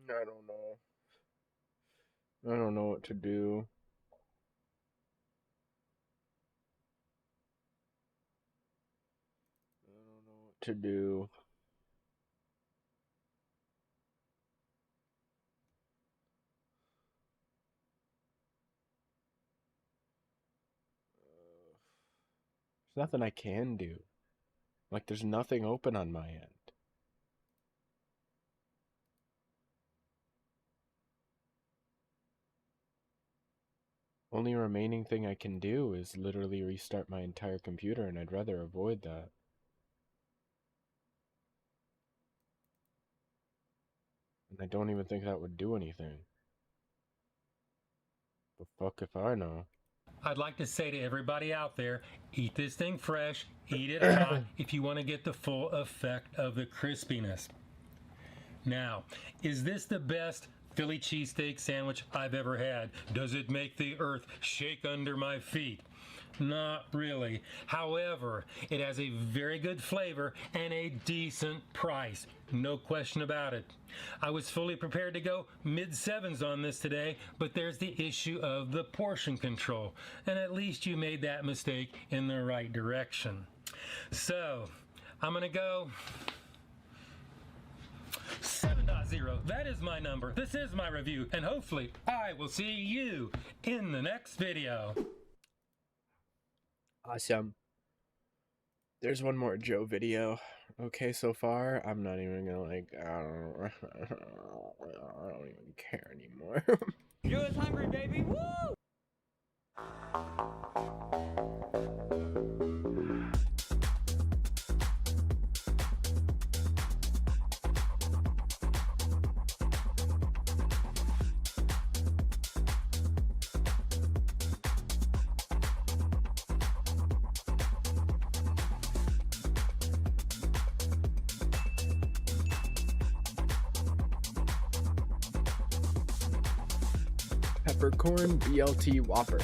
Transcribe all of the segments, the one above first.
I don't know. I don't know what to do. I don't know what to do. There's nothing I can do. Like, there's nothing open on my end. Only remaining thing I can do is literally restart my entire computer, and I'd rather avoid that. And I don't even think that would do anything. The fuck if I know. I'd like to say to everybody out there, eat this thing fresh, eat it hot if you want to get the full effect of the crispiness. Now, is this the best Philly cheesesteak sandwich I've ever had? Does it make the earth shake under my feet? Not really. However, it has a very good flavor and a decent price. No question about it. I was fully prepared to go mid-sevens on this today, but there's the issue of the portion control. And at least you made that mistake in the right direction. So, I'm going to go 7.0. That is my number. This is my review. And hopefully, I will see you in the next video. Awesome. There's one more Joe video. Okay, so far, I'm not even gonna I don't even care anymore. Joe's hungry, baby. Woo! Peppercorn BLT Whopper.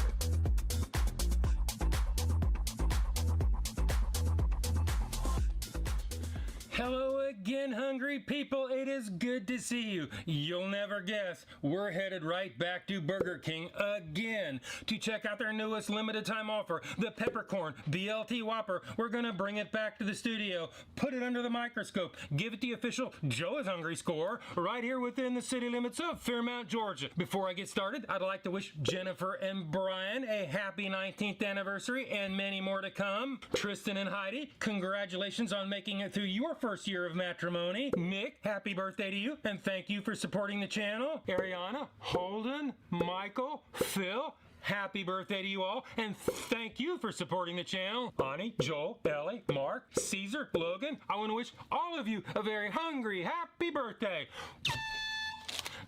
Hello again, hungry people. It is good to see you. You'll never guess, we're headed right back to Burger King again to check out their newest limited time offer, the Peppercorn BLT Whopper. We're going to bring it back to the studio, put it under the microscope, give it the official Joe is Hungry score right here within the city limits of Fairmount, Georgia. Before I get started, I'd like to wish Jennifer and Brian a happy 19th anniversary and many more to come. Tristan and Heidi, congratulations on making it through your first year of matrimony. Nick, happy birthday to you, and thank you for supporting the channel. Ariana, Holden, Michael, Phil, happy birthday to you all, and thank you for supporting the channel. Bonnie, Joel, Ellie, Mark, Caesar, Logan, I want to wish all of you a very hungry happy birthday.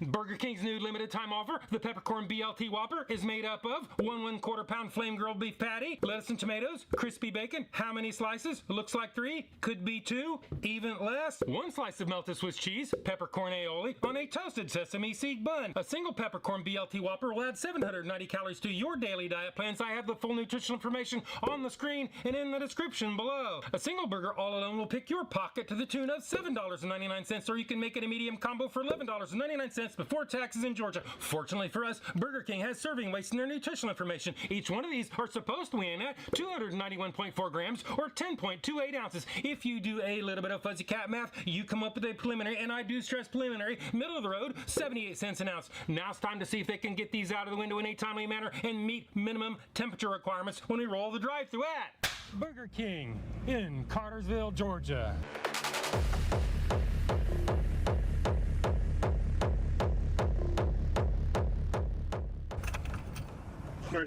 Burger King's new limited time offer, the Peppercorn BLT Whopper, is made up of 1¼ pound flame grilled beef patty, lettuce and tomatoes, crispy bacon. How many slices? Looks like 3, could be 2, even less. 1 slice of melted Swiss cheese, peppercorn aioli on a toasted sesame seed bun. A single Peppercorn BLT Whopper will add 790 calories to your daily diet plans. I have the full nutritional information on the screen and in the description below. A single burger all alone will pick your pocket to the tune of $7.99, or you can make it a medium combo for $11.99 before taxes in Georgia. Fortunately for us, Burger King has serving weights in their nutritional information. Each one of these are supposed to weigh in at 291.4 grams or 10.28 ounces. If you do a little bit of fuzzy cat math, you come up with a preliminary, and I do stress preliminary, middle of the road, 78 cents an ounce. Now it's time to see if they can get these out of the window in a timely manner and meet minimum temperature requirements when we roll the drive-thru at Burger King in Cartersville, Georgia.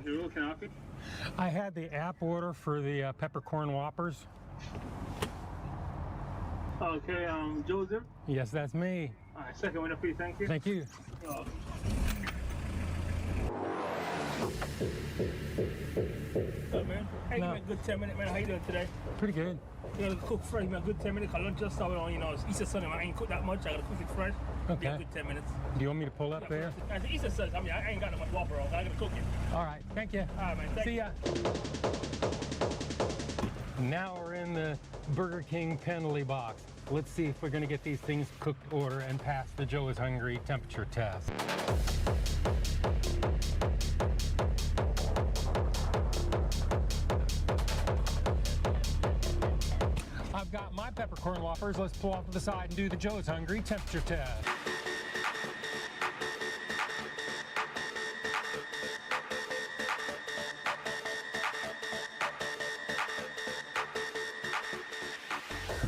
Who can I help you? I had the app order for the Peppercorn Whoppers. Okay, Joseph? Yes, that's me. All right, second window, please. Thank you. Thank you. Good, man. Hey, No. man, good 10-minute, man. How you doing today? Pretty good. You gotta cook fresh, man. Good 10 minutes. I lunch just started on, it's Easter Sunday, man. I ain't cooked that much. I gotta cook it fresh. Okay. Yeah, good 10 minutes. Do you want me to pull up there? It's Easter Sunday. I mean, I ain't got no much Whopper on. I gotta cook it. All right, thank you. All right, man. Thank See you. ya. Now we're in the Burger King penalty box. let's see if we're gonna get these things cooked to order and pass the Joe is Hungry temperature test. I've got my peppercorn whoppers. Let's pull off to the side and do the Joe is Hungry temperature test.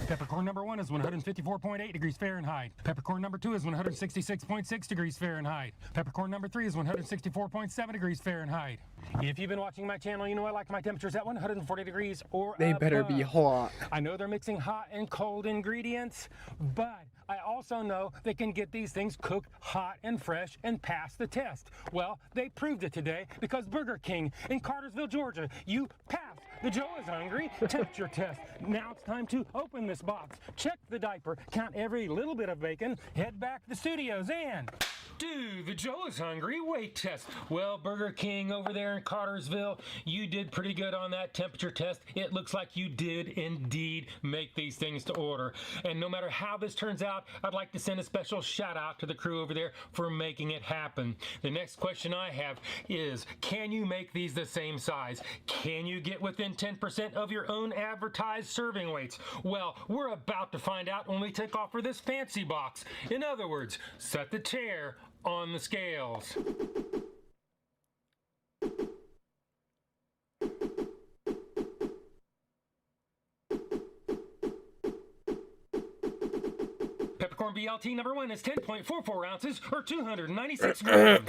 Peppercorn number 1 is 154.8 degrees Fahrenheit. Peppercorn number 2 is 166.6 degrees Fahrenheit. Peppercorn number 3 is 164.7 degrees Fahrenheit. If you've been watching my channel, you know I like my temperatures at 140 degrees or They better above. be hot. I know they're mixing hot and cold ingredients, but I also know they can get these things cooked hot and fresh and pass the test. Well, they proved it today because Burger King in Cartersville, Georgia, you passed the Joe is Hungry temperature test. Now it's time to open this box, check the diaper, count every little bit of bacon, head back to the studios and do the Joe is Hungry weight test. Well, Burger King over there in Cartersville, you did pretty good on that temperature test. It looks like you did indeed make these things to order. And no matter how this turns out, I'd like to send a special shout out to the crew over there for making it happen. The next question I have is, can you make these the same size? Can you get within 10% of your own advertised serving weights? Well, we're about to find out when we take off for this fancy box. In other words, set the chair on the scales. Peppercorn BLT number 1 is 10.44 ounces or 296 grams.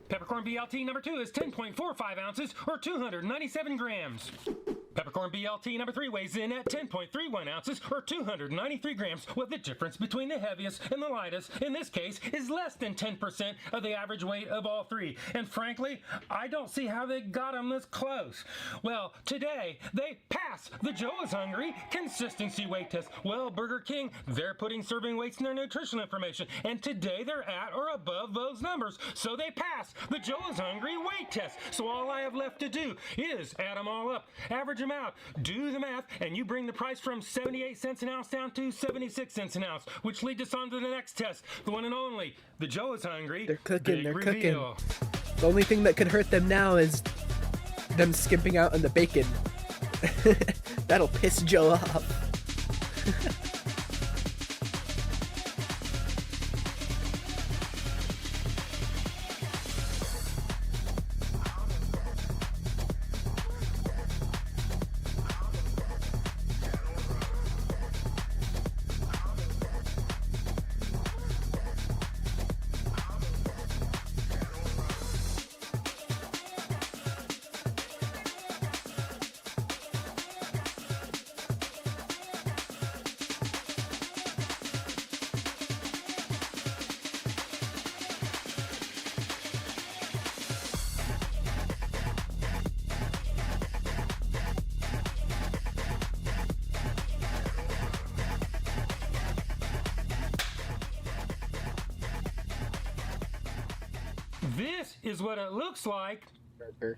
Peppercorn BLT number 2 is 10.45 ounces or 297 grams. Peppercorn BLT number 3 weighs in at 10.31 ounces or 293 grams, with the difference between the heaviest and the lightest, in this case, is less than 10% of the average weight of all three. And frankly, I don't see how they got them this close. Well, today, they pass the Joe is Hungry consistency weight test. Well, Burger King, they're putting serving weights in their nutritional information, and today they're at or above those numbers, so they pass the Joe is Hungry weight test. So all I have left to do is add them all up, average them out, do the math, and you bring the price from 78 cents an ounce down to 76 cents an ounce, which leads us on to the next test, the one and only, the Joe is Hungry. They're cooking, Big they're reveal. cooking. The only thing that could hurt them now is them skimping out on the bacon. That'll piss Joe off. This is what it looks like,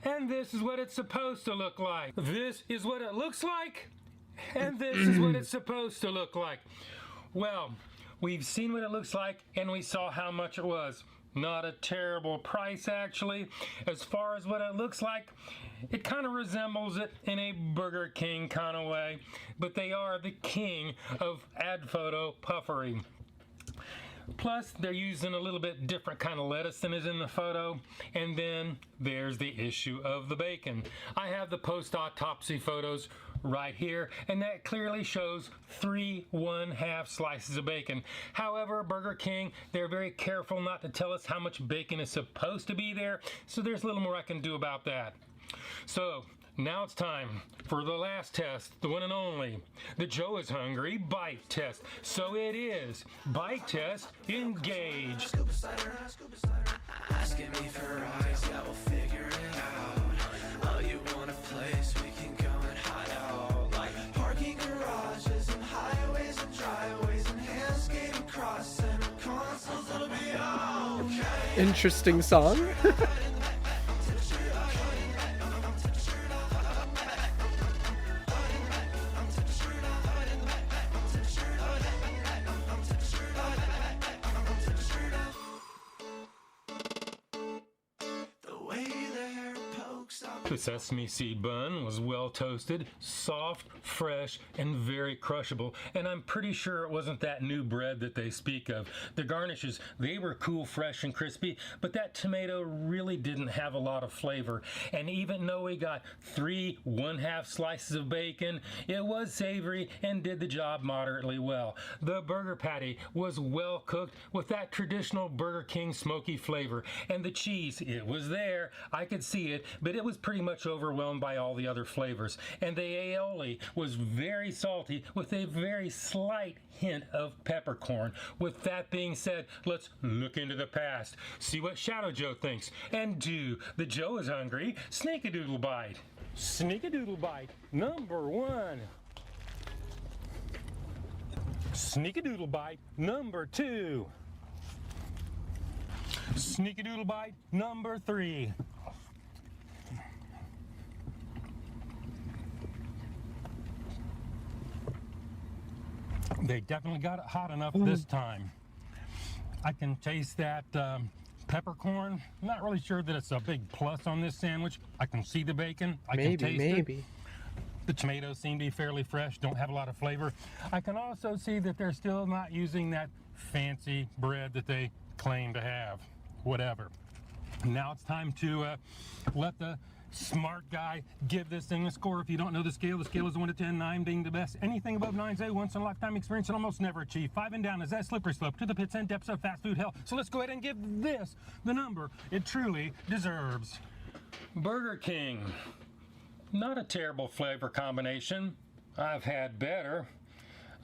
and this is what it's supposed to look like. This is what it looks like, and this is what it's supposed to look like. Well, we've seen what it looks like, and we saw how much it was. Not a terrible price, actually. As far as what it looks like, it kind of resembles it in a Burger King kind of way, but they are the king of ad photo puffery. Plus, they're using a little bit different kind of lettuce than is in the photo. And then there's the issue of the bacon. I have the post-autopsy photos right here, and that clearly shows 3 1/2 slices of bacon. However, Burger King, they're very careful not to tell us how much bacon is supposed to be there, so there's a little more I can do about that. So, now it's time for the last test, the one and only, the Joe is Hungry bite test. So it is bite test engage. Asking me for rides, yeah, we'll figure it out. Oh, you want a place we can go and hide out, like parking garages and highways and driveways and hand skating across center consoles. It'll be okay. Interesting song. The sesame seed bun was well toasted, soft, fresh, and very crushable, and I'm pretty sure it wasn't that new bread that they speak of. The garnishes, they were cool, fresh, and crispy, but that tomato really didn't have a lot of flavor. And even though we got 3 1/2 slices of bacon, it was savory and did the job moderately well. The burger patty was well cooked with that traditional Burger King smoky flavor, and the cheese, it was there. I could see it, but it was pretty much overwhelmed by all the other flavors. And the aioli was very salty with a very slight hint of peppercorn. With that being said, let's look into the past, see what Shadow Joe thinks, and do the Joe is hungry sneak-a-doodle bite. Sneak-a-doodle bite number 1. Sneak-a-doodle bite number 2. Sneak-a-doodle bite number 3. They definitely got it hot enough this time. I can taste that peppercorn. I'm not really sure that it's a big plus on this sandwich. I can see the bacon. I can taste Maybe. it. The tomatoes seem to be fairly fresh, don't have a lot of flavor. I can also see that they're still not using that fancy bread that they claim to have. Whatever. Now it's time to let the smart guy give this thing a score. If you don't know the scale is 1 to 10, 9 being the best. Anything above 9 is a once in a lifetime experience and almost never achieved. 5 and down is that slippery slope to the pits and depths of fast food hell. So let's go ahead and give this the number it truly deserves. Burger King. Not a terrible flavor combination. I've had better.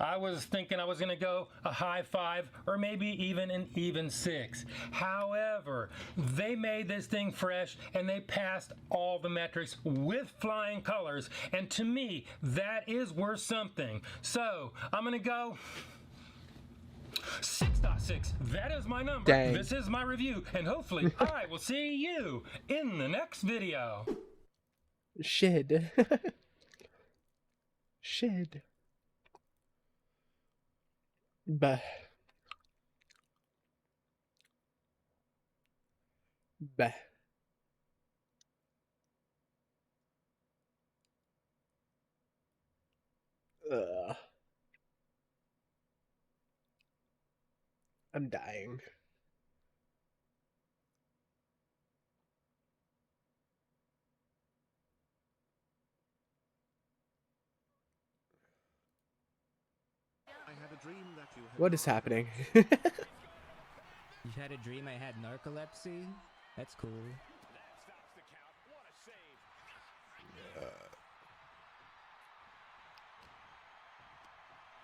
I was thinking I was going to go a high 5 or maybe even an even 6. However, they made this thing fresh and they passed all the metrics with flying colors. And to me, that is worth something. So I'm going to go 6.6. That is my number. Dang. This is my review. And hopefully I will see you in the next video. Shid. Shid. Bah. Bah. Ugh. I'm dying. What is happening? You had a dream I had narcolepsy? That's cool.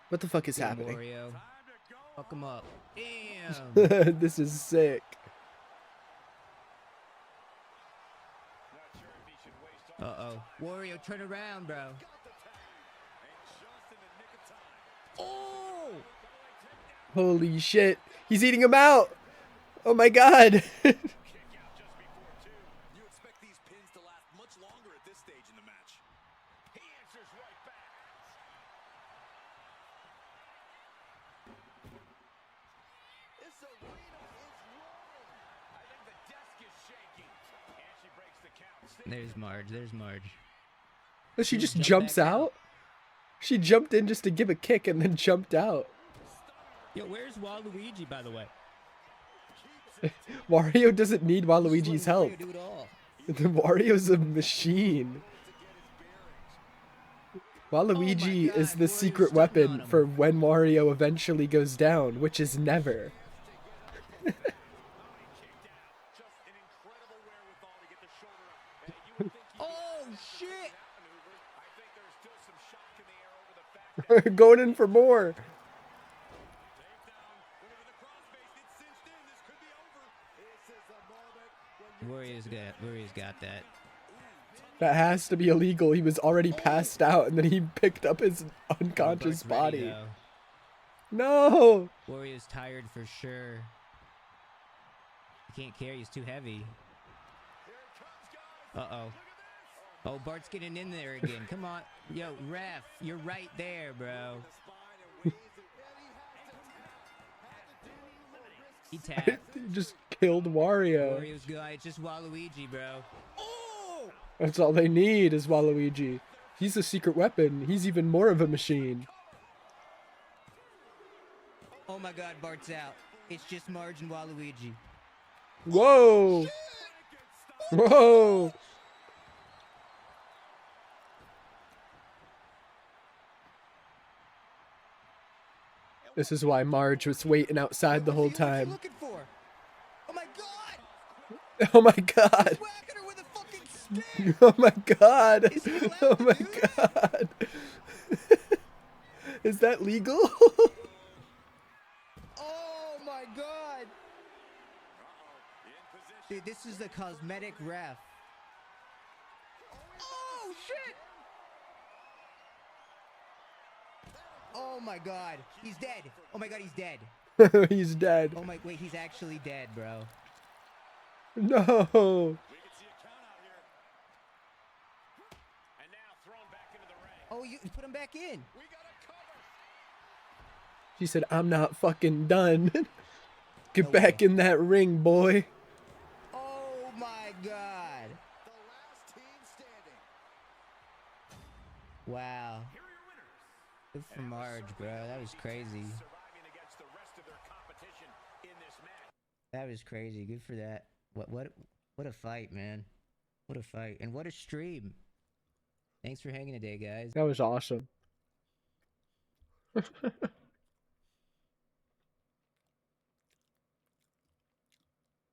What the fuck is Yeah, happening? Wario. Fuck him up. Damn! This is sick. Uh-oh. Wario, turn around, bro. Oh! Holy shit. He's eating him out. Oh my god. You expect these pins to last much longer at this stage in the match. He answers right back. This arena is rolling. I think the desk is shaking. And she breaks the count. There's Marge. There's Marge. She just Jump jumps back out? She jumped in just to give a kick and then jumped out. Yo, where's Waluigi, by the way? Wario doesn't need Waluigi's Just let help. Wario do it all. Wario's a machine. Waluigi God, is the Wario's secret stepping on weapon him. for when Wario eventually goes down, which is never. Oh, shit! Going in for more. Wario's got that. That has to be illegal. He was already passed out and then he picked up his unconscious Bart's ready, body. though. No! Wario's tired for sure. He can't carry, he's too heavy. Uh-oh. Oh, Bart's getting in there again. Come on. Yo, ref, you're right there, bro. He tapped. He just killed Wario. Wario's good. It's just Waluigi, bro. Oh! That's all they need is Waluigi. He's a secret weapon. He's even more of a machine. Oh my God, Bart's out. It's just Marge and Waluigi. Whoa! Whoa! This is why Marge was waiting outside the whole What's he time. looking for? Oh my God! Oh my god! Whacking her with a fucking stick! Oh my god! Is he allowed Oh to my do that? god! Is that legal? Oh my God! Dude, this is the cosmetic ref. Oh shit! Oh my God, he's dead. Oh my God, he's dead. He's dead. Oh my, wait, he's actually dead, bro. No. Oh, you put him back in. She said, I'm not fucking done. Get No back way. in that ring, boy. Oh my God. Wow. Good for Marge, bro. That was crazy. That was crazy. Good for that. What a fight, man. What a fight. And what a stream. Thanks for hanging today, guys. That was awesome.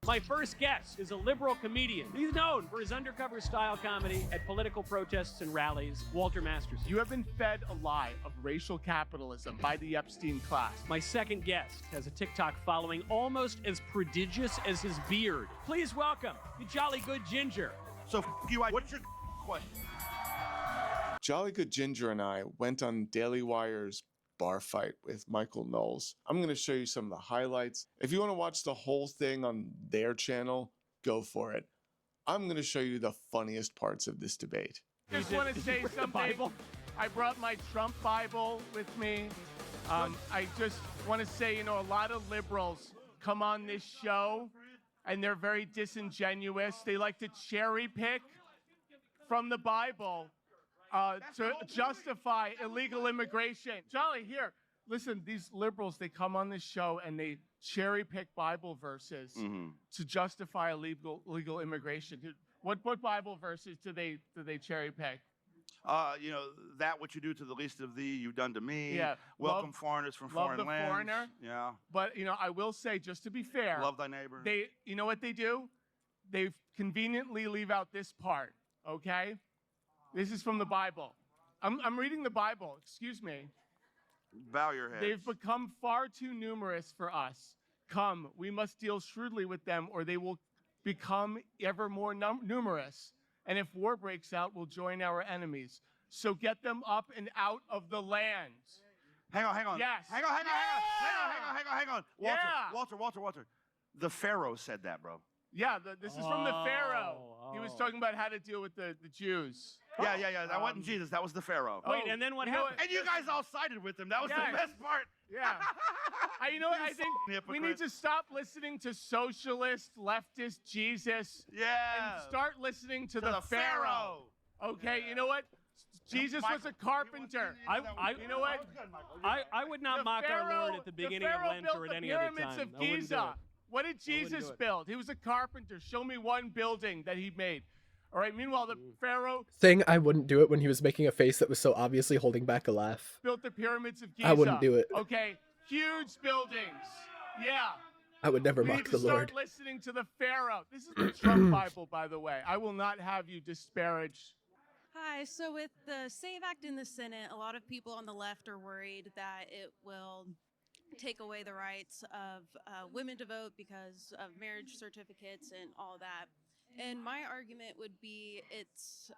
My first guest is a liberal comedian. He's known for his undercover style comedy at political protests and rallies. Walter Masterson. You have been fed a lie of racial capitalism by the Epstein class. My second guest has a TikTok following almost as prodigious as his beard. Please welcome the Jolly Good Ginger. So, what's your question? Jolly Good Ginger and I went on Daily Wire's bar fight with Michael Knowles. I'm going to show you some of the highlights. If you want to watch the whole thing on their channel, go for it. I'm going to show you the funniest parts of this debate. Just want to say something. I brought my Trump Bible with me. I just want to say, a lot of liberals come on this show and they're very disingenuous. They like to cherry pick from the Bible to justify illegal immigration. Jolly, here, listen, these liberals, they come on this show and they cherry pick Bible verses to justify illegal immigration. What Bible verses do they cherry pick? That what you do to the least of thee, you've done to me. Yeah. Welcome foreigners from love foreign the lands. foreigner. Yeah. But, I will say, just to be fair. Love thy neighbor. You know what they do? They conveniently leave out this part, okay? This is from the Bible. I'm reading the Bible, excuse me. Bow your head. They've become far too numerous for us. Come, we must deal shrewdly with them, or they will become ever more numerous. And if war breaks out, we'll join our enemies. So get them up and out of the land. Hang on. Yes. Hang on. Walter. The Pharaoh said that, bro. Yeah, this is from the Pharaoh. He was talking about how to deal with the Jews. Yeah. That wasn't Jesus. That was the Pharaoh. Wait, and then what happened? And you guys all sided with him. That was the best part. Yeah. I think we need to stop listening to socialist, leftist Jesus. Yeah. And start listening to the Pharaoh. Okay, you know what? Jesus was a carpenter. You know what? I would not mock our Lord at the beginning of Lent or at any other time. The pyramids of Giza. What did Jesus build? He was a carpenter. Show me one building that he made. All right. Meanwhile, the Pharaoh Saying I wouldn't do it when he was making a face that was so obviously holding back a laugh. built the pyramids of Giza. I wouldn't do it. Okay. Huge buildings. Yeah. I would never We mock need to the start Lord. listening to the Pharaoh. This is the Trump Bible, by the way. I will not have you disparage. Hi, so with the SAVE Act in the Senate, a lot of people on the left are worried that it will take away the rights of women to vote because of marriage certificates and all that. And my argument would be it's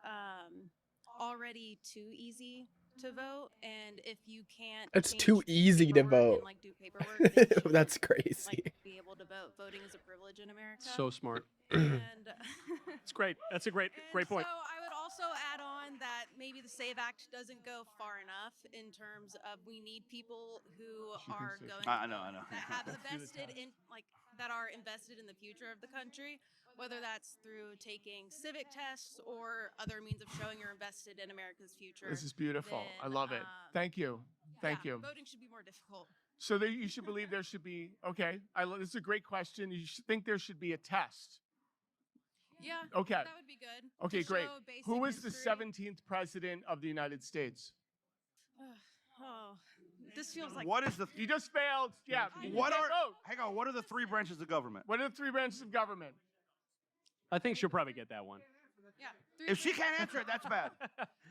already too easy to vote, and if you can't, It's too easy to vote. and, do paperwork, then you should, That's crazy. be able to vote. Voting is a privilege in America. So smart. And It's great. That's a great point. So I would also add on that maybe the SAVE Act doesn't go far enough in terms of we need people who are going I know. that have invested in that are invested in the future of the country, whether that's through taking civic tests or other means of showing you're invested in America's future. This is beautiful. I love it. Thank you. Thank you. Voting should be more difficult. So you should believe there should be, okay, this is a great question. You should think there should be a test. Yeah. Okay. That would be good. Okay, to great. show basic Who is the history. 17th president of the United States? Oh, this feels like. What is the? You just failed. Yeah. What you can't are? vote. Hang on. What are the 3 branches of government? What are the 3 branches of government? I think she'll probably get that one. Yeah. If she can't answer it, that's bad.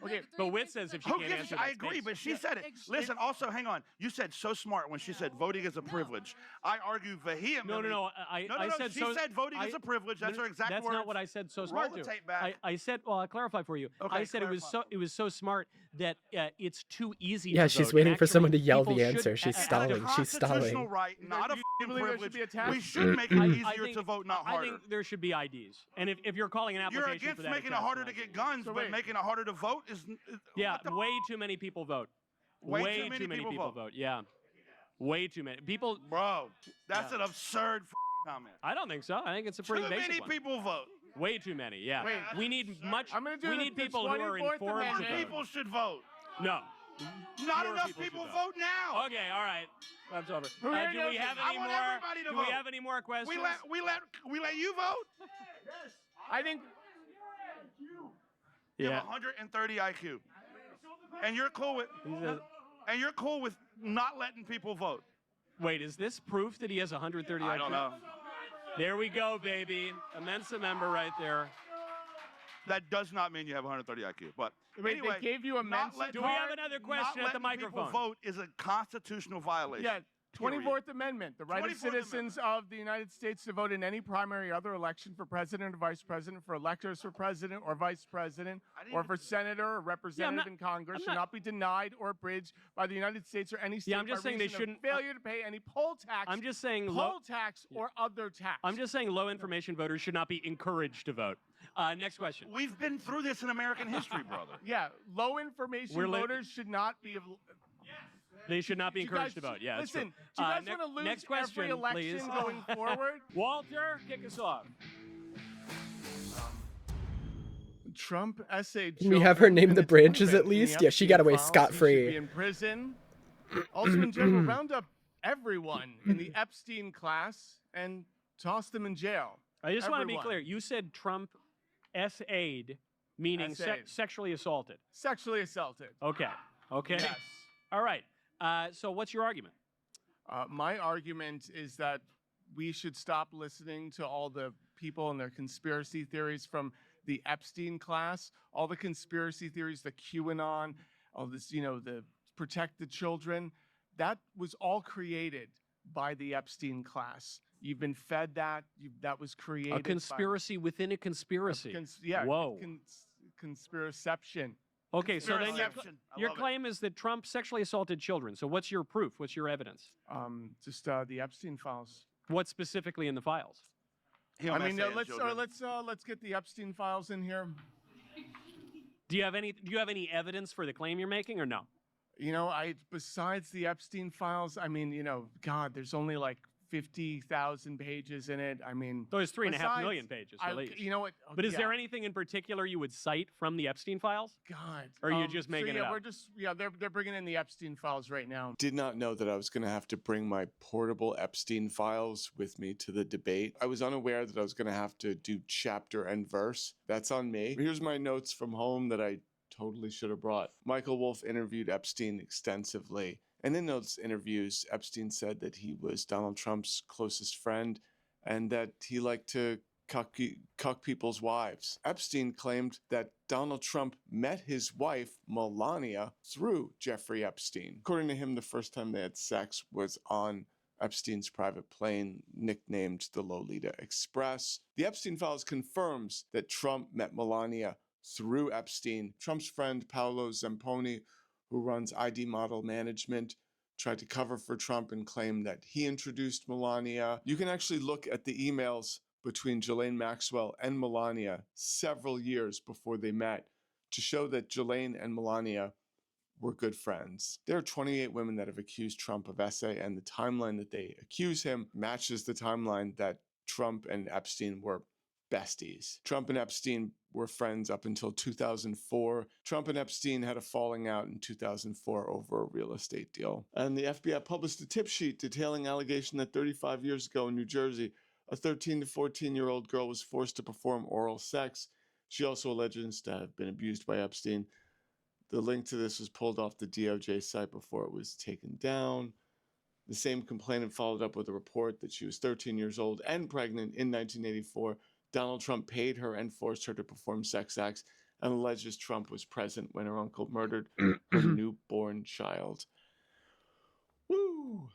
Okay, but Witt says if she Who can't gives? answer, I that's agree, base. but she said it. Listen. Also, hang on. You said so smart when she said voting is a privilege. I argue vehemently. No. I said She so. said voting is a privilege. That's her exact That's words. not what I said. So smart. Roll the to. tape back. I said. Well, I'll clarify for you. Okay, I said it was so smart that it's too easy. Yeah, to she's vote. waiting And for someone to actually, yell people the should- answer. She's As a stalling. She's constitutional stalling. right, not a You f***ing believe there should privilege. be a test? We should make it I easier think- to vote, not I harder. think there should be IDs. And if you're calling an You're application against for that, making it test, harder then to I get think- guns, So but wait. making it harder to vote is. Yeah, what the way too many people vote. Way too many people vote. Yeah, way too many people. Bro, that's Yeah. an absurd comment. I don't think so. I think it's a pretty Too basic many one. people vote. Way too many. Yeah. Wait. We need much. I'm gonna do we the- need the people who are 24th informed. More to Amendment. vote. people should vote. No. Not More enough people people should vote now. Okay. All right. That's over. Who Do here we knows have it? any I want more? everybody to Do vote. we have any more questions? We let you vote. I think You Yeah. have 130 IQ, and you're cool with He's not letting people vote. Wait, is this proof that he has 130 I IQ? don't know. There we go, baby. A Mensa member right there. That does not mean you have 130 IQ. But Wait, anyway, they gave you a not Mensa letting- Do we have card? another not question at the letting people microphone? vote is a constitutional violation. Yeah, Period. 24th Amendment, the right of 24th citizens of the United States to vote in any primary or other election for president or vice president, for electors for president or vice president, or for senator or representative not- in Congress I'm should not- not be denied or abridged by the United States or any state Yeah, I'm just by saying they reason of shouldn't- failure to pay any poll tax, I'm just saying poll tax or other tax. I'm just saying low information voters should not be encouraged to vote. Next question. We've been through this in American history, brother. Yeah, low information We're li- voters should not be. They should not be You encouraged guys- to vote. Yeah, that's listen, true. do you guys ne- want to lose next question, every election please. going forward? Walter, kick us off. Trump essayed. Can we have her children name in the its branches own at bed in the least? Yeah, she got away Epstein files. He should scot-free. be in prison. Also, in general, round up everyone in the Epstein class and toss them in jail. I just want to be Everyone. clear. You said Trump SA'd, meaning SA'd. sexually assaulted. Sexually assaulted. Okay. Okay. Yes. All right. So what's your argument? My argument is that we should stop listening to all the people and their conspiracy theories from the Epstein class, all the conspiracy theories, the QAnon, all this, the protect the children. That was all created by the Epstein class. You've been fed that. That was created. A conspiracy within a conspiracy. Whoa. Conspiraception. Okay, so then Conspiraception. I your love it. claim is that Trump sexually assaulted children. So what's your proof? What's your evidence? Just the Epstein files. What specifically in the files? He'll I mean, mess in, children. let's get the Epstein files in here. Do you have any evidence for the claim you're making or no? Besides the Epstein files, I mean, God, there's only like 50,000 pages in it. I mean, There's 3.5 besides- million pages released. You know what? But is yeah. there anything in particular you would cite from the Epstein files? God. Or are you just making it up? We're just they're bringing in the Epstein files right now. Did not know that I was going to have to bring my portable Epstein files with me to the debate. I was unaware that I was going to have to do chapter and verse. That's on me. Here's my notes from home that I totally should have brought. Michael Wolff interviewed Epstein extensively. And in those interviews, Epstein said that he was Donald Trump's closest friend and that he liked to cuck people's wives. Epstein claimed that Donald Trump met his wife, Melania, through Jeffrey Epstein. According to him, the first time they had sex was on Epstein's private plane, nicknamed the Lolita Express. The Epstein files confirms that Trump met Melania through Epstein. Trump's friend, Paolo Zamponi, who runs ID Model Management, tried to cover for Trump and claim that he introduced Melania. You can actually look at the emails between Ghislaine Maxwell and Melania several years before they met to show that Ghislaine and Melania were good friends. There are 28 women that have accused Trump of essay, and the timeline that they accuse him matches the timeline that Trump and Epstein were besties. Trump and Epstein were friends up until 2004. Trump and Epstein had a falling out in 2004 over a real estate deal. And the FBI published a tip sheet detailing allegation that 35 years ago in New Jersey, a 13 to 14-year-old girl was forced to perform oral sex. She also alleges to have been abused by Epstein. The link to this was pulled off the DOJ site before it was taken down. The same complainant followed up with a report that she was 13 years old and pregnant in 1984. Donald Trump paid her and forced her to perform sex acts and alleges Trump was present when her uncle murdered her newborn child. Woo!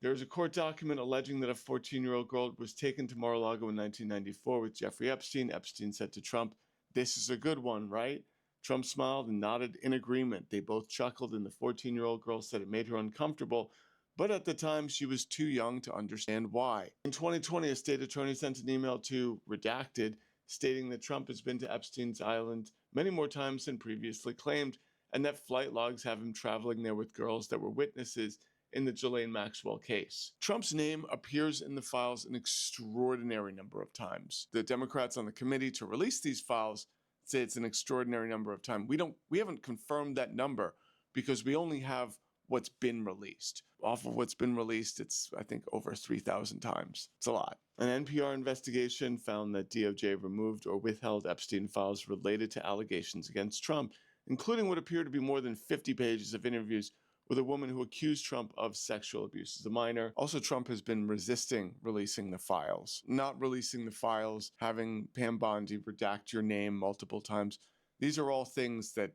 There is a court document alleging that a 14-year-old girl was taken to Mar-a-Lago in 1994 with Jeffrey Epstein. Epstein said to Trump, "This is a good one, right?" Trump smiled and nodded in agreement. They both chuckled, and the 14-year-old girl said it made her uncomfortable, but at the time she was too young to understand why. In 2020, a state attorney sent an email to Redacted stating that Trump has been to Epstein's Island many more times than previously claimed, and that flight logs have him traveling there with girls that were witnesses in the Ghislaine Maxwell case. Trump's name appears in the files an extraordinary number of times. The Democrats on the committee to release these files say it's an extraordinary number of times. We haven't confirmed that number because we only have what's been released. Off of what's been released, it's, I think, over 3,000 times. It's a lot. An NPR investigation found that DOJ removed or withheld Epstein files related to allegations against Trump, including what appear to be more than 50 pages of interviews with a woman who accused Trump of sexual abuse as a minor. Also, Trump has been resisting releasing the files. Not releasing the files, having Pam Bondi redact your name multiple times. These are all things that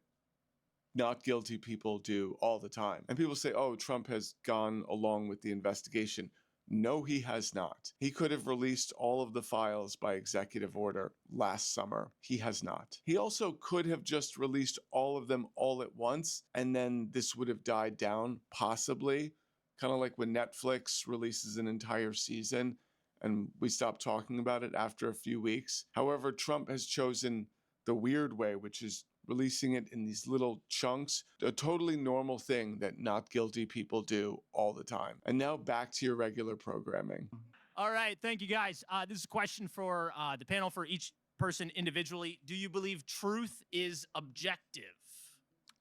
not guilty people do all the time. And people say, oh, Trump has gone along with the investigation. No, he has not. He could have released all of the files by executive order last summer. He has not. He also could have just released all of them all at once, and then this would have died down, possibly. Kind of like when Netflix releases an entire season and we stop talking about it after a few weeks. However, Trump has chosen the weird way, which is releasing it in these little chunks, a totally normal thing that not guilty people do all the time. And now back to your regular programming. All right, thank you guys. This is a question for the panel, for each person individually. Do you believe truth is objective?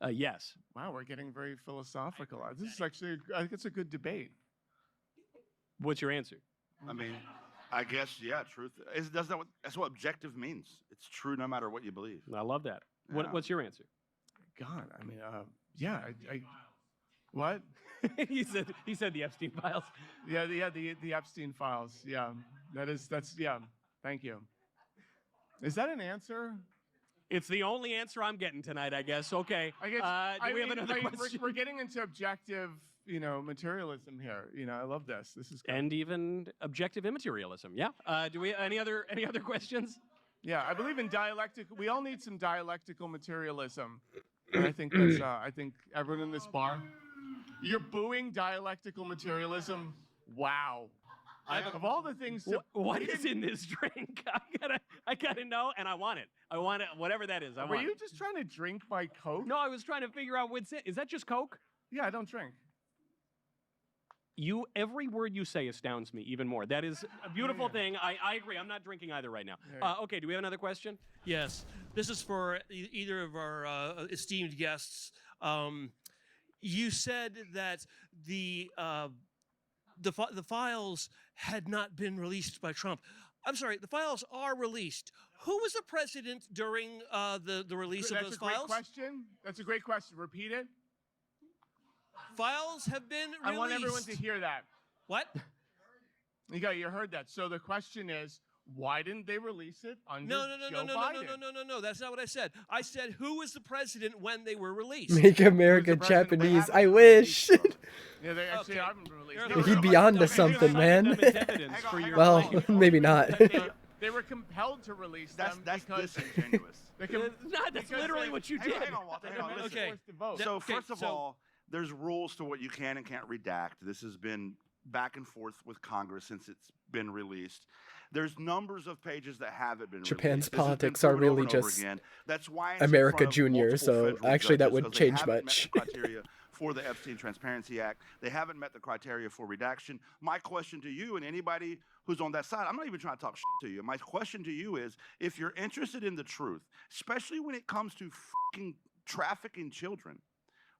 Yes. Wow, we're getting very philosophical. This is actually, I think it's a good debate. What's your answer? I mean, I guess, yeah, truth. That's what objective means. It's true no matter what you believe. I love that. Yeah. What's your answer? God, I mean, yeah, what? he said the Epstein files. The Epstein files. Yeah, yeah. Thank you. Is that an answer? It's the only answer I'm getting tonight, I guess. Okay. I guess. Do we have another question? We're getting into objective, materialism here. I love this. This is good. And even objective immaterialism. Yeah. Do we any other questions? Yeah, I believe in dialectic. We all need some dialectical materialism. And I think that's. I think everyone in this bar, you're booing dialectical materialism. Wow. Of all the things. What is in this drink? I gotta know, and I want it. I want it, whatever that is. Were you just trying to drink my Coke? No, I was trying to figure out what's in. Is that just Coke? Yeah, I don't drink. Every word you say astounds me even more. That is a beautiful thing. I agree. I'm not drinking either right now. Okay, do we have another question? Yes. This is for either of our esteemed guests. You said that the files had not been released by Trump. I'm sorry, the files are released. Who was the president during the release of those files? That's a great question. Repeat it. Files have been released. I want everyone to hear that. What? You heard that. So the question is, why didn't they release it under Joe Biden? No. That's not what I said. I said, who was the president when they were released? Make America Japanese. I wish. Yeah, they actually haven't been released. He'd be onto something, man. Well, maybe not. They were compelled to release them. That's disingenuous. That's literally what you did. Hang on, Walter. Hang on. Okay. So first of all, there's rules to what you can and can't redact. This has been back and forth with Congress since it's been released. There's numbers of pages that haven't been Japan's released. This has been politics are proven over really and over just again. That's why it's in America front of Junior, multiple so federal actually that judges, would 'cause they change haven't much. met the criteria for the Epstein Transparency Act. They haven't met the criteria for redaction. My question to you and anybody who's on that side, I'm not even trying to talk shit to you. My question to you is, if you're interested in the truth, especially when it comes to fucking trafficking children,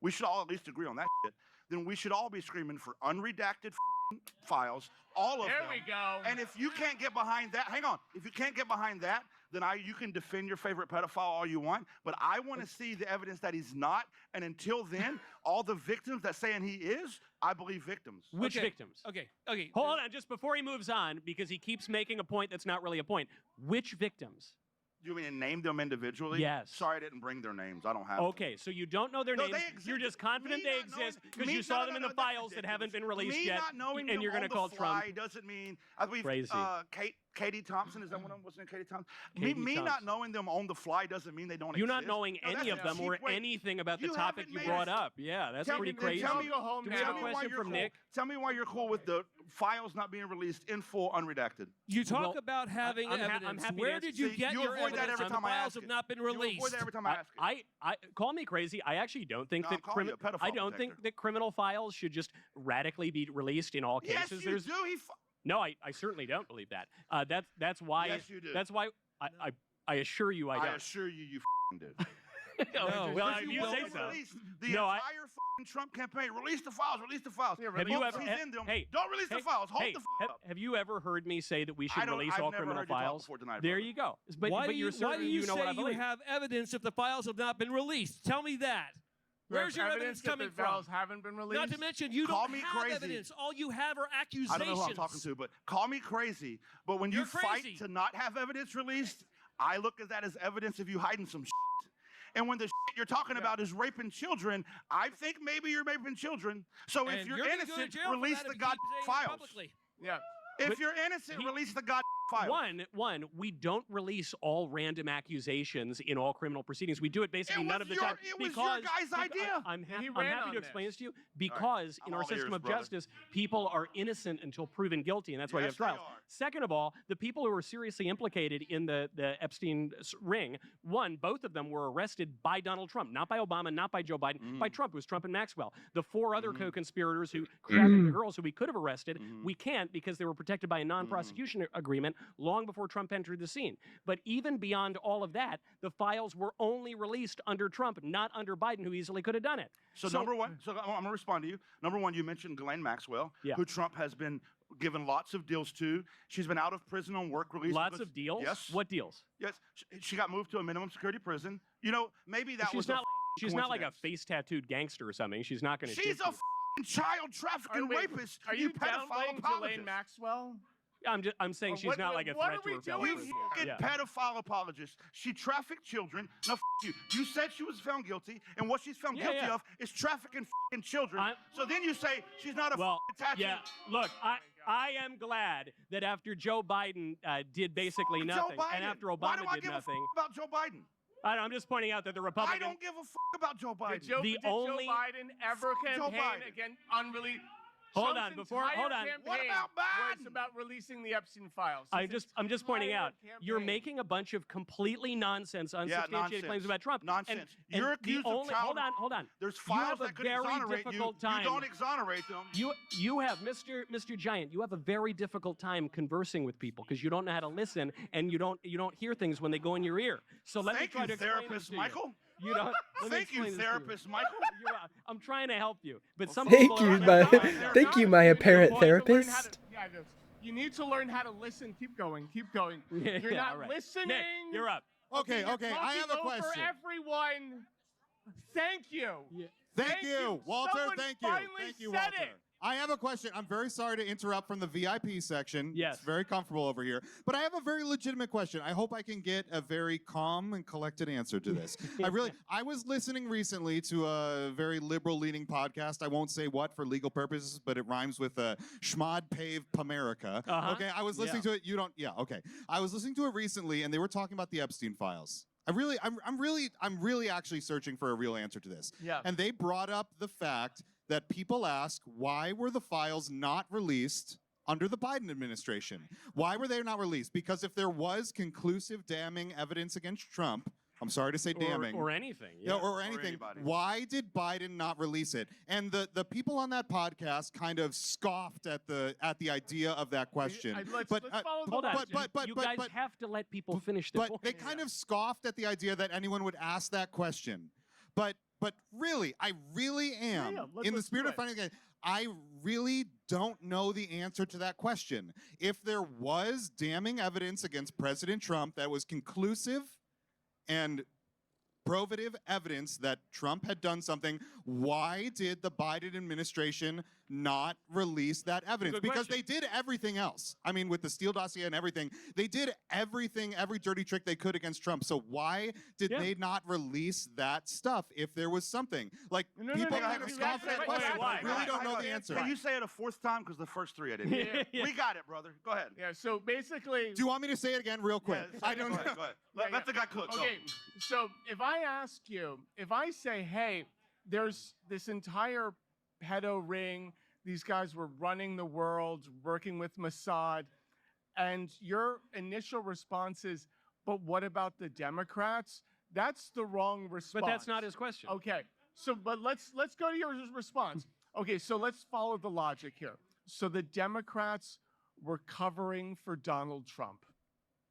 we should all at least agree on that shit, then we should all be screaming for unredacted files, all of them. There we go. And if you can't get behind that, hang on. If you can't get behind that, then you can defend your favorite pedophile all you want. But I want to see the evidence that he's not. And until then, all the victims that saying he is, I believe victims. Which victims? Okay. Hold on, just before he moves on, because he keeps making a point that's not really a point. Which victims? You mean name them individually? Yes. Sorry, I didn't bring their names. I don't have. Okay, so you don't know their No, names. they exist. You're just confident Me they not knowing- exist because me- you no, saw no, them in no, the that's files that ridiculous. haven't been released Me yet, not knowing and them you're going to on call the fly Trump doesn't mean. I believe crazy. Katie Thompson, is that one of them? Wasn't it Katie Thompson? Katie me not Thompson. knowing them on the fly doesn't mean they don't You exist. not knowing No, any that's of them cheap or way. anything about the You topic haven't you made brought us- up. Yeah, that's Tell pretty me- crazy. Tell me, Do we have tell a me why question you're from cool. Nick? Tell me why you're cool with the files not being released in full, unredacted. You talk Well, about having I'm evidence. happy to Where answer- did you See, get you your avoid that evidence every if the time I files ask have it. not been You avoid released? that every time I ask it. I call me crazy. I actually don't think No, that I'm calling you a pedophile I don't think protector. that criminal files should just radically be released in all Yes, cases. you do. No, I certainly don't believe that. That's why. Yes, you do. That's why I assure you I I don't. assure you, you do. Oh, well, if you won't say so. release the No, entire fucking Trump campaign. Release the files. Release the files. Have you ever? He's in them. Hey, don't release the files. Hold the have, have you ever heard me say that we should release I've all never criminal heard you talk files? before tonight, There brother. you go. But, why but do you're you, why certain do you know say what I you believe. have evidence if the files have not been released? Tell me that. Where's your evidence that coming the files from? haven't been released? Not to mention, you Call don't me have crazy. evidence. All you have are accusations. I don't know who I'm talking to, but call me crazy. But when You're you fight crazy. to not have evidence released, I look at that as evidence of you hiding some shit. And when the shit you're talking about is raping children, I think maybe you're raping children. So if And you're you're gonna go to innocent, jail for release that the if you goddamn keep saying it files. publicly. Yeah. If But you're innocent, release the goddamn files. One, we don't release all random accusations in all criminal proceedings. We do it basically none of the time It was your guy's idea. I'm He happy ran to on explain this. this to you because I'm in our all system ears, of brother. justice, people are innocent until proven guilty, and that's why you Yes, have trials. they are. Second of all, the people who were seriously implicated in the Epstein ring, both of them were arrested by Donald Trump, not by Obama, not by Joe Biden, by Trump. It was Trump and Maxwell. The four other co-conspirators who trafficked the girls who we could have arrested, we can't because they were protected by a non-prosecution agreement long before Trump entered the scene. But even beyond all of that, the files were only released under Trump, not under Biden, who easily could have done it. So number one, so I'm going to respond to you. Number one, you mentioned Ghislaine Maxwell, Yeah. who Trump has been given lots of deals to. She's been out of prison on work release. Lots because- of deals? Yes. What deals? Yes. She got moved to a minimum security prison. You know, maybe that was She's not. She's not like a coincidence. face tattooed gangster or something. She's not going to. She's a f***ing child trafficking rapist. Are you pedophile downplaying apologist. Ghislaine Maxwell? I'm saying Or she's what- not like a what threat are to we her fellow doing You citizens. fucking Yeah. pedophile apologist. She trafficked children. Now, you. You said she was found guilty, and what she's found Yeah, guilty yeah. of is trafficking children. So then you say she's not a Well, tattoo. yeah. Look, I am glad that after Joe Biden did basically Joe nothing, Biden. and after Why do Obama I did give nothing, about Joe Biden? I'm just pointing out that the I Republican. don't give a about Joe Biden. The only- Joe Biden ever Joe campaign Biden. against unreleased? Hold on, hold on. What about Biden? Was about releasing the Epstein files. I'm just pointing out, you're campaign. making a bunch of completely nonsense, unsubstantiated claims about Trump. Nonsense. And You're the accused of only, child. hold on. There's You files have a that could very exonerate you. difficult time. You don't exonerate them. You have Mr. Giant. You have a very difficult time conversing with people because you don't know how to listen and you don't hear things when they go in your ear. So let Thank me try you, to explain this therapist to Michael. You don't. let me Thank explain you, this to therapist Michael. I'm trying to help you, but some Thank people you, are my thank you, my apparent therapist. You need to learn how to listen. Keep going. Keep going. Yeah, You're yeah, not all right. listening. Nick, you're up. Okay, You're okay. I have a talking over question. everyone. Thank you. Thank you, Walter. Someone Thank you. finally Thank you, said Walter. it. I have a question. I'm very sorry to interrupt from the VIP section. Yes. It's very comfortable over here. But I have a very legitimate question. I hope I can get a very calm and collected answer to this. I was listening recently to a very liberal leaning podcast. I won't say what for legal purposes, but it rhymes with Schmod Pave Pamerica. Uh-huh. Okay, I was listening to it. You don't, yeah, okay. I was listening to it recently and they were talking about the Epstein files. I'm really actually searching for a real answer to this. Yeah. And they brought up the fact that people ask, why were the files not released under the Biden administration? Why were they not released? Because if there was conclusive damning evidence against Trump, I'm sorry to say damning. Or anything. Yeah, Yeah. or anything. anybody. Why did Biden not release it? And the people on that podcast kind of scoffed at the idea of that question. Let's follow the Hold on. but you guys have to let people finish their but they kind of scoffed at the idea that anyone would ask that question. But really, I really am, in the spirit of finding it, I really don't know the answer to that question. If there was damning evidence against President Trump that was conclusive and probative evidence that Trump had done something, why did the Biden administration not release that evidence? Good Because question. they did everything else. I mean, with the Steele dossier and everything, they did everything, every dirty trick they could against Trump. So why did they not release that stuff if there was something? Like, people kind of scoff at that question, but I really don't know the answer. Can you say it a fourth time? Because the first three I didn't hear. We got it, brother. Go ahead. Yeah, so basically... Do you want me to say it again real quick? I don't know. Go ahead. Let the guy cook. Okay, so if I ask you, if I say, hey, there's this entire pedo ring, these guys were running the world, working with Mossad, and your initial response is, but what about the Democrats? That's the wrong response. But that's not his question. Okay, so but let's go to your response. Okay, so let's follow the logic here. So the Democrats were covering for Donald Trump.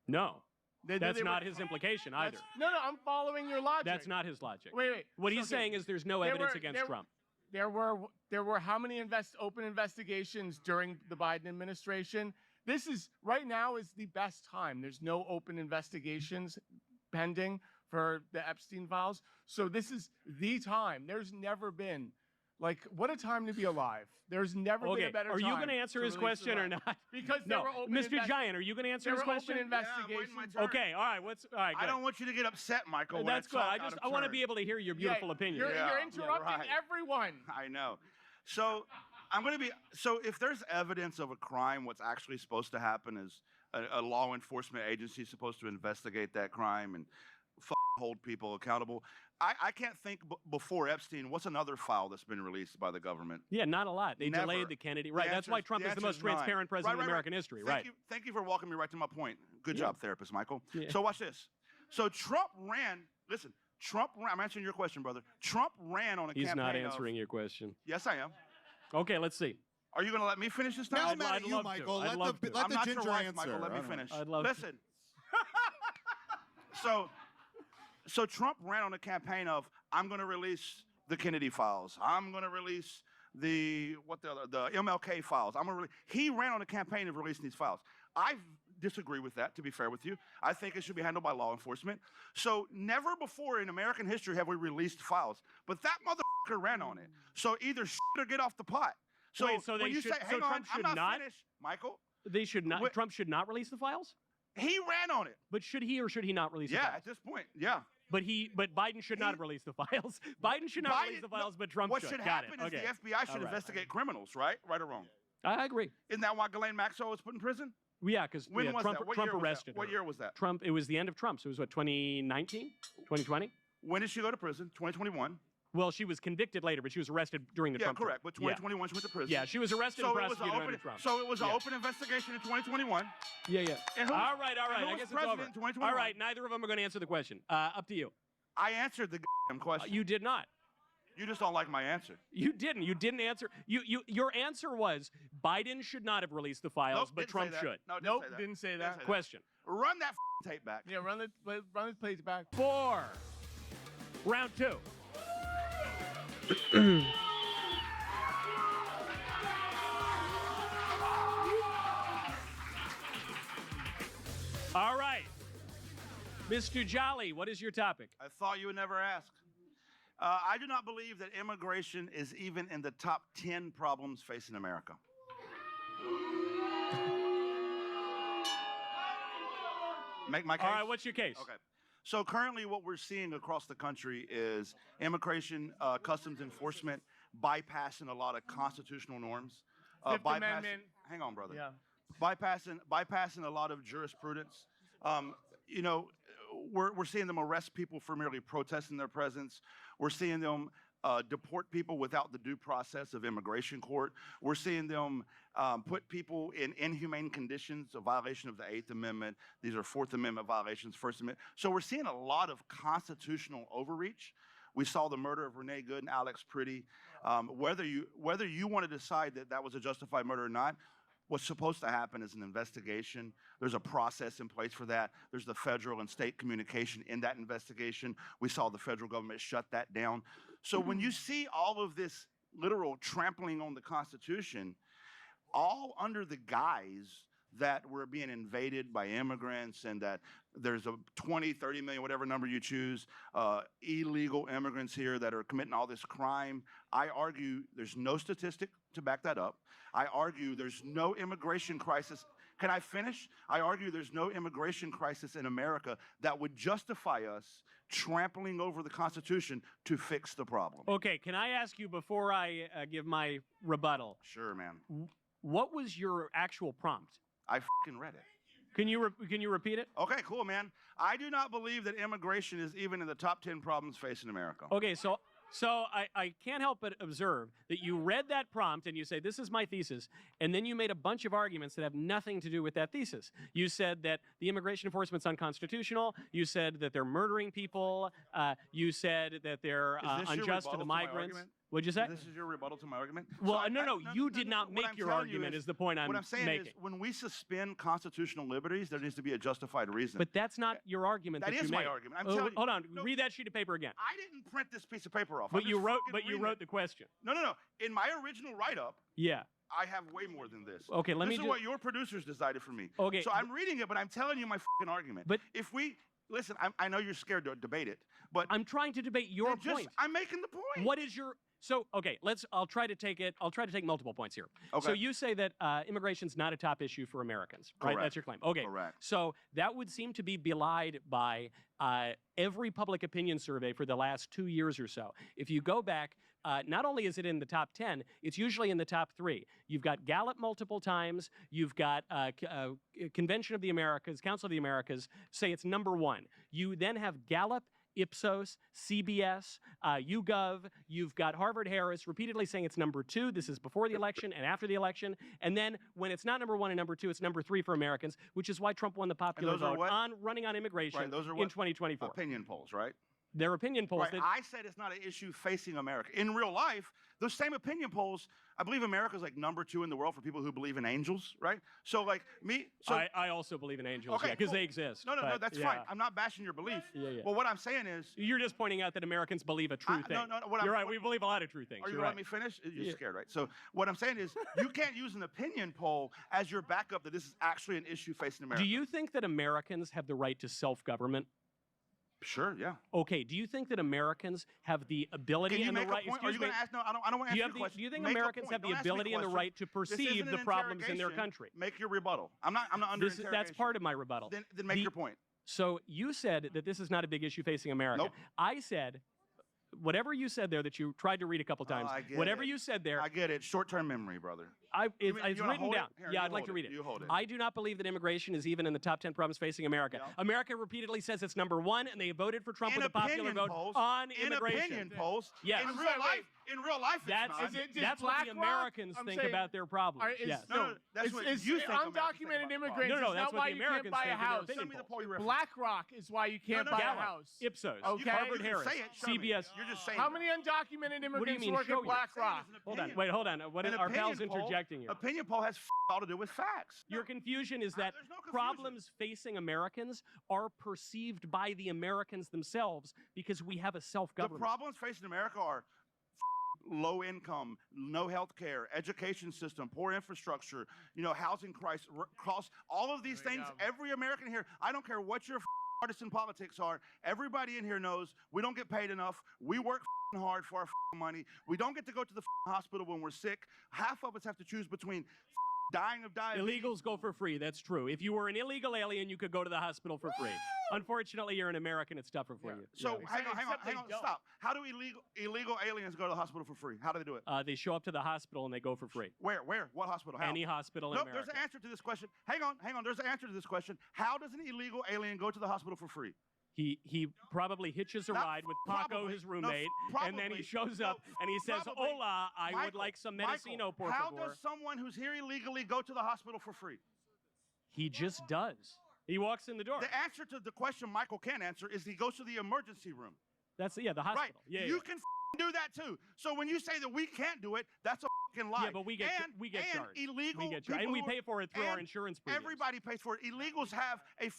No. That's they not were- his implication either. No, I'm following your logic. That's not his logic. Wait. What he's Okay. saying is there's no There evidence were- against there- Trump. There were how many open investigations during the Biden administration? This is right now is the best time. There's no open investigations pending for the Epstein files. So this is the time. There's never been what a time to be alive. There's never been a better time. Are you going to answer his release the question or lie. not? Because no, there were open Mr. Giant, are you going to answer there his were question? open investigations. Okay, all right. All right, I good. don't want you to get upset, Michael. when That's good. talk I out of want to turn. be able to hear your beautiful opinion. You're interrupting right. everyone. I know. So I'm going to be. So if there's evidence of a crime, what's actually supposed to happen is a law enforcement agency is supposed to investigate that crime and hold people accountable. I can't think before Epstein. What's another file that's been released by the government? Yeah, not a lot. They Never. delayed the Kennedy. Right. The That's why answer's- Trump the is the most answer's nine. transparent president Right, in American history. Right. Thank you for walking me right to my point. Good Yeah. job, therapist Michael. Yeah. So watch this. So Trump ran. Listen, Trump ran. I'm answering your question, brother. Trump ran on a He's campaign not of- answering your question. Yes, I am. Okay, let's see. Are you going to let me finish this time? Now I'm mad I'd at you, love to. Michael. I'd love to. Let I'm the not ginger your wife, answer. Michael. Let I me don't know. finish. I'd love to. Listen. So Trump ran on a campaign of I'm going to release the Kennedy files. I'm going to release the MLK files. He ran on a campaign of releasing these files. I disagree with that, to be fair with you. I think it should be handled by law enforcement. So never before in American history have we released files, but that motherfucker ran on it. So either shit or get off the pot. So Wait, so when they you should- say, so hang Trump on, I'm should not? finished, Michael. They should not. Wait. Trump should not release the files. He ran on it. But should he or should he not release the Yeah, files? at this point, yeah. But Biden should not release the files. Biden should not release the files, but Trump What should. should Got happen it. is Okay. the FBI should All right. investigate criminals, right? Right or wrong? I agree. Isn't that why Ghislaine Maxwell was put in prison? Yeah, because When was Trump, that? What Trump year was that? arrested What her. year was that? Trump. It was the end of Trump. So it was what 2019, 2020. When did she go to prison? 2021. Well, she was convicted later, but she was arrested during the Yeah, Trump. term. correct. But Yeah. 2021 she went to prison. Yeah, she was arrested So and it was prosecuted an under open. Trump. So it was an Yeah. open investigation in 2021. Yeah, yeah. And who- all right. and who I was guess it's president over. in 2021? All right, neither of them are going to answer the question. Up to you. I answered the goddamn question. You did not. You just don't like my answer. You didn't. You didn't answer. Your answer was Biden should not have released the files, Nope, but didn't say Trump that. should. No, Nope, say that. didn't say Didn't that. say that. Question. Run that tape back. Yeah, run the plates back. 4. Round 2. All right. Mr. Jolly, what is your topic? I thought you would never ask. I do not believe that immigration is even in the top 10 problems facing America. Make my case? All right, what's your case? Okay. So currently what we're seeing across the country is immigration, customs enforcement bypassing a lot of constitutional norms. Fifth Amendment. Hang on, brother. Yeah. Bypassing a lot of jurisprudence. We're seeing them arrest people for merely protesting their presence. We're seeing them deport people without the due process of immigration court. We're seeing them put people in inhumane conditions, a violation of the 8th Amendment. These are 4th Amendment violations, First Amendment. So we're seeing a lot of constitutional overreach. We saw the murder of Renee Good and Alex Pretty. Whether you want to decide that that was a justified murder or not, what's supposed to happen is an investigation. There's a process in place for that. There's the federal and state communication in that investigation. We saw the federal government shut that down. So when you see all of this literal trampling on the Constitution, all under the guise that we're being invaded by immigrants and that there's a 20, 30 million, whatever number you choose, illegal immigrants here that are committing all this crime, I argue there's no statistic to back that up. I argue there's no immigration crisis. Can I finish? I argue there's no immigration crisis in America that would justify us trampling over the Constitution to fix the problem. Okay, can I ask you before I give my rebuttal? Sure, man. What was your actual prompt? I f***ing read it. Can you repeat it? Okay, cool, man. I do not believe that immigration is even in the top 10 problems facing America. Okay, so I can't help but observe that you read that prompt and you say, this is my thesis, and then you made a bunch of arguments that have nothing to do with that thesis. You said that the immigration enforcement's unconstitutional. You said that they're murdering people. You said that they're unjust to the migrants. What'd you say? This is your rebuttal to my argument? Well, no, you did not make your argument is the point I'm making. What I'm saying is when we suspend constitutional liberties, there needs to be a justified reason. But that's not your argument that you made. That is my argument. I'm telling you. Hold on. Read that sheet of paper again. I didn't print this piece of paper off. But you wrote the question. No. In my original write-up, yeah, I have way more than this. Okay, this is what your producers decided for me. Okay. So I'm reading it, but I'm telling you my fucking argument. But if we listen, I know you're scared to debate it, but I'm trying to debate your point. I'm making the point. What is your okay, I'll try to take multiple points here. Okay. So you say that immigration's not a top issue for Americans, right? Correct. That's your claim. Okay. Correct. So that would seem to be belied by every public opinion survey for the last 2 years or so. If you go back, not only is it in the top 10, it's usually in the top 3. You've got Gallup multiple times. You've got Convention of the Americas, Council of the Americas say it's number 1. You then have Gallup, Ipsos, CBS, YouGov. You've got Harvard-Harris repeatedly saying it's number 2. This is before the election and after the election. And then when it's not number 1 and number 2, it's number 3 for Americans, which is why Trump won the popular vote on running on immigration those are in 2024. Opinion polls, right? They're opinion polls. Right. I said it's not an issue facing America. In real life, those same opinion polls, I believe America's like number 2 in the world for people who believe in angels, right? So like me. So I also believe in angels, okay, because cool. they exist. No, that's fine. I'm not bashing your belief. Yeah. But what I'm saying is. You're just pointing out that Americans believe a true thing. No, you're right. We believe a lot of true things. Are you right. letting me finish? You're scared, right? So what I'm saying is you can't use an opinion poll as your backup that this is actually an issue facing America. Do you think that Americans have the right to self-government? Sure, yeah. Okay, do you think that Americans have the ability and the right... Are you going to ask? No, I don't want to answer your question. Do you think Americans have the ability and the right to perceive the problems in their country? Make your rebuttal. I'm not under interrogation. That's part of my rebuttal. Then make your point. So you said that this is not a big issue facing America. Nope. I said... Whatever you said there that you tried to read a couple times, whatever you said there... I get it. Short-term memory, brother. It's written down. Here, yeah, I'd like to read it. You hold it. I do not believe that immigration is even in the top 10 problems facing America. Yeah. America repeatedly says it's number 1, and they voted for Trump with a popular vote on immigration. In opinion polls. Yes. In real life, that's what the Americans think about their problems. Yes. No, that's what you think. Undocumented immigrants. No, is that's not what why the you can't Americans buy a think in their house. opinion polls. BlackRock is why you can't buy a house. Ipsos. Okay. Harvard-Harris. CBS. You're just saying. How many undocumented immigrants work at BlackRock? Hold on. Wait, hold on. Our pal's interjecting here. Opinion poll has all to do with facts. Your confusion is that problems facing Americans are perceived by the Americans themselves because we have a self-government. The problems facing America are low income, no health care, education system, poor infrastructure, housing crisis, costs, all of these things. Every American here, I don't care what your partisan politics are, everybody in here knows we don't get paid enough. We work hard for our money. We don't get to go to the hospital when we're sick. Half of us have to choose between dying of diabetes. Illegals go for free. That's true. If you were an illegal alien, you could go to the hospital for free. Unfortunately, you're an American. It's tougher for you. So hang on, stop. How do illegal aliens go to the hospital for free? How do they do it? They show up to the hospital and they go for free. Where? What hospital? How? Any hospital in America. There's an answer to this question. Hang on. There's an answer to this question. How does an illegal alien go to the hospital for free? He probably hitches a ride with Paco, probably. his No, roommate, and then he probably. shows No, up and he says, probably. "Hola, I would Michael, like some Michael, medicino, por how favor." does someone who's here illegally go to the hospital for free? He just does. He walks in the door. The answer to the question Michael can't answer is he goes to the emergency room. That's the hospital. Right. Yeah, You yeah. can do that too. So when you say that we can't do it, that's a lie. Yeah, but we get charged. Illegal We get charged, and we pay for it through our and insurance premiums. Everybody pays for it. Illegals have a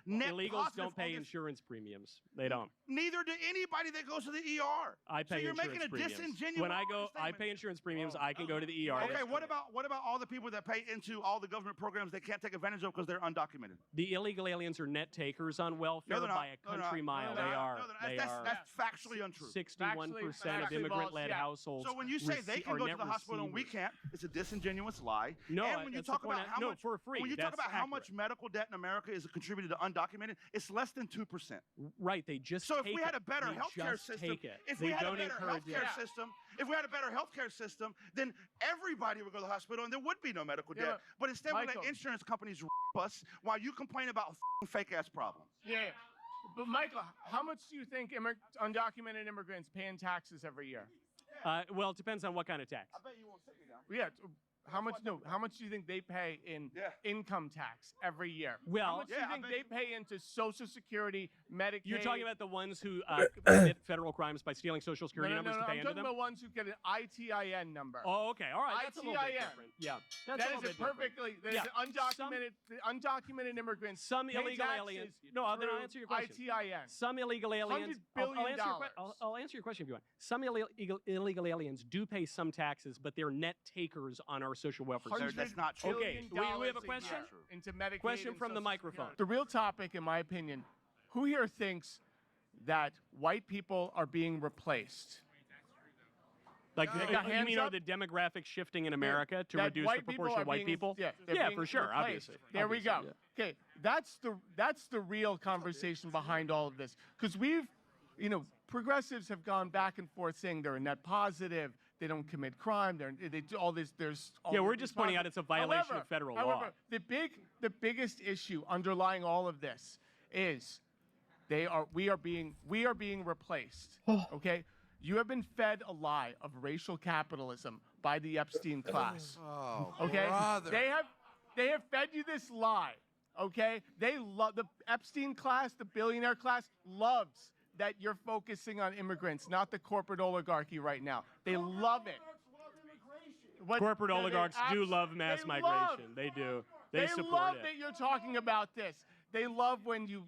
net Illegals positive don't pay on this. insurance premiums. They don't. Neither do anybody that goes to the ER. I pay so you're insurance making a premiums. disingenuous When I go, I statement. pay insurance premiums. I can go to the ER. Okay, what about all the people that pay into all the government programs they can't take advantage of because they're undocumented? The illegal aliens are net takers on welfare they're not. by a No, they're country not. mile. No, they're They not. are. No, they're not. That's factually untrue. 61% of immigrant-led households. So when you say they can are go to net the hospital and we receivers. can't, it's a disingenuous lie. No, and when you that's the talk point about I- how no, much for free, when you talk that's about how much medical debt in America is contributed to undocumented, it's less than 2%. Right, they just So if take we had it. a better They healthcare just system, take it. if They we had a don't better encourage it. healthcare system, if we had a better healthcare system, then everybody would go to the hospital and there would be no medical Yeah, debt. But instead, we let Michael. insurance companies rip us while you complain about fake ass problems. Yeah. But Michael, how much do you think undocumented immigrants pay in taxes every year? Well, it depends on what kind of tax. I bet you won't sit me down. Yeah. How much? No. How much do you think they pay in income tax every year? Well- how much do you think they pay into Social Security, Medicaid? You're talking about the ones who commit federal crimes by stealing Social Security no, numbers to I'm pay into talking them? about ones who get an ITIN number. Oh, okay. All right. That's a little bit ITIN. different. Yeah. That's That a is little a bit different. perfectly. That Yeah. is an undocumented immigrants. Some pay illegal taxes aliens. No, then I'll through answer your question. ITIN. Some illegal aliens. $100 billion. I'll answer your question if you want. Some illegal aliens do pay some taxes, but they're net takers on our social welfare system. That's not true. Okay. We have a $100 question. into Medicaid. Question and from the Social microphone. Security. The real topic, in my opinion, who here thinks that white people are being replaced? Like, They got you hands mean are up? the demographic shifting in America to That reduce the white people proportion are of white being- people? Yeah, they're Yeah, being for sure. replaced. Obviously. There we go. Obviously, yeah. Okay, that's the real conversation behind all of this, because progressives have gone back and forth saying they're a net positive, they don't commit crime, they do all this. There's all Yeah, this we're just pointing out it's a violation of federal law. However, the biggest issue underlying all of this is we are being replaced. Okay. You have been fed a lie of racial capitalism by the Epstein class. Oh, Okay? brother. They have fed you this lie. Okay? They love the Epstein class, the billionaire class loves that you're focusing on immigrants, not the corporate oligarchy right now. They love it. Corporate they oligarchs do love mass they migration. love- They do. They support love it. that you're talking about this. They love when you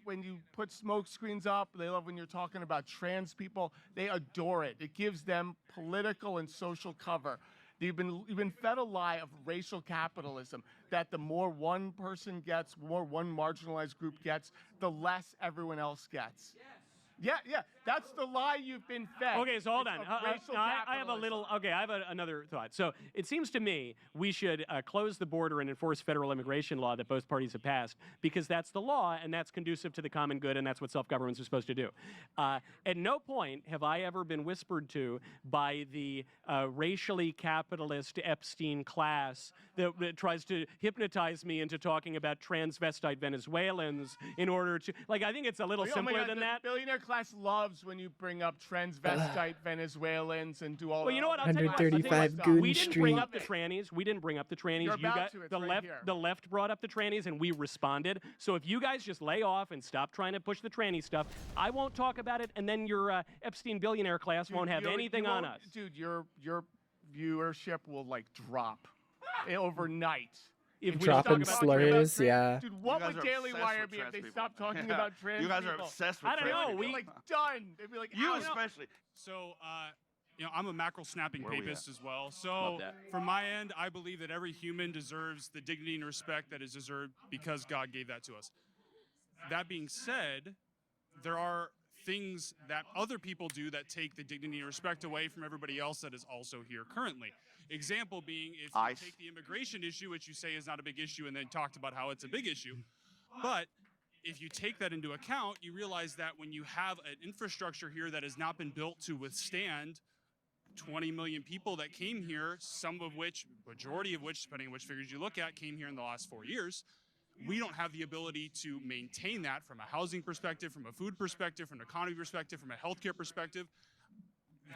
put smoke screens up. They love when you're talking about trans people. They adore it. It gives them political and social cover. You've been fed a lie of racial capitalism, that the more one person gets, more one marginalized group gets, the less everyone else gets. Yeah, that's the lie you've been fed. Okay, so hold It's on. of racial I have a little. Okay, I have another thought. So it seems to me we should close the border and enforce federal immigration law that both parties have passed, because that's the law and that's conducive to the common good and that's what self-governments are supposed to do. At no point have I ever been whispered to by the racially capitalist Epstein class that tries to hypnotize me into talking about transvestite Venezuelans in order to. Like, I think it's a little Oh my simpler God, than the that. Billionaire class loves when you bring up transvestite Venezuelans and do all. Well, you know what? I'll that tell you what. 135 We Goon didn't bring Street. up the trannies. We didn't bring up the trannies. You're You about got to. It's the right left. here. The left brought up the trannies, and we responded. So if you guys just lay off and stop trying to push the tranny stuff, I won't talk about it, and then your Epstein billionaire class Dude, won't have you anything on won't- us. Dude, your viewership will like drop overnight. If we Dropping don't talk about slurs, trans- yeah. Dude, what You guys would are Daily obsessed Wire with be if trans they people. stopped talking Yeah. about trans You guys are people? obsessed with I don't trans know. people. They're like done. They'd be like, You "Ow." especially. So, I'm a mackerel snapping Where we papist at? as well. Love So, that. from my end, I believe that every human deserves the dignity and respect that is deserved because God gave that to us. That being said, there are things that other people do that take the dignity and respect away from everybody else that is also here currently. Example being, if you ICE. take the immigration issue, which you say is not a big issue, and then talked about how it's a big issue, but if you take that into account, you realize that when you have an infrastructure here that has not been built to withstand 20 million people that came here, some of which, majority of which, depending on which figures you look at, came here in the last 4 years, we don't have the ability to maintain that from a housing perspective, from a food perspective, from an economy perspective, from a healthcare perspective.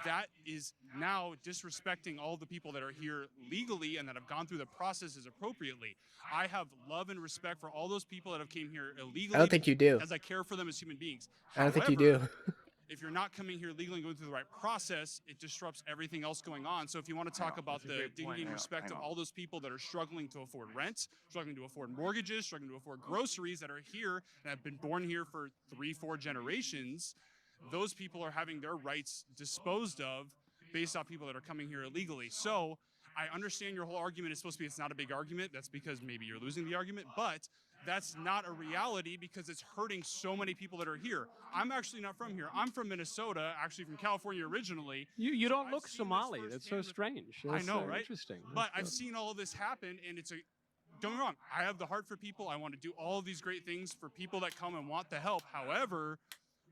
That is now disrespecting all the people that are here legally and that have gone through the processes appropriately. I have love and respect for all those people that have came here illegally. I don't think you do. As I care for them as human beings. I don't think you do. If you're not coming here legally and going through the right process, it disrupts everything else going on. So if you want to talk about the dignity and respect of all those people that are struggling to afford rent, struggling to afford mortgages, struggling to afford groceries, that are here and have been born here for 3-4 generations, those people are having their rights disposed of based off people that are coming here illegally. So I understand your whole argument is supposed to be it's not a big argument. That's because maybe you're losing the argument, but that's not a reality because it's hurting so many people that are here. I'm actually not from here. I'm from Minnesota, actually from California originally. You don't look Somali. That's so strange. I That's know, so right? Interesting. But I've seen all of this happen, and don't get me wrong, I have the heart for people. I want to do all of these great things for people that come and want the help. However,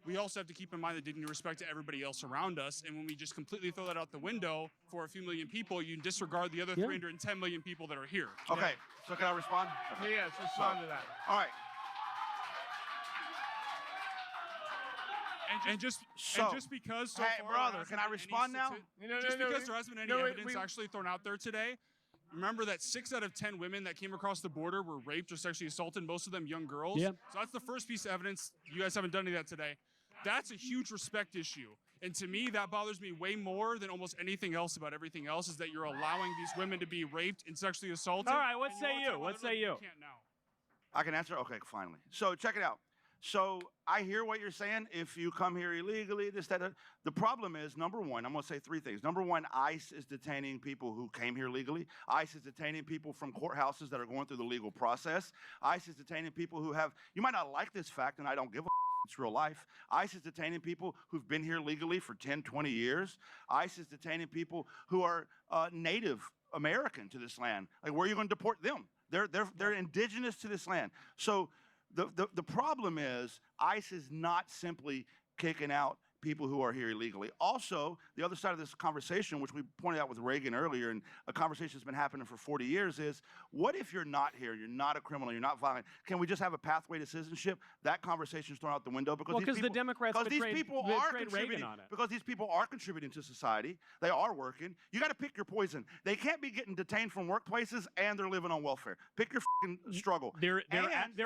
we also have to keep in mind the dignity and respect to everybody else around us. And when we just completely throw that out the window for a few million people, you disregard the other 310 million people that are here. Okay, so can I respond? Yes, respond to that. All right. And just because so hey, far brother, there can hasn't I been respond any now? Just because there hasn't been any evidence actually thrown out there today, remember that 6 out of 10 women that came across the border were raped or sexually assaulted, most of them young girls. Yeah. So that's the first piece of evidence. You guys haven't done any of that today. That's a huge respect issue. And to me, that bothers me way more than almost anything else about everything else, is that you're allowing these women to be raped and sexually assaulted. All right, what say you? What say you? Can't now. I can answer? Okay, finally. So check it out. So I hear what you're saying. If you come here illegally, this, that, that. The problem is, number one, I'm going to say 3 things. Number one, ICE is detaining people who came here legally. ICE is detaining people from courthouses that are going through the legal process. ICE is detaining people who have, you might not like this fact, and I don't give a it's real life. ICE is detaining people who've been here legally for 10, 20 years. ICE is detaining people who are Native American to this land. Like, where are you going to deport them? They're indigenous to this land. So the problem is ICE is not simply kicking out people who are here illegally. Also, the other side of this conversation, which we pointed out with Reagan earlier, and a conversation that's been happening for 40 years, is what if you're not here, you're not a criminal, you're not violent? Can we just have a pathway to citizenship? That conversation's thrown out the window because the Democrats betrayed Reagan on it. Because these people are contributing to society. They are working. You got to pick your poison. They can't be getting detained from workplaces and they're living on welfare. Pick your fucking struggle. They're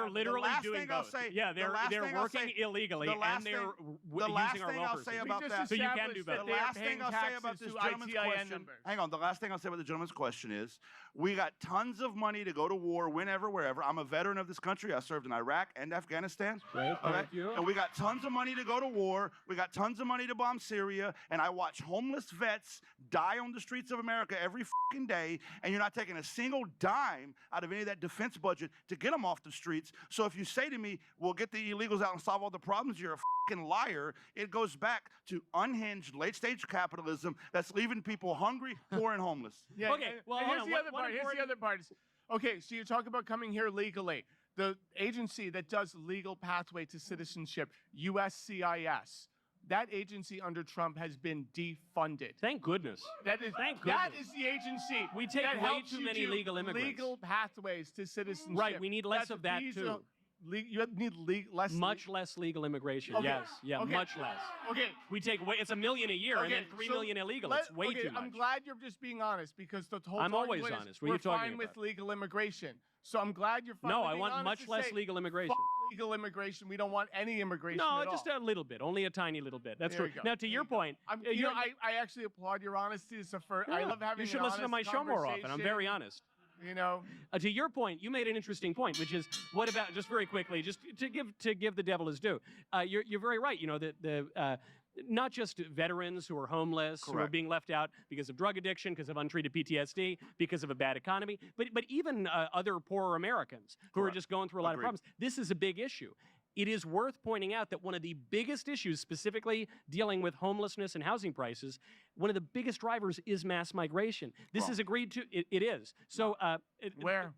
literally doing both. Yeah, they're working illegally and they're using our welfare. I'll say about that. So you can do both. The last thing I'll say about this gentleman's question. Hang on. The last thing I'll say about the gentleman's question is, we got tons of money to go to war whenever, wherever. I'm a veteran of this country. I served in Iraq and Afghanistan. Right. Okay? And we got tons of money to go to war. We got tons of money to bomb Syria. And I watch homeless vets die on the streets of America every fucking day. And you're not taking a single dime out of any of that defense budget to get them off the streets. So if you say to me, we'll get the illegals out and solve all the problems, you're a fucking liar. It goes back to unhinged late-stage capitalism that's leaving people hungry, poor, and homeless. Yeah, okay, well, here's the other part. Here's the other part. Okay, so you talk about coming here legally. The agency that does legal pathway to citizenship, USCIS, that agency under Trump has been defunded. Thank goodness. That is the agency. We take that way helps too you many do legal immigrants. Legal pathways to citizenship. Right, we need less of that too. You need much less legal immigration. Okay. Yes, yeah, Okay. much less. Okay. We take away. It's $1 million a year, and then 3 million illegal. It's way too much. I'm glad you're just being honest because the whole I'm always argument is honest. What are you we're talking fine with about? legal immigration. So I'm glad you're fine. No, with I being want honest much to less say, legal immigration. fuck legal immigration. We don't want any immigration. No, at just all. a little bit, only a tiny little bit. That's There true. you go. Now, to your point, I actually applaud your honesty. It's I Yeah, love having. you should an listen to my honest show more often. I'm very conversation. honest. You know, to your point, you made an interesting point, which is what about just very quickly, just to give the devil his due. You're very right. You know the not just veterans who are homeless, who are Correct. being left out because of drug addiction, because of untreated PTSD, because of a bad economy, but even other poorer Americans who are Correct. just going through a lot of Agreed. problems. This is a big issue. It is worth pointing out that one of the biggest issues, specifically dealing with homelessness and housing prices, one of the biggest drivers is mass migration. This Wrong. is agreed to. It is. So where?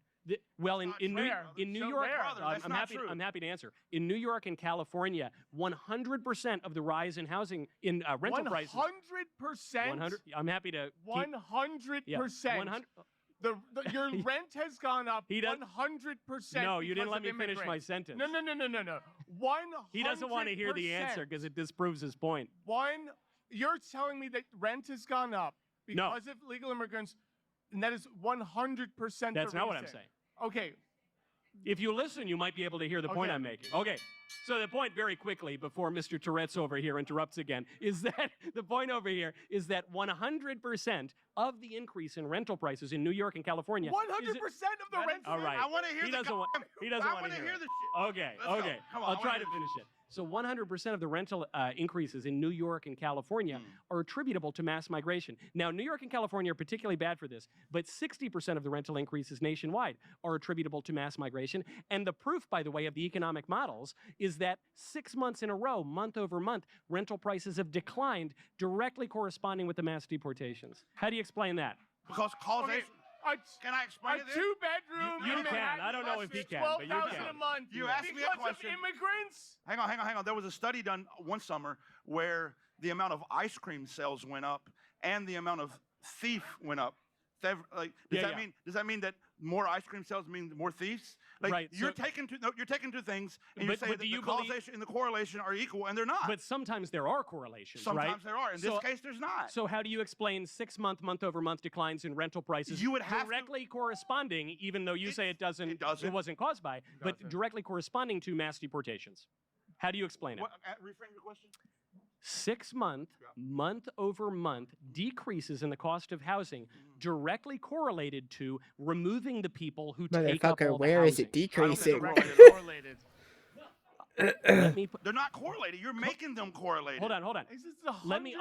Well, in New Show York, where? Brother, that's not true. I'm happy to answer. In New York and California, 100% of the rise in housing in rental prices. 100%. 100. I'm happy to. 100%. Your rent has gone up 100%. No, you didn't because let of me finish my immigrants. sentence. No. 100%. He doesn't want to hear the answer because it disproves his point. You're telling me that rent has gone up because of legal immigrants, and that is 100%. That's not what I'm saying. Okay. If you listen, you might be able to hear the point I'm making. Okay. So the point, very quickly, before Mr. Tourette's over here interrupts again, is that the point over here is that 100% of the increase in rental prices in New York and California. 100% of the rent. All right. I want to hear He the doesn't want. He doesn't I want to hear the it. shit. Okay. Let's go. Okay. Come on, I'll I try wanna to hear finish it. So 100% of the rental increases in New York and California are attributable to mass migration. Now, New York and California are particularly bad for this, but 60% of the rental increases nationwide are attributable to mass migration. And the proof, by the way, of the economic models is that 6 months in a row, month over month, rental prices have declined, directly corresponding with the mass deportations. How do you explain that? Because causation. Can I explain it? A two-bedroom. You can. I don't know if he can, but you $12,000 can. a month. You asked me a Because question. of immigrants. Hang on. There was a study done one summer where the amount of ice cream sales went up and the amount of thief went up. Does that mean that more ice cream sales mean more thieves? Like, Right, You're so- taking two things and But you say that do the you believe- causation and the correlation are equal, and they're not. But sometimes there are correlations, right? Sometimes there are. In this case, there's not. So how do you explain 6 month over month declines in rental prices? You would have directly corresponding, even though you say it wasn't caused by, but directly corresponding to mass deportations. How do you explain it? Reframe your question. 6 month over month decreases in the cost of housing directly correlated to removing the people who take up Motherfucker, all the where is it housing. decreasing? They're not correlated. You're making them correlated. Hold on. I'll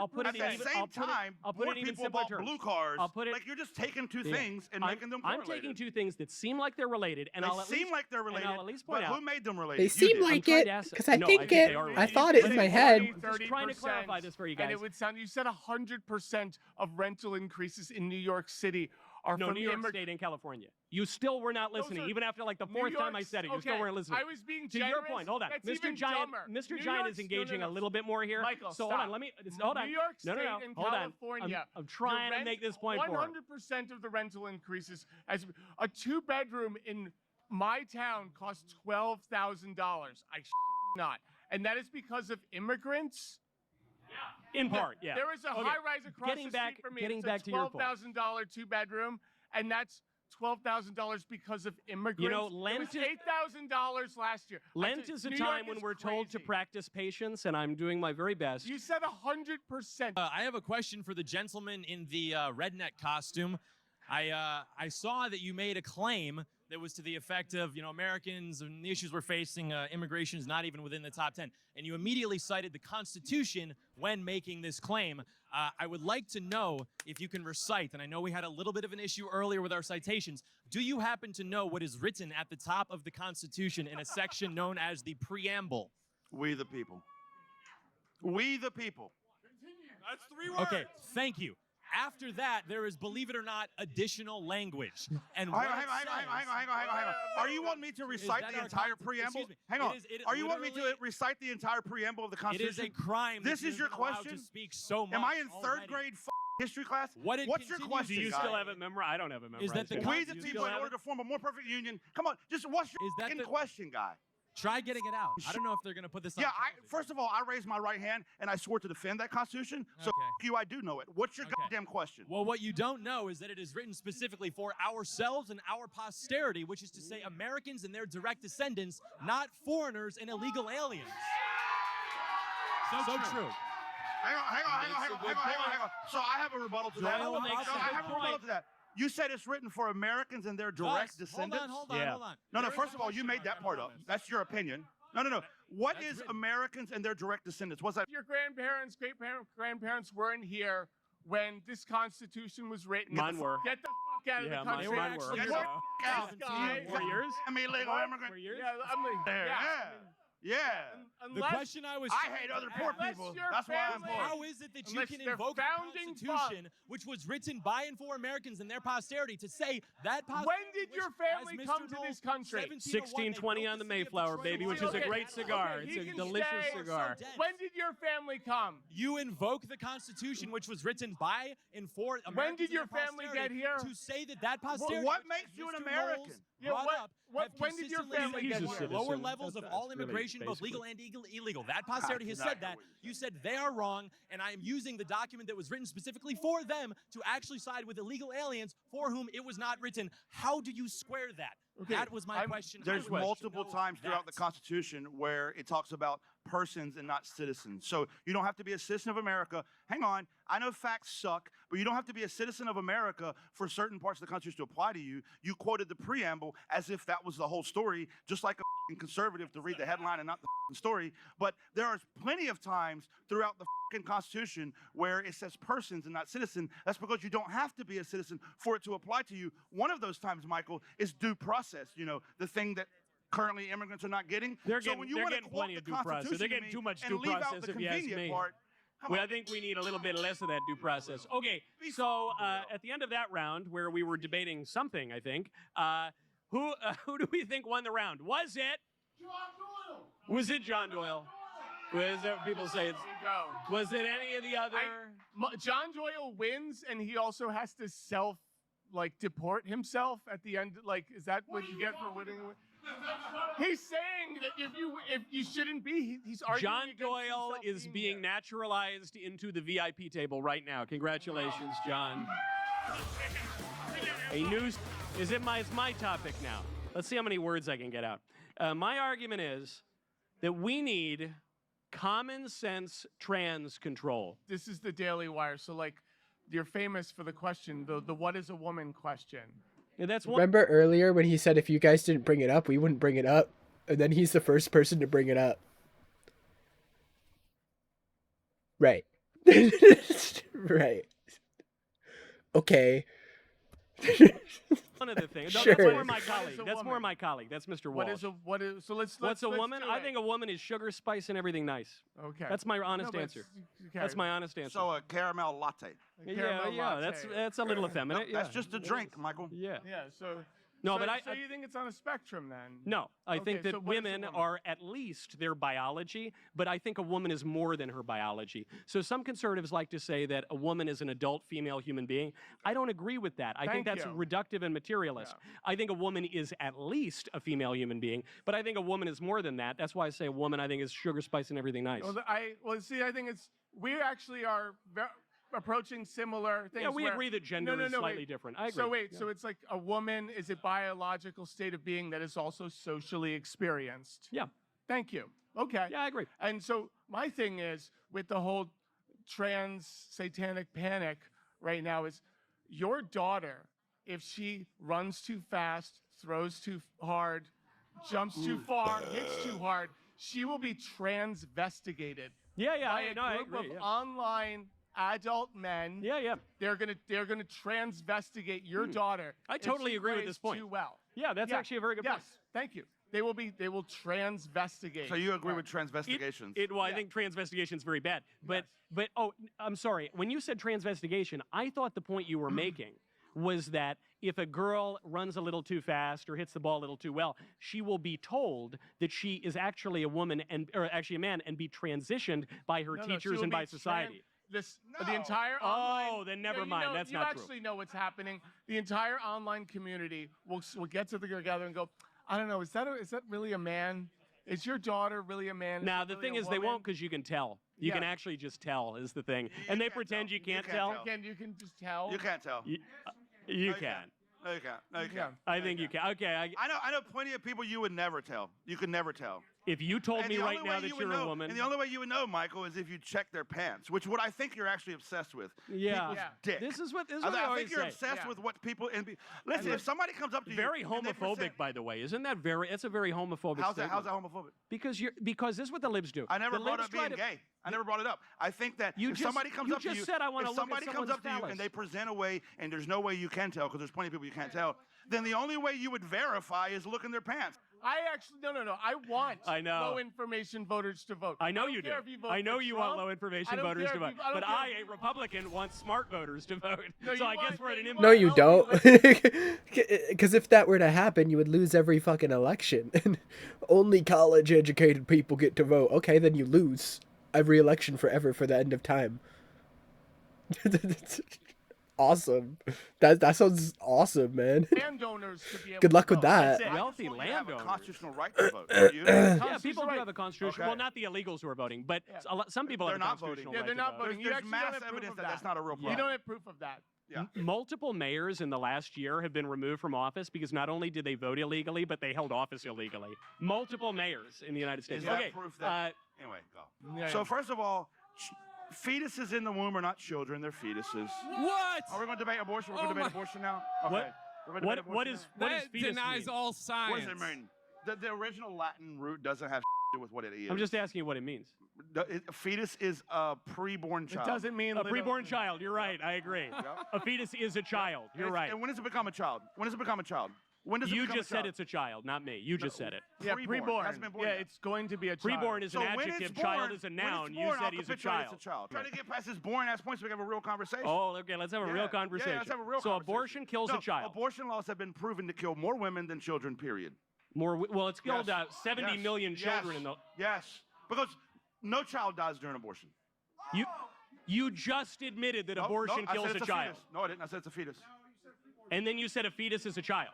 put it in At the even, same time, I'll put more it in even people simpler bought terms. blue cars. I'll put it, like you're just taking two Yeah. things and making them I'm correlated. taking two things that seem like they're related, and They I'll at seem least, like they're related, and I'll at least point but out. who made them related? They You seem did. like trying it, to ask- because I no, think I think they it. are I related. thought it in my head. 30%. Just trying to clarify this for you guys. And it would sound, you said 100% of rental increases in New York City are No, from New York State and California. You still were not listening, are even after like the New fourth time I York's- said it. You still okay, weren't listening. I was being to your generous. point. Hold on, That's Mr. even Giant. dumber. Mr. New Giant York's- is engaging no. a little bit more here. Michael, so stop. hold on. Let me. Hold on. New York State No. and Hold on. California. I'm trying to make this point for him. 100% of the rental increases. As a two-bedroom in my town costs $12,000. I not, and that is because of immigrants. In part, yeah. There is a Okay. high-rise across the street from me. Getting It's back a to your point. $12,000 two-bedroom, and that's $12,000 because of immigrants. You know, it Lent was is- $8,000 last year. Lent is a New time York when is we're told to crazy. practice patience, and I'm doing my very best. You said 100%. I have a question for the gentleman in the redneck costume. I saw that you made a claim that was to the effect of, Americans and the issues we're facing, immigration is not even within the top 10. And you immediately cited the Constitution when making this claim. I would like to know if you can recite, and I know we had a little bit of an issue earlier with our citations, do you happen to know what is written at the top of the Constitution in a section known as the Preamble? We the people. We the people. That's 3 words. Okay, thank you. After that, there is, believe it or not, additional language. And Hang on. Are you wanting me to recite the entire preamble? Excuse me. Hang on. It Are you wanting me to literally- recite the entire preamble of the It Constitution? is a crime. This that is you your have been allowed question? To speak so much Am I in third already. grade history class? What it What's your continues- question? Do you guy? still have it memorized? I don't have it memorized. Is that the We the Do you people, still in have order it? to form a more perfect union. Come on, just what's your fucking question, guy? Try getting it out. I don't know if they're going to put this on. Yeah, first of all, I raised my right hand and I swore to defend that Constitution. So Okay. you, I do know it. What's your goddamn question? Well, what you don't know is that it is written specifically for ourselves and our posterity, which is to say Americans and their direct descendants, not foreigners and illegal aliens. So true. Hang on. So I have a rebuttal to that. Joel makes a I good have a rebuttal point. to that. You said it's written for Americans and their direct descendants? Hold on. No, There is first a of all, you question made that mark part around up. this. That's your opinion. No. What That's is written. Americans and their direct descendants? What's that? Your grandparents, grandparents weren't here when this Constitution was written. Mine were. Get the fuck out of Yeah, the mine country. were. Actually, Get the work fuck out. this guy. 4 years? I'm illegal immigrant. 4 years? Yeah, I'm like, There, yeah. yeah. Yeah. The question I was I hate other poor people. That's why I'm poor. How is it that you Unless can they're invoke the founding Constitution, which was written by and for Americans and their posterity, to say that When did your family come to this country? 1620 on the Mayflower, baby, which is a great cigar. Okay, It's he a can delicious stay. cigar. When did your family come? You invoke the Constitution, which was written by and for Americans When did your and their family posterity, get here? to say that posterity. What which makes you an Mr. American? Knowles Yeah, brought what- up what- have when did your consistently family said get one of the here? lower Citizen. levels of That's all really immigration, both legal basically. and illegal. That posterity has said that. You said they are wrong, and I am using the document that was written specifically for them to actually side with illegal aliens for whom it was not written. How do you square that? That was my question. There's multiple times throughout the Constitution where it talks about persons and not citizens. So you don't have to be a citizen of America. Hang on, I know facts suck, but you don't have to be a citizen of America for certain parts of the Constitution to apply to you. You quoted the preamble as if that was the whole story, just like a conservative to read the headline and not the story. But there are plenty of times throughout the Constitution where it says persons and not citizen. That's because you don't have to be a citizen for it to apply to you. One of those times, Michael, is due process. You know, the thing that currently immigrants are not getting. They're So getting, when you they're want to getting quote plenty the of due process. Constitution They're to getting me too much and due leave out process, the if you ask convenient me. part, Well, I think we need a little bit less of that due process. Okay, so at the end of that round, where we were debating something, I think, who do we think won the round? Was it? Was it John Doyle? Was it, people say it's? Was it any of the other? John Doyle wins, and he also has to deport himself at the end. Like, is that what you get for winning? He's saying that if you shouldn't be, he's arguing. John against Doyle himself is being naturalized into the VIP table right now. Congratulations, John. A news is it my it's my topic now. Let's see how many words I can get out. My argument is that we need common sense trans control. This is the Daily Wire, so you're famous for the question, the what is a woman question. Yeah, that's one. Remember earlier when he said if you guys didn't bring it up, we wouldn't bring it up? And then he's the first person to bring it up. Right. Right. Okay. One of the things. No, Sure. that's more my What is colleague. a That's more woman? my colleague. That's Mr. Walsh. So let's What's a woman? do I it. think a woman is sugar, spice, and everything nice. Okay. That's my honest No, but answer. okay. That's my honest answer. So a caramel latte. Yeah, that's a little effeminate. That's yeah. just a drink, Michael. Yeah. Yeah. So. No, so, but so you think it's on a spectrum then? No, I think Okay, that so what is a women woman? are at least their biology, but I think a woman is more than her biology. So some conservatives like to say that a woman is an adult female human being. I don't agree with that. I think Thank that's you. reductive and materialist. I think a woman is at least a female human being, but I think a woman is more than that. That's why I say a woman, I think, is sugar, spice, and everything nice. Well, see, I think we actually are approaching similar things. Yeah, we where- agree that gender is slightly wait. different. I agree. So wait, Yeah. so it's like a woman is a biological state of being that is also socially experienced. Yeah. Thank you. Okay. Yeah, I agree. And so my thing is with the whole trans satanic panic right now is your daughter, if she runs too fast, throws too hard, jumps too far, hits too hard, she will be transvestigated. Yeah, By a no, I group agree, of yeah. online adult men. Yeah. They're gonna transvestigate your daughter. I if totally she agree with plays this point. Too well. Yeah, that's actually a very good yes, point. thank you. They will transvestigate. So you agree with transvestigations? Well, I think transvestigation is very bad. But oh, I'm sorry. When you said transvestigation, I thought the point you were making was that if a girl runs a little too fast or hits the ball a little too well, she will be told that she is actually a woman or actually a man and be transitioned by her No, she teachers will and be by society. The entire Oh, online, then never you mind. know- That's you not true. actually know what's happening. The entire online community will get together and go, I don't know, is that really a man? Is your daughter really a man? Now, it the really thing a is, they woman? won't because you can tell. You Yeah. can actually just tell is the thing. And they pretend you can't tell. You can just tell. You can't tell. You can. No, you can't. No, you can't. I think you can. Okay. I know plenty of people you would never tell. You could never tell. If you told And me the right only now way that you would you're a know- woman. And the only way you would know, Michael, is if you check their pants, which what I think you're actually obsessed with. Yeah. People's dick. This is what I I always think you're say. obsessed Yeah. with what people. Listen, if somebody comes up to you, Very and they homophobic, present- by the way. Isn't that very? It's a very homophobic. How's that? statement. How's that homophobic? Because this is what the libs do. I never The brought libs up being try to- gay. I never brought it up. I think that You if just- somebody comes you up to just you, said, I wanna if look at somebody comes someone's up to you phallus. and they present a way, and there's no way you can tell because there's plenty of people you can't tell, then the only way you would verify is look in their pants. I actually no. I want I know. low information voters to vote. I know don't you do. care if you vote I know for you want Trump. low I information don't voters care to if vote. you- I don't But care I, if a Republican, want smart voters to vote. No, So you I guess want- we're at an you No, impasse. you don't. Because if that were to happen, you would lose every fucking election. Only college-educated people get to vote. Okay, then you lose every election forever for the end of time. Awesome. That sounds awesome, man. landowners to be able Good luck to with vote. that. That's it. Wealthy You have a landowners. constitutional right to vote. don't you? Yeah, people do have a constitutional. Okay. Well, not the illegals who are voting, but some people They're have a not voting. constitutional Yeah, right they're to not vote. voting. You There's actually mass don't have proof evidence of that that's not a real You problem. don't have proof of that. Yeah. Multiple mayors in the last year have been removed from office because not only did they vote illegally, but they held office illegally. Multiple mayors in the United States. Is that Okay, proof that? Anyway, go. Yeah, So yeah. first of all, fetuses in the womb are not children; they're fetuses. What? Are we going to debate abortion? We're Oh going to debate my- abortion now. What- Okay. We're gonna debate what abortion is now? what does That fetus denies mean? all What science. does it mean? The original Latin root doesn't have to do with what it is. I'm just asking you what it means. A fetus is a preborn It child. doesn't mean A little- preborn child. You're right. I agree. A fetus is a child. You're right. And when does it become a child? When does it become a child? When does it You become just a child? said it's a child, not me. You just said it. Yeah, Preborn. Hasn't been preborn. born Yeah, yet. it's going to be a child. Preborn is So an when adjective. it's Child born- is a when noun. it's You born, said I'll he's a capitulate child. It's a child. Try to get past this boring ass point so we can have a real conversation. Oh, okay. Let's have a real Yeah, conversation. Yeah, let's have a real so conversation. abortion kills No, a child. Abortion laws have been proven to kill more women than children. Period. Well, it's killed Yes. 70 Yes. million children Yes. in the. Yes, because no child dies during abortion. You just admitted that No, abortion no, I kills said a it's child, fetus. No, I didn't. I said it's a fetus. and then you said a fetus is a child.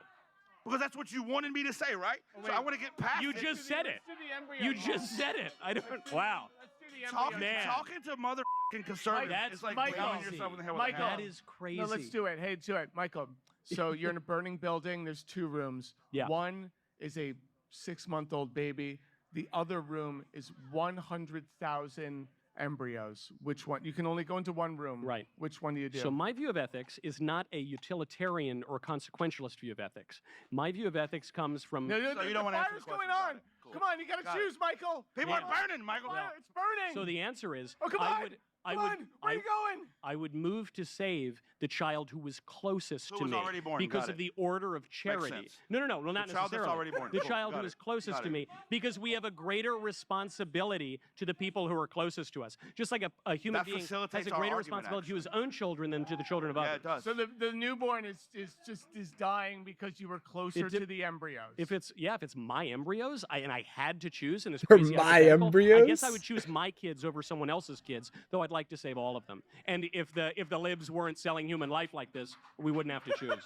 Because that's what you wanted me to say, right? So I want to get past You it. just said it. Let's do the embryo You law. just said it. I don't. Wow. Let's do the embryo Man. Talking to mother conservatives That's is like Michael. pounding yourself in the head with a Michael. hammer. That is crazy. No, let's do it. Hey, do it, Michael. So you're in a burning building. There's 2 rooms. Yeah. One is a 6-month-old baby. The other room is 100,000 embryos. Which one? You can only go into one room. Right. Which one do you do? So my view of ethics is not a utilitarian or consequentialist view of ethics. My view of ethics comes from. No, So you don't the want to answer fire's the going question. Got on. it. Cool. Come on, you gotta Got it. choose, Michael. People Yeah. are burning, Michael. Fire, it's burning. So the answer is. Oh, come I on. would. Come on. Where are you going? I would move to save the child who was closest Who to was me already born, because got of it. the order of charity. sense. No, well, not The child that's necessarily. already born. The Cool, child got who it, is closest got to it. me because we have a greater responsibility to the people who are closest to us. Just like a human That being has facilitates a our greater argument, responsibility to his own children than to the children of Yeah, others. it does. So the newborn is dying because you were closer It de- to the embryos. If it's my embryos, and I had to choose in this Or crazy my hypothetical, I guess I embryos? would choose my kids over someone else's kids, though I'd like to save all of them. And if the libs weren't selling human life like this, we wouldn't have to choose.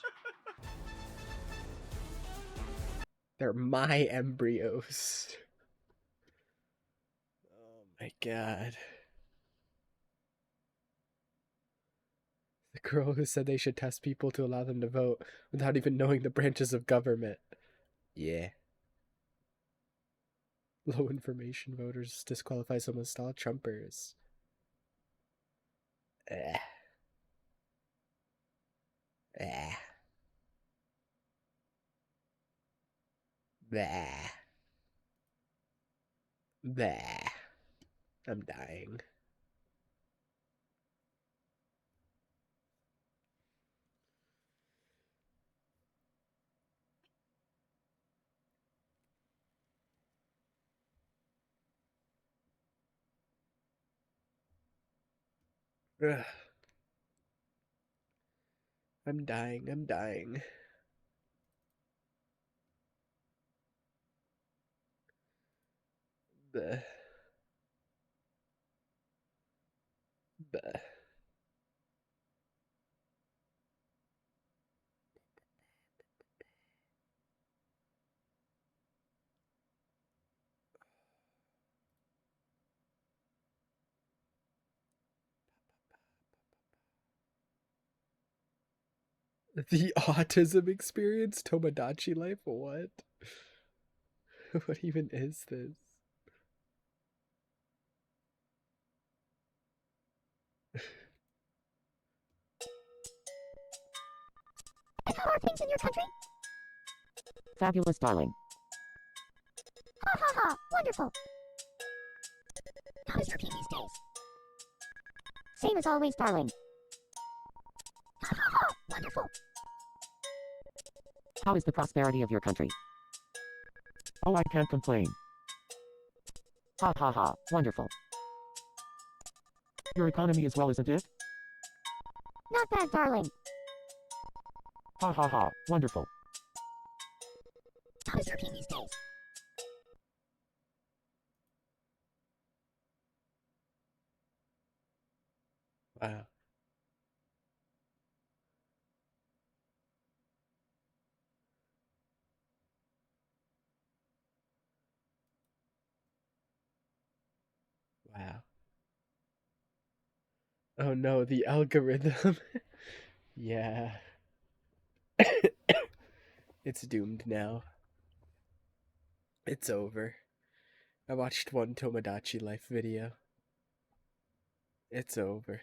They're my embryos. Oh my god. The girl who said they should test people to allow them to vote without even knowing the branches of government. Yeah. Low information voters disqualify some installed Trumpers. Eh. Eh. Bah. Bah. I'm dying. Ugh. I'm dying. I'm dying. Bleh. Bleh. The autism experience? Tomodachi life? What? What even is this? How are things in your country? Fabulous, darling. Ha ha ha, wonderful. How is Turkey these days? Same as always, darling. Ha ha ha, wonderful. How is the prosperity of your country? Oh, I can't complain. Ha ha ha, wonderful. Your economy is well, isn't it? Not bad, darling. Ha ha ha, wonderful. How's your these days? Wow. Wow. Oh no, the algorithm. Yeah. It's doomed now. It's over. I watched one Tomodachi Life video. It's over.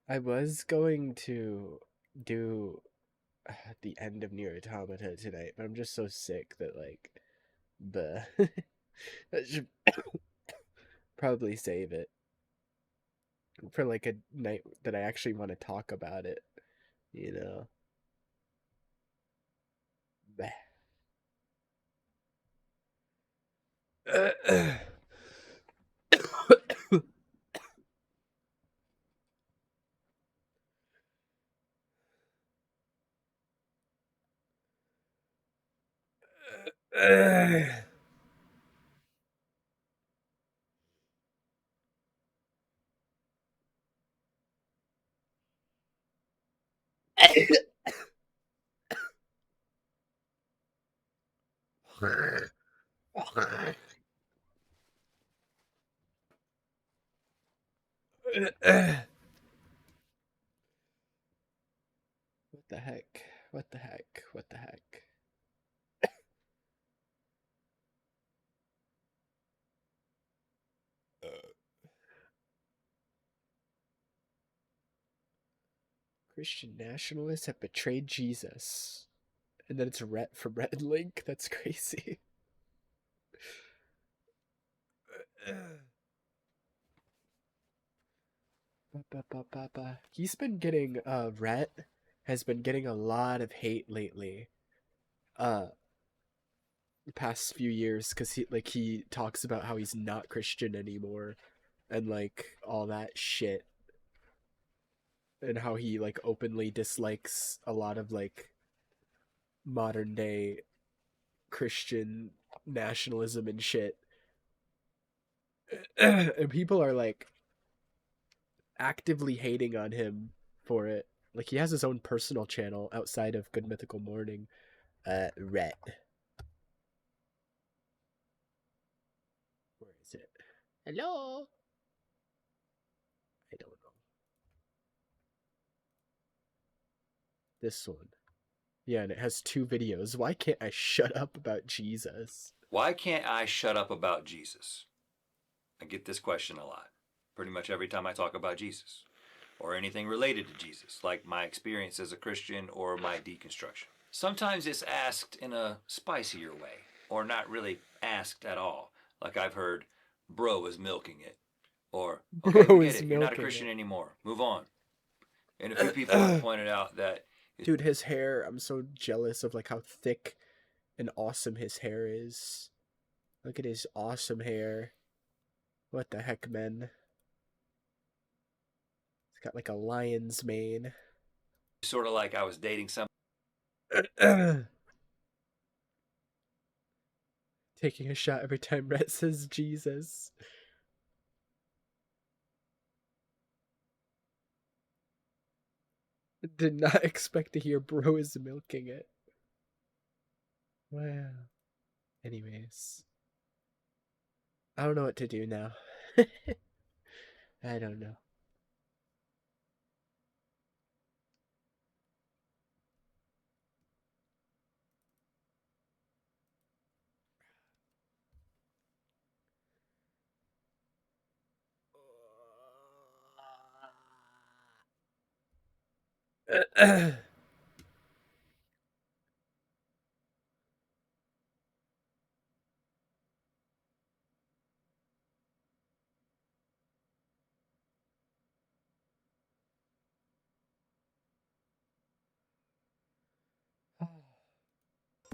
I was going to do the end of Nier Automata tonight, but I'm just so sick that, like, I should probably save it for, like, a night that I actually want to talk about it, you know? What the heck? What the heck? What the heck? Christian nationalists have betrayed Jesus. And then it's Rhett from Rhett and Link. That's crazy. He's been getting, Rhett has been getting a lot of hate lately. The past few years, because he talks about how he's not Christian anymore. And, like, all that shit. And how he, like, openly dislikes a lot of, like, modern day Christian nationalism and shit. And people are, like, actively hating on him for it. Like, he has his own personal channel outside of Good Mythical Morning. Rhett. Where is it? Hello? I don't know. This one. Yeah, and it has 2 videos. Why can't I shut up about Jesus? Why can't I shut up about Jesus? I get this question a lot. Pretty much every time I talk about Jesus or anything related to Jesus, like my experience as a Christian or my deconstruction. Sometimes it's asked in a spicier way or not really asked at all. Like I've heard, bro is milking it. Or, okay, Bro we get is it. You're not a milking Christian it. anymore. Move on. And a few people have pointed out that... Dude, his hair, I'm so jealous of, like, how thick and awesome his hair is. Look at his awesome hair. What the heck, man? It's got, like, a lion's mane. Sort of like I was dating some... Taking a shot every time Rhett says Jesus. Did not expect to hear bro is milking it. Wow. Anyways. I don't know what to do now. I don't know.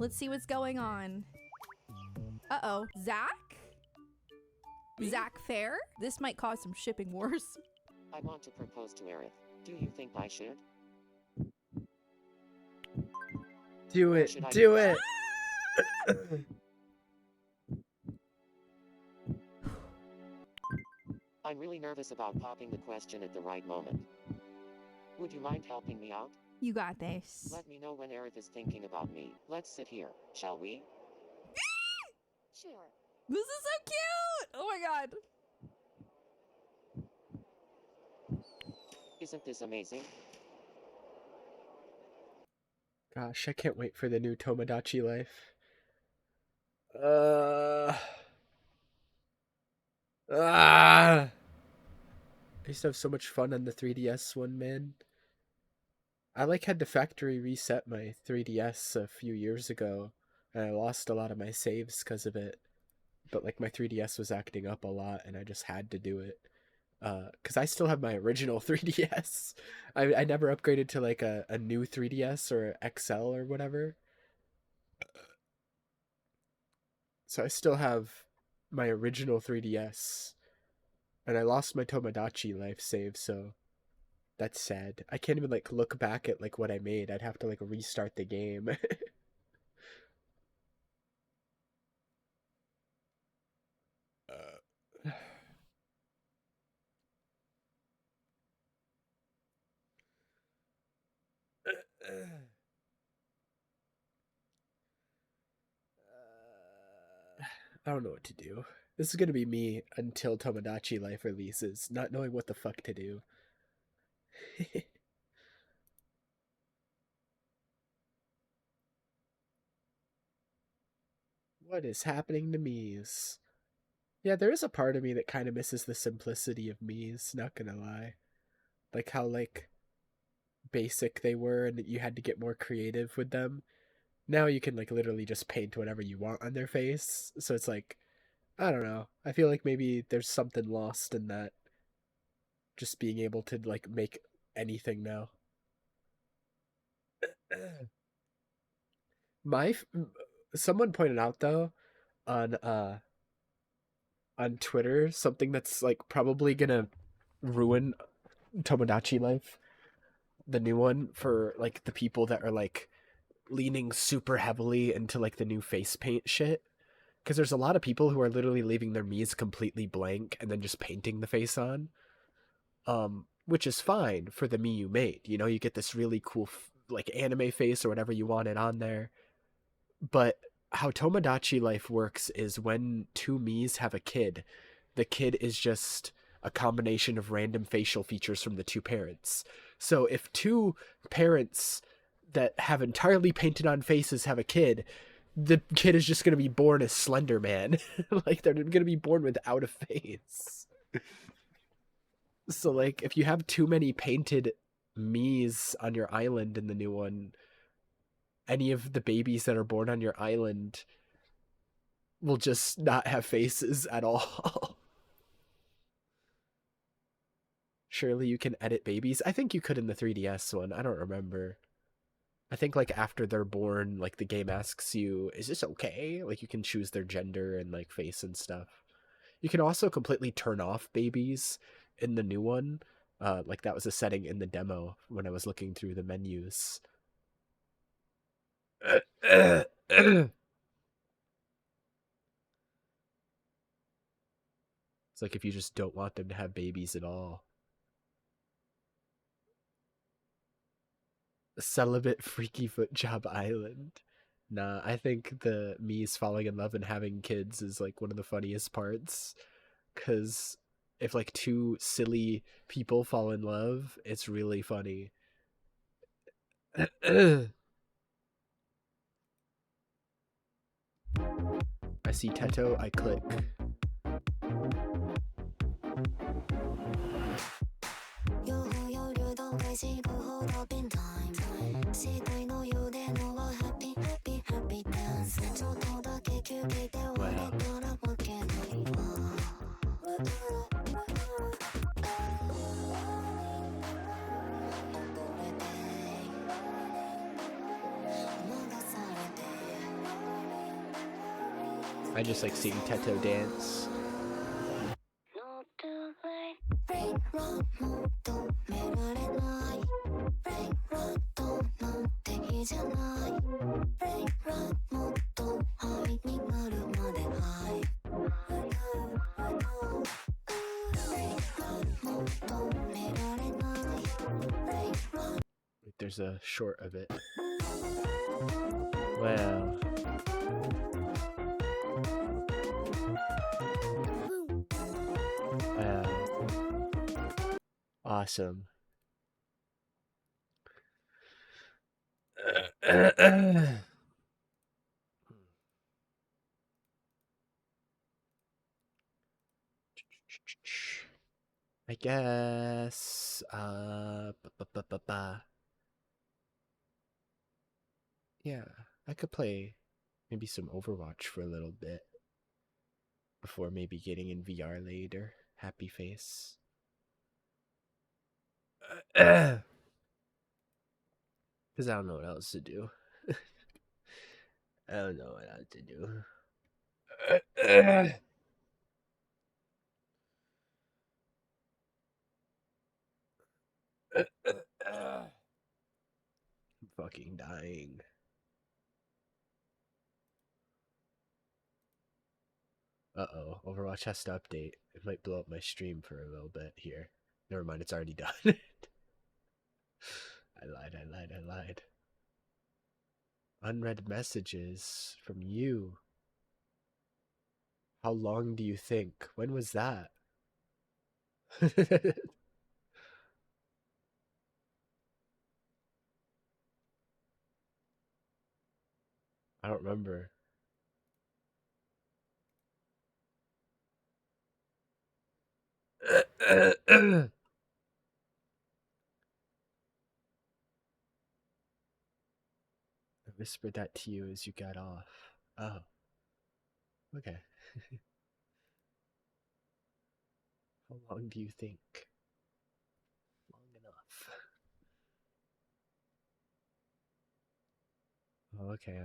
Let's see what's going on. Uh-oh. Zach? Zach Fair? This might cause some shipping wars. I want to propose to Aerith. Do you think I should? Do it. Do it. I'm really nervous about popping the question at the right moment. Would you mind helping me out? You got this. Let me know when Aerith is thinking about me. Let's sit here, shall we? Sure. This is so cute! Oh my god. Isn't this amazing? Gosh, I can't wait for the new Tomodachi Life. I used to have so much fun on the 3DS one, man. I had to factory reset my 3DS a few years ago, and I lost a lot of my saves because of it. But my 3DS was acting up a lot, and I just had to do it. Because I still have my original 3DS. I never upgraded to a new 3DS or XL or whatever. So I still have my original 3DS. And I lost my Tomodachi Life save, so that's sad. I can't even look back at what I made. I'd have to restart the game. I don't know what to do. This is gonna be me until Tomodachi Life releases, not knowing what the fuck to do. What is happening to Mies? Yeah, there is a part of me that kind of misses the simplicity of Mies, not gonna lie. How basic they were and that you had to get more creative with them. Now you can literally just paint whatever you want on their face. So it's I don't know. I feel maybe there's something lost in that. Just being able to make anything now. Someone pointed out though on Twitter something that's probably gonna ruin Tomodachi Life, the new one, for the people that are leaning super heavily into the new face paint shit. Because there's a lot of people who are literally leaving their Miis completely blank and then just painting the face on. Which is fine for the Mii you made. You know, you get this really cool anime face or whatever you wanted on there. But how Tomodachi Life works is when two Miis have a kid, the kid is just a combination of random facial features from the two parents. So if two parents that have entirely painted on faces have a kid, the kid is just going to be born as Slender Man. They're going to be born without a face. So if you have too many painted Miis on your island in the new one, any of the babies that are born on your island will just not have faces at all. Surely you can edit babies. I think you could in the 3DS one. I don't remember. I think after they're born, the game asks you, is this okay? You can choose their gender and face and stuff. You can also completely turn off babies in the new one. That was a setting in the demo when I was looking through the menus. It's if you just don't want them to have babies at all. Celibate Freaky Foot Job Island. Nah, I think the Mii's falling in love and having kids is one of the funniest parts. Cause if two silly people fall in love, it's really funny. I see Teto, I click. I just like seeing Teto dance. There's a short of it. Wow. Wow. Awesome. I guess. Yeah, I could play maybe some Overwatch for a little bit before maybe getting in VR later. Happy face. Because I don't know what else to do. I don't know what else to do. I'm fucking dying. Uh-oh, Overwatch has to update. It might blow up my stream for a little bit here. Never mind, it's already done. I lied. Unread messages from you. How long do you think? When was that? I don't remember. I whispered that to you as you got off. Oh. Okay. How long do you think? Long enough. Oh, okay.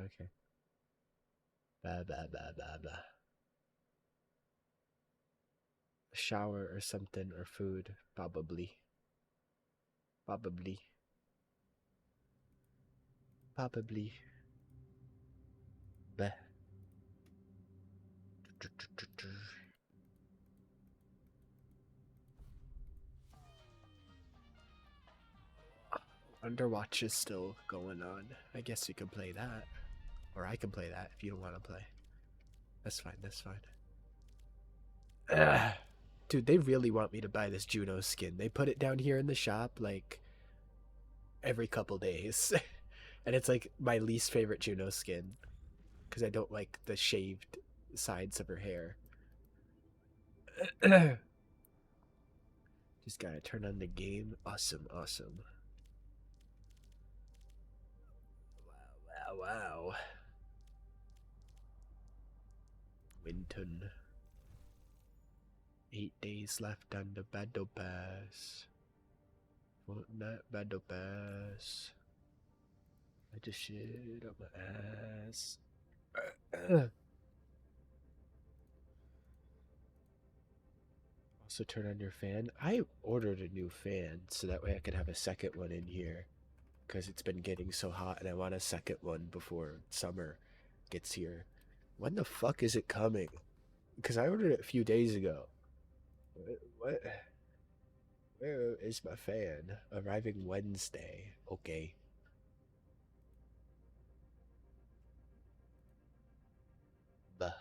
Blah. A shower or something or food, probably. Probably. Bleh. Underwatch is still going on. I guess we can play that. Or I can play that if you don't want to play. That's fine. Ugh. Dude, they really want me to buy this Juno skin. They put it down here in the shop like every couple days. And it's like my least favorite Juno skin. Because I don't like the shaved sides of her hair. Just gotta turn on the game. Awesome. Wow. Winton. 8 days left on the battle pass. Fortnite battle pass. I just shit up my ass. Also turn on your fan. I ordered a new fan so that way I could have a second one in here. Because it's been getting so hot and I want a second one before summer gets here. When the fuck is it coming? Because I ordered it a few days ago. What? Where is my fan? Arriving Wednesday. Okay. Buh.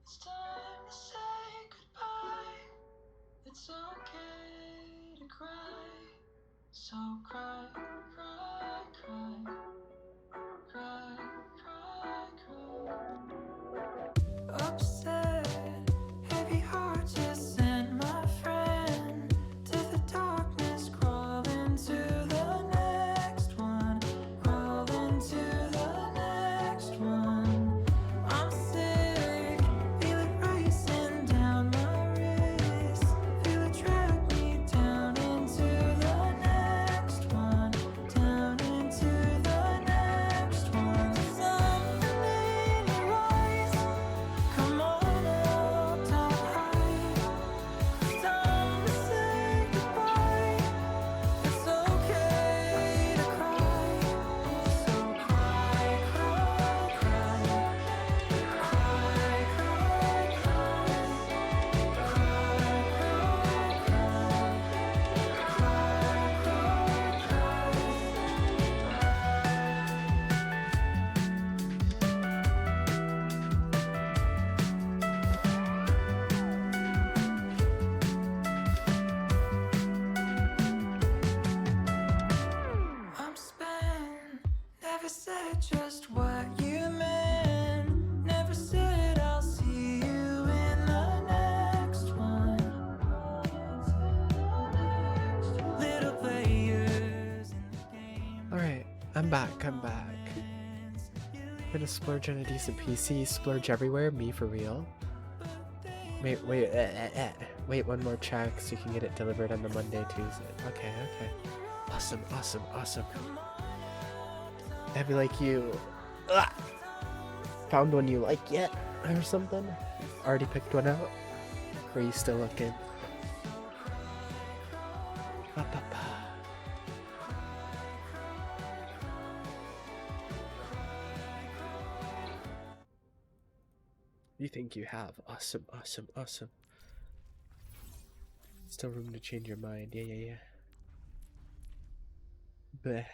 It's time to say goodbye. It's okay to cry. So cry, cry, cry. Cry, cry, cry. Upset, heavy heart just sent my friend to the darkness, crawl into the next one, crawl into the next one. I'm sick, feel it racing down my wrist, feel it drag me down into the next one, down into the next one. Something in your eyes, come on up, top high. It's time to say goodbye. It's okay to cry. So cry, cry, cry. Cry, cry, I'm spent, never said just what you meant. Never said I'll see you in the next one. Little players in the game. Alright, I'm back. I'm gonna splurge on a decent PC, splurge everywhere, me for real. Wait one more check so you can get it delivered on the Monday, Tuesday. Okay. Awesome. I'd be like you. Found one you like yet? Or something? Already picked one out? Or are you still looking? You think you have? Awesome. Still room to change your mind. Yeah. Bleh.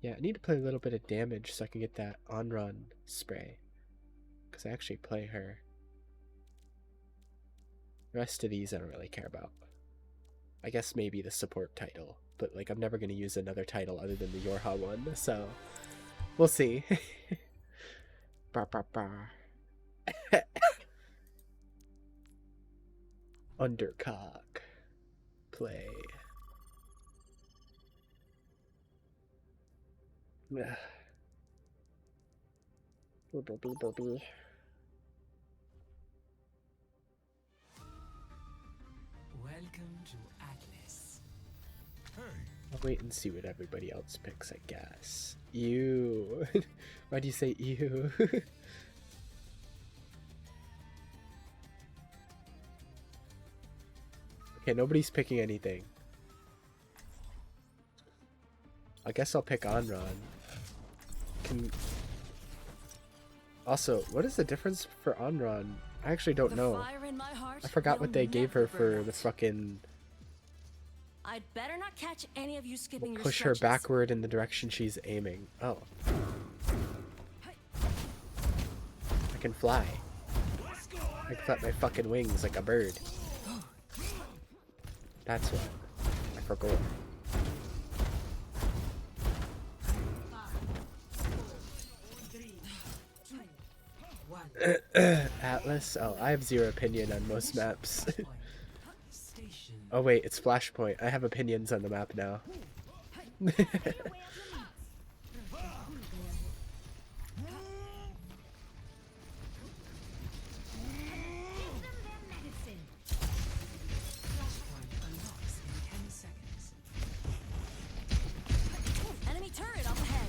Yeah, I need to play a little bit of damage so I can get that on-run spray. Because I actually play her. The rest of these I don't really care about. I guess maybe the support title, but like I'm never going to use another title other than the Yorha one, so we'll see. Undercock. Play. Welcome to Atlas. I'll wait and see what everybody else picks, I guess. Ew. Why do you say ew? Okay, nobody's picking anything. I guess I'll pick Onron. Also, what is the difference for Onron? I actually don't know. I forgot what they gave her for the fucking... I'd better not catch any of you skipping your Push her stretches. backward in the direction she's aiming. Oh. I can fly. I can flap my fucking wings like a bird. That's what. I forgot. Atlas? Oh, I have zero opinion on most maps. Oh wait, it's Flashpoint. I have opinions on the map now. Enemy turret up ahead.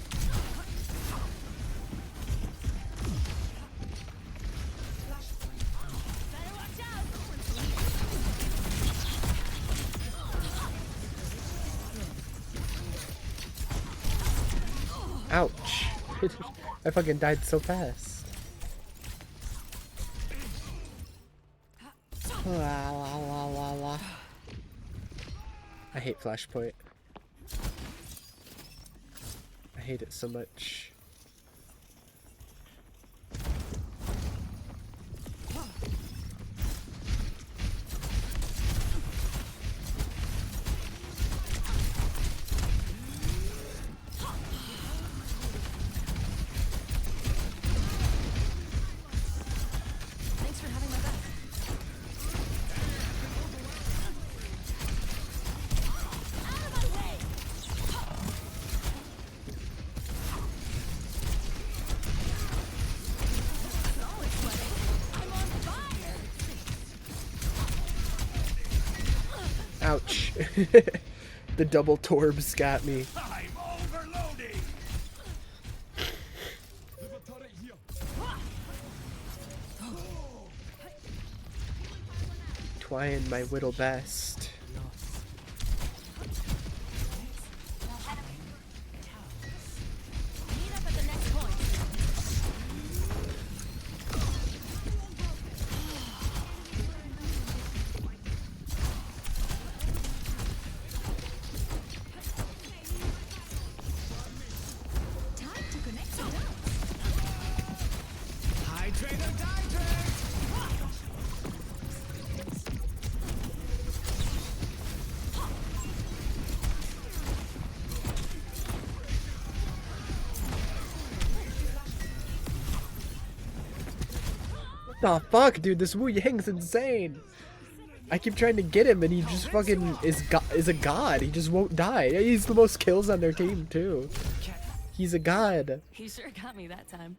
Better watch out. Ouch. I fucking died so fast. I hate Flashpoint. hate it so much. Thanks for having my back. Out of my way! Oh, it's sweating. I'm on fire! Ouch. The double torbs got me. I'm overloading. Trying my little best. Meet up at the next point. Time to connect some dots. Hydrate or dihydrate. What the fuck, dude? This Wu Yang's insane. I keep trying to get him, and he just fucking is a god. He just won't die. He's the most kills on their team too. He's a god. He sure got me that time.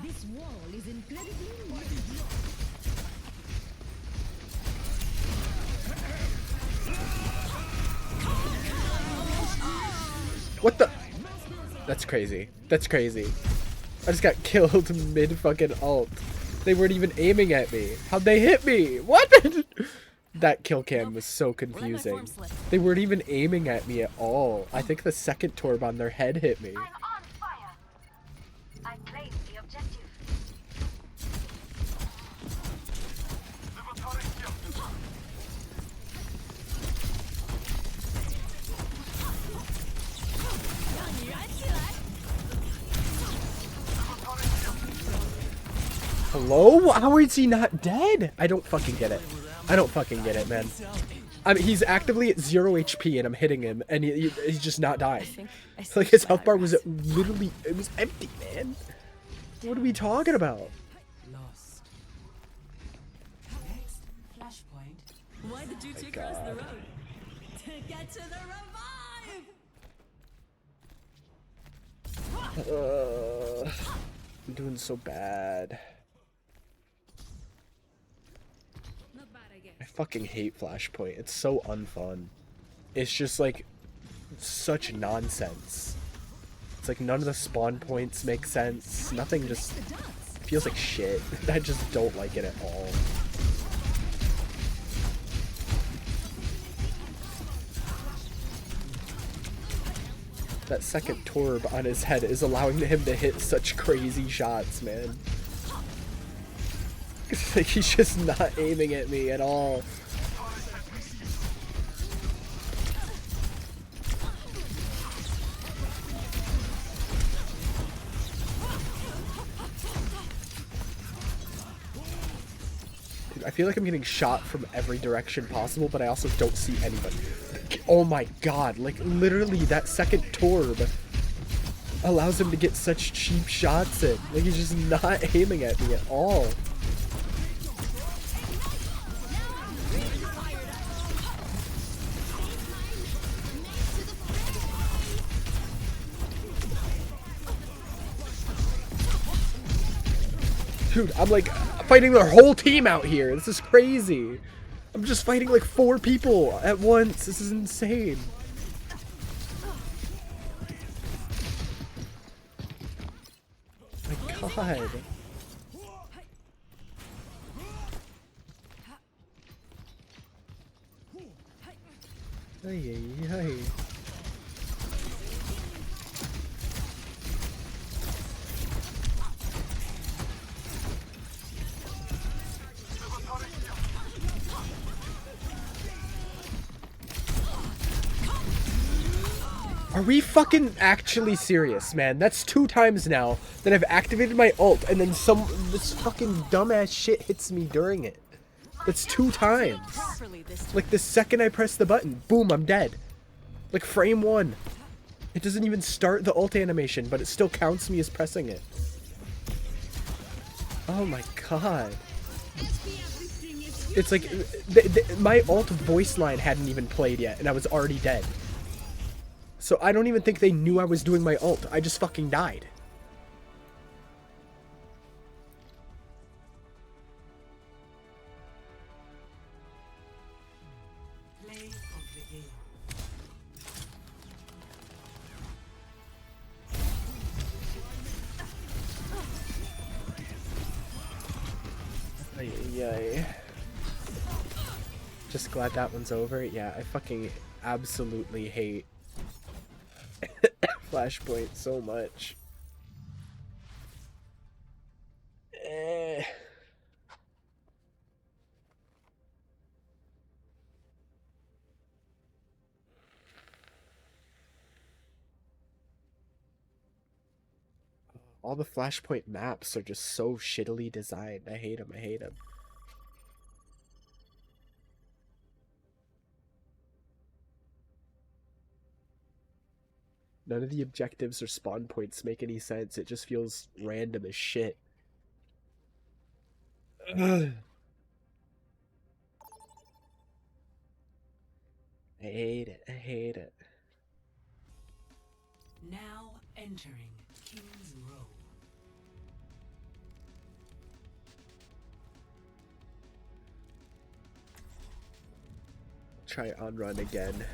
This wall is incredibly What the? That's crazy. That's crazy. I just got killed mid fucking ult. They weren't even aiming at me. How'd they hit me? What? That kill cam was so confusing. They weren't even aiming at me at all. I think the second torb on their head hit me. I claim the objective. Hello? How is he not dead? I don't fucking get it. I don't fucking get it, man. I mean, he's actively at 0 HP and I'm hitting him and he's just not dying. Like his health bar was literally, it was empty, man. What are we talking about? Lost. Next flashpoint. Why did you two cross the road? To get to the revive! I'm doing so bad. I fucking hate Flashpoint. It's so unfun. It's just like such nonsense. It's like none of the spawn points make sense. Nothing just feels like shit. I just don't like it at all. That second torb on his head is allowing him to hit such crazy shots, man. It's like he's just not aiming at me at all. Dude, I feel like I'm getting shot from every direction possible, but I also don't see anybody. Oh my god, like literally that second torb allows him to get such cheap shots in. Like he's just not aiming at me at all. Dude, I'm like fighting their whole team out here. This is crazy. I'm just fighting like 4 people at once. This is insane. My god. Ay, ay, ay. Are we fucking actually serious, man? That's 2 times now that I've activated my ult and then this fucking dumbass shit hits me during it. That's 2 times. Like the second I press the button, boom, I'm dead. Like frame 1. It doesn't even start the ult animation, but it still counts me as pressing it. Oh my god. It's like, my ult voice line hadn't even played yet, and I was already dead. So I don't even think they knew I was doing my ult. I just fucking died. Yay. Just glad that one's over. Yeah, I fucking absolutely hate Flashpoint so much. All the Flashpoint maps are just so shittily designed. I hate them. I hate them. None of the objectives or spawn points make any sense. It just feels random as shit. Ugh. I hate it. I hate it. Now entering King's Row. Try on run again.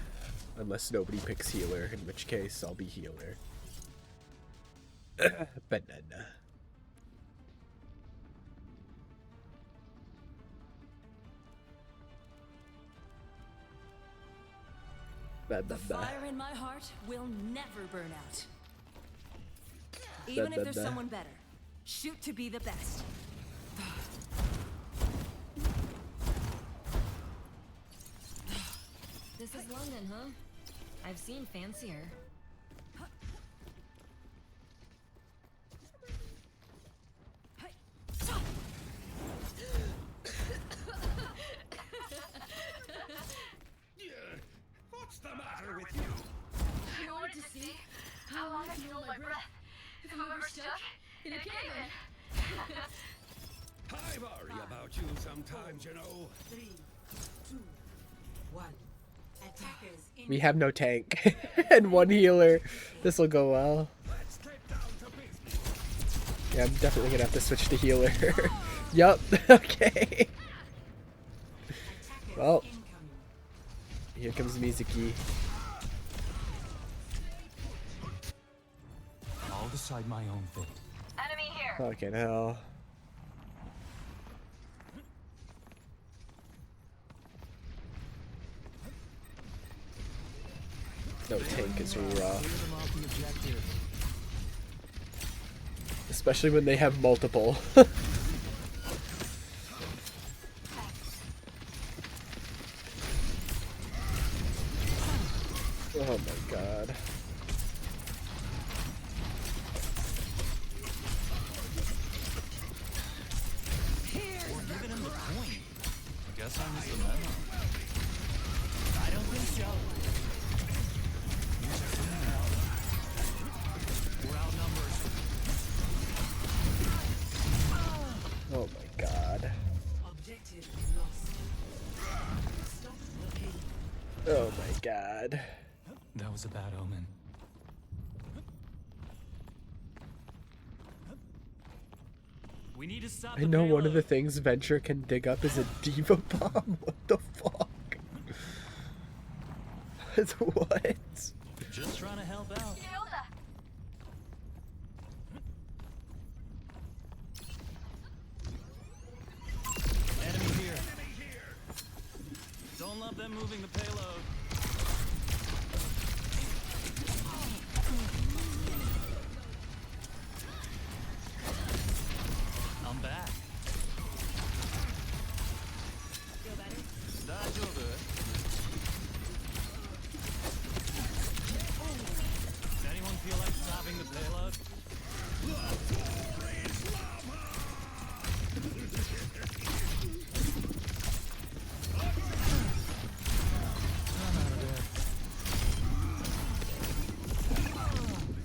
Unless nobody picks healer, in which case I'll be healer. Banana. The fire in my heart will never burn out. Even if there's someone better, shoot to be the best. This is London, huh? I've seen fancier. What's the matter with you? I wanted to see how long I can hold my breath if I'm ever stuck in a cave-in. I worry about you sometimes, you know. 3, 2, 1. Attackers in. We have no tank and 1 healer. This will go well. Yeah, I'm definitely gonna have to switch to healer. Yup. Okay. Well, here comes Mizuki. I'll decide my own fate. Enemy here. Fucking hell. No tank is rough. Especially when they have multiple. Oh my god. We're giving him the point. Guess I missed the memo. I don't think so. We're outnumbered. Oh my god. Objective lost. Stop the pain. Oh my god. That was a bad omen. We need to stop I know one of the things Venture can dig up is a diva bomb. What the fuck? What? Just trying to help out. Enemy here. Don't love them moving the payload. I'm back. Feel better?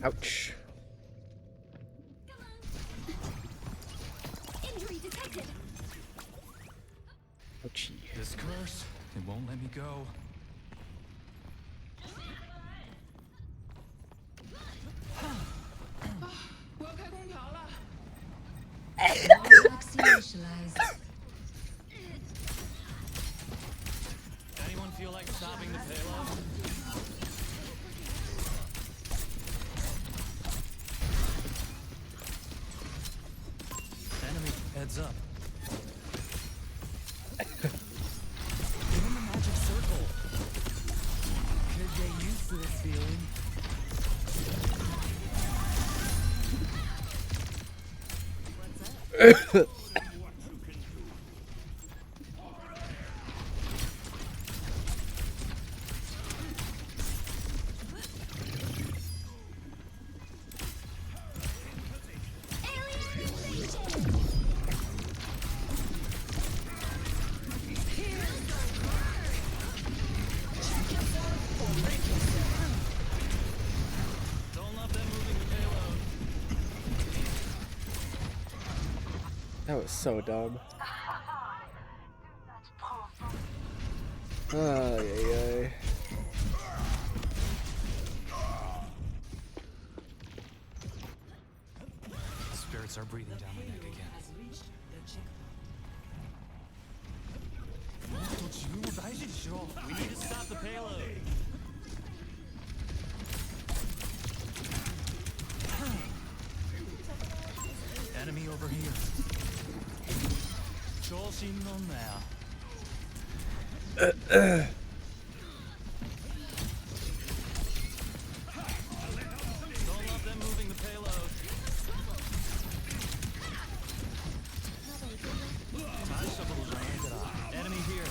Ouch. Injury detected. Ouchie. This curse, it won't let me go. Anyone feel like stopping the payload? Enemy, heads up. Give him the magic circle. Could get used to this feeling. Don't love them moving the payload. That was so dumb. Ay, ay, ay. Spirits are breathing down my neck again. We need to stop the payload. Enemy over here. 調子に乗んなよ。Don't love them moving the payload. Enemy here.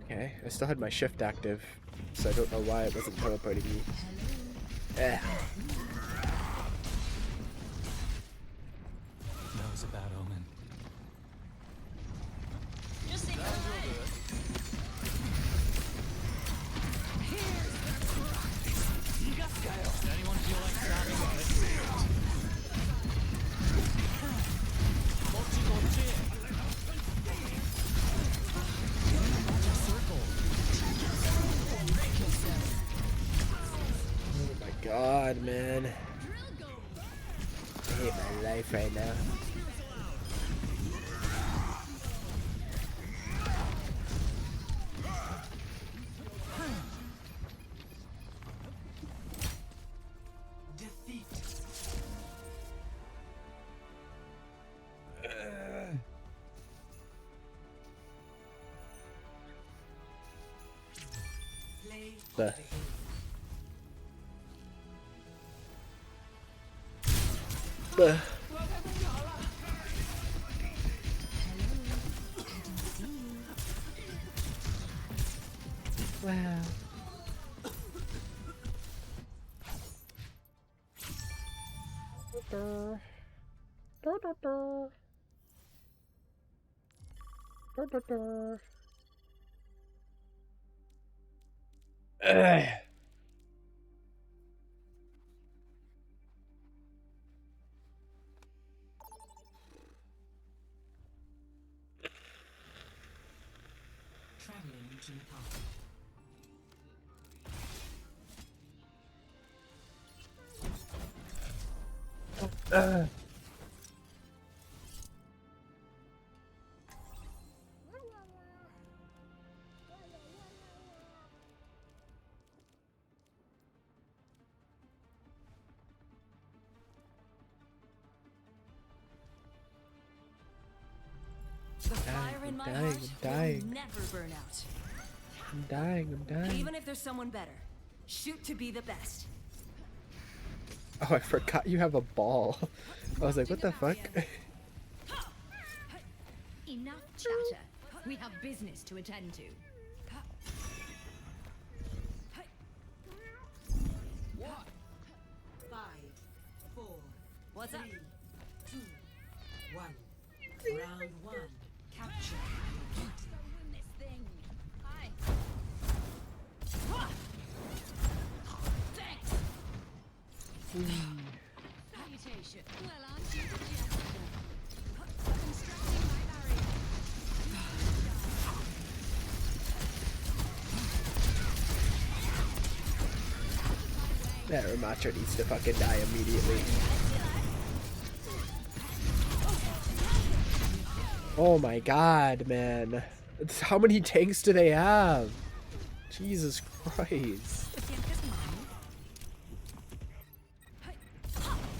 Okay, I still had my shift active, so I don't know why it wasn't teleporting me. Eh. That was a bad omen. Just say Anyone feel like stopping the Oh my god, man. I hate my life right now. The wow. Ugh. Traveling to the park. The fire in my heart will never burn out. I'm dying. Even if there's someone better, shoot to be the best. Oh, I forgot you have a ball. I was like, what the fuck? Enough chatter. We have business to attend to. What's up? 3, 2, 1. Round 1. Capture. Win this thing. Hi. Thanks. Salutation. Well, aren't you the gentleman? Constructing my barrier. That Ramacho needs to fucking die immediately. Oh my god, man. How many tanks do they have? Jesus Christ.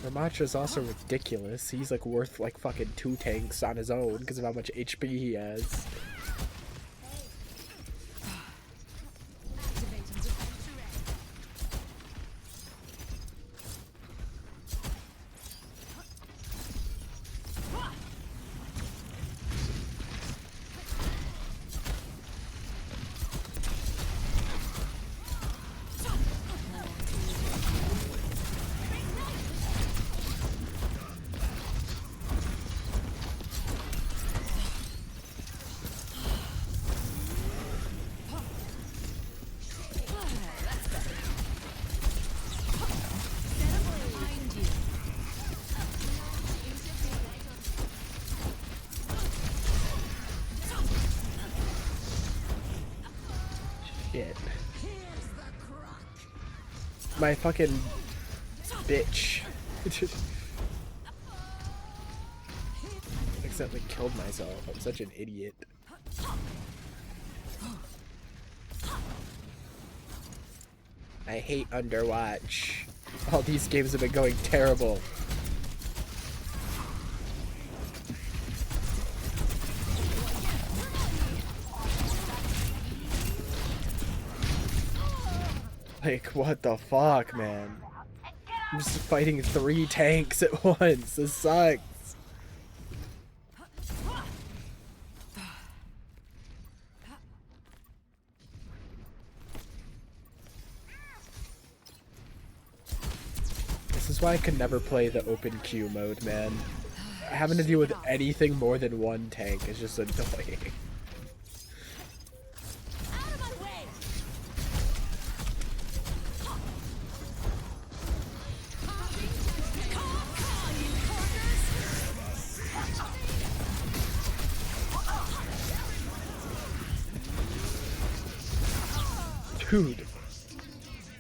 Ramacho's also ridiculous. He's like worth like fucking 2 tanks on his own because of how much HP he has. Shit. My fucking bitch. Accidentally killed myself. I'm such an idiot. I hate Underwatch. All these games have been going terrible. Like, what the fuck, man? I'm just fighting 3 tanks at once. This sucks. This is why I could never play the open queue mode, man. Having to deal with anything more than 1 tank is just annoying. Dude,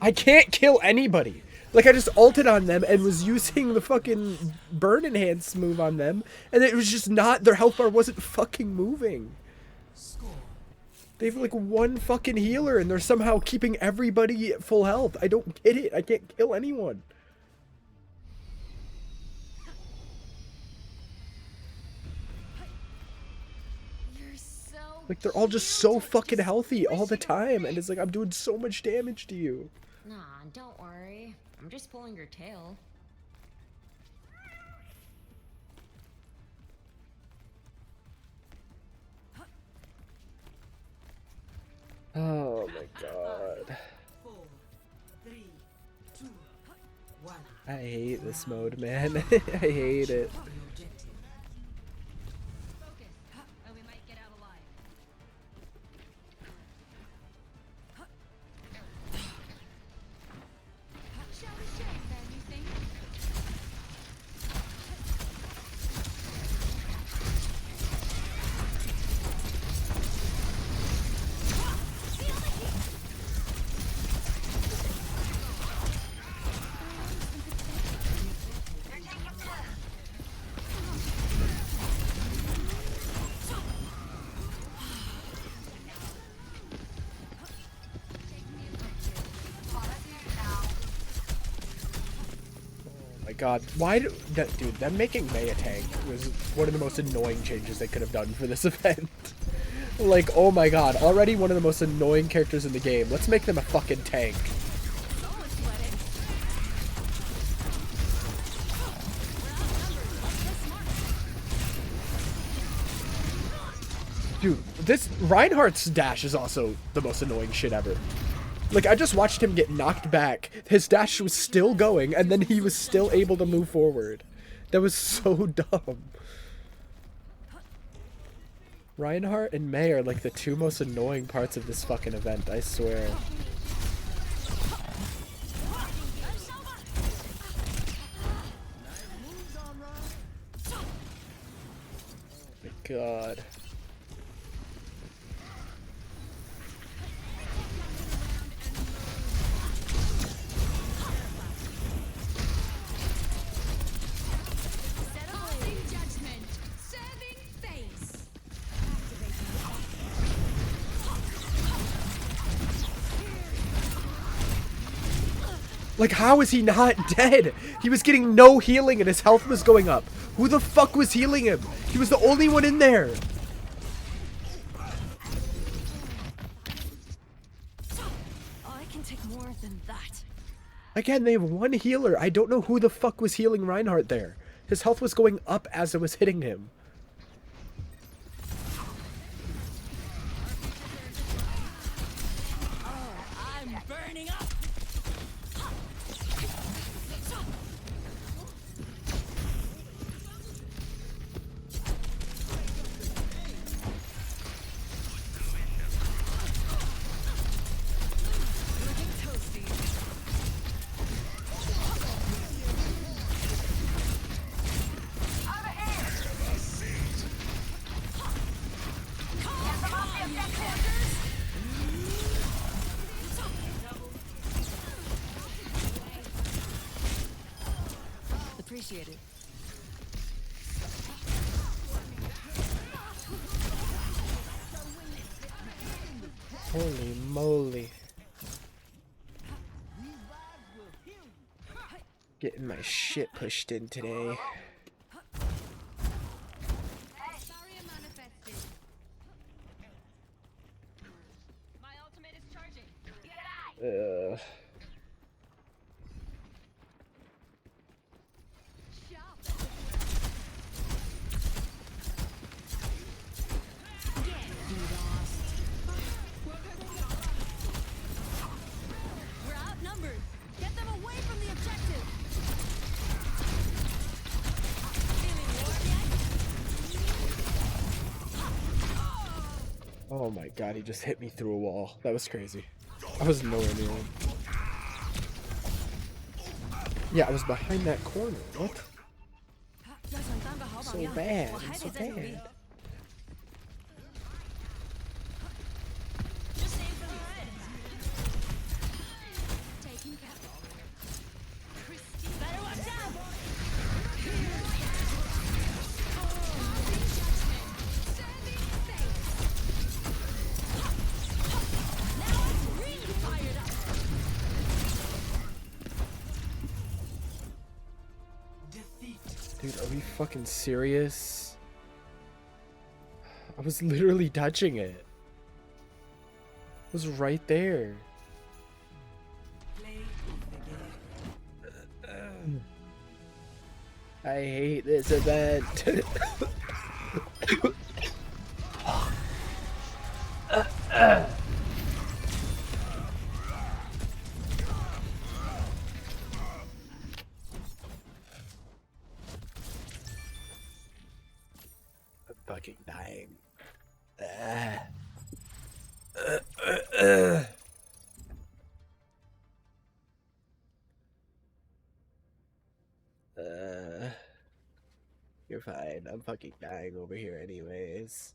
I can't kill anybody. Like, I just ulted on them and was using the fucking burn enhance move on them, and it was just not, their health bar wasn't fucking moving. They have like 1 fucking healer and they're somehow keeping everybody at full health. I don't get it. I can't kill anyone. Like, they're all just so fucking healthy all the time, and it's like, I'm doing so much damage to you. Nah, don't worry. I'm just pulling your tail. Oh my god. 4, 3, 2, 1. I hate this mode, man. I hate it. God, why do that, dude? Them making May a tank was one of the most annoying changes they could have done for this event. Like, oh my god, already one of the most annoying characters in the game. Let's make them a fucking tank. Dude, this Reinhardt's dash is also the most annoying shit ever. Like, I just watched him get knocked back. His dash was still going, and then he was still able to move forward. That was so dumb. Reinhardt and May are like the two most annoying parts of this fucking event, I swear. My God. Passing judgment. Serving face. Like, how is he not dead? He was getting no healing and his health was going up. Who the fuck was healing him? He was the only one in there. I can take more than that. Again, they have one healer. I don't know who the fuck was healing Reinhardt there. His health was going up as it was hitting him. I'm burning up. Looking toasty. Over here. Get them off the objective. Appreciated. Holy moly. Getting my shit pushed in today. Barrier manifested. My ultimate is charging. We're outnumbered. Get them away from the objective. Oh my God, he just hit me through a wall. That was crazy. I was nowhere near him. Yeah, I was behind that corner. What? So bad. I'm so bad. Taking care. Better watch out. Serving face. Now I'm really fired up. Dude, are we fucking serious? I was literally touching it. It was right there. I hate this event. I'm fucking dying. You're fine. I'm fucking dying over here anyways.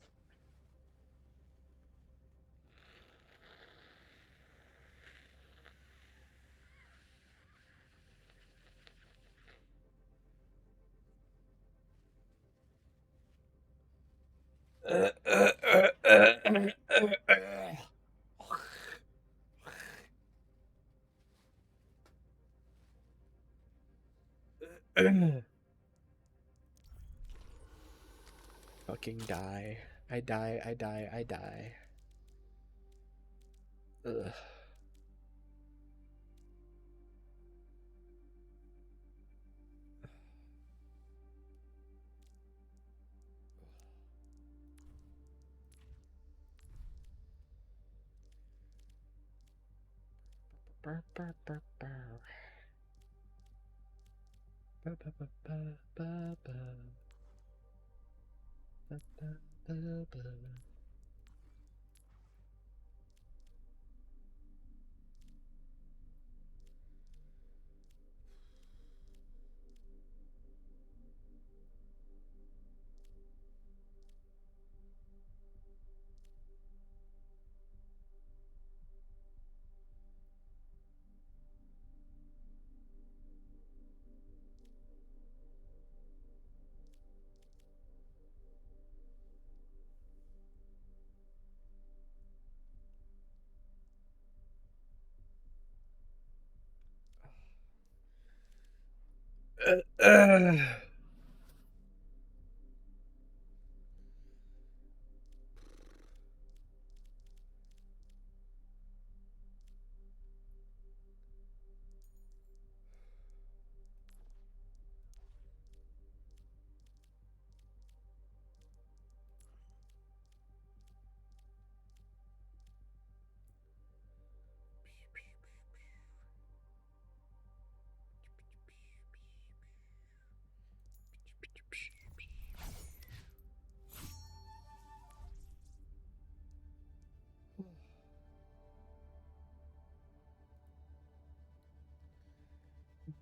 Fucking die. I die, I die, I die. Ugh. Burr, burr, burr, burr. Ba, ba, ba, ba, ba, ba. Ba, ba, ba, ba.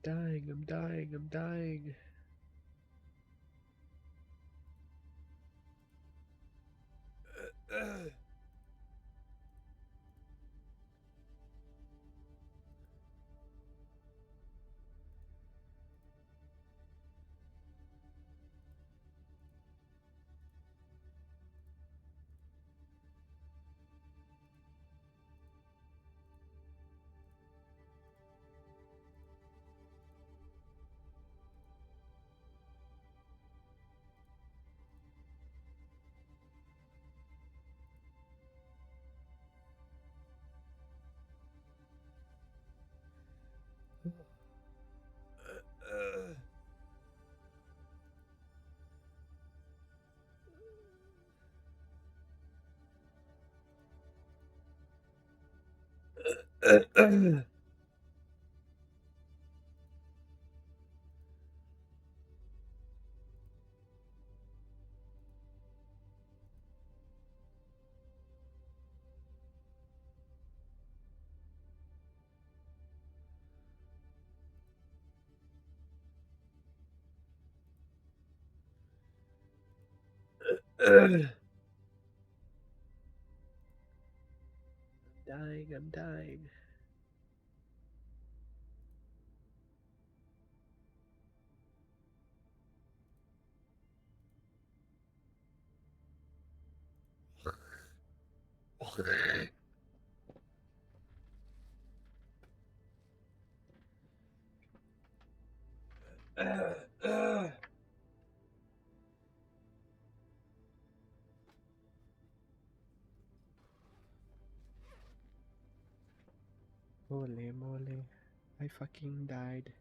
Dying, I'm dying, I'm dying. Dying, I'm dying. Holy moly. I fucking died.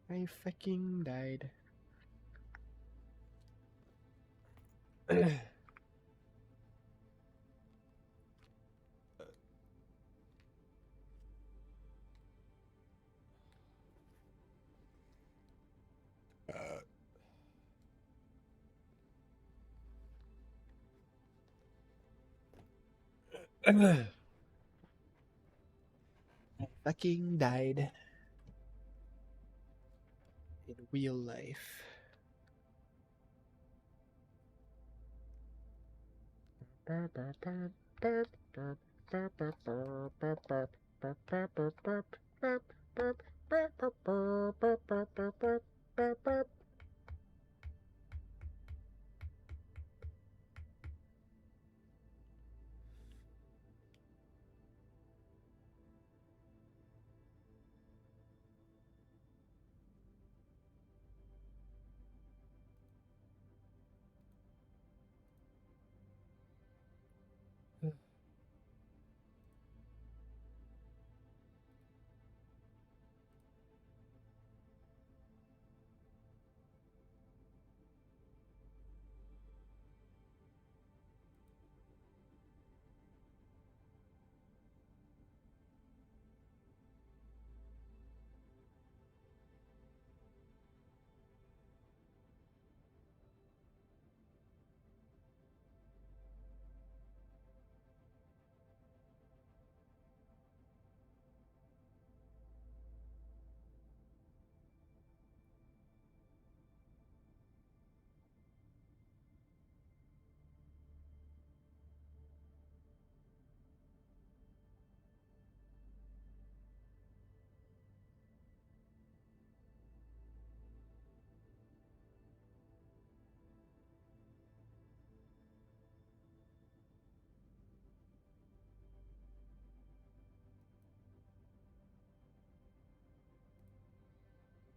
I fucking died. I fucking died. In real life.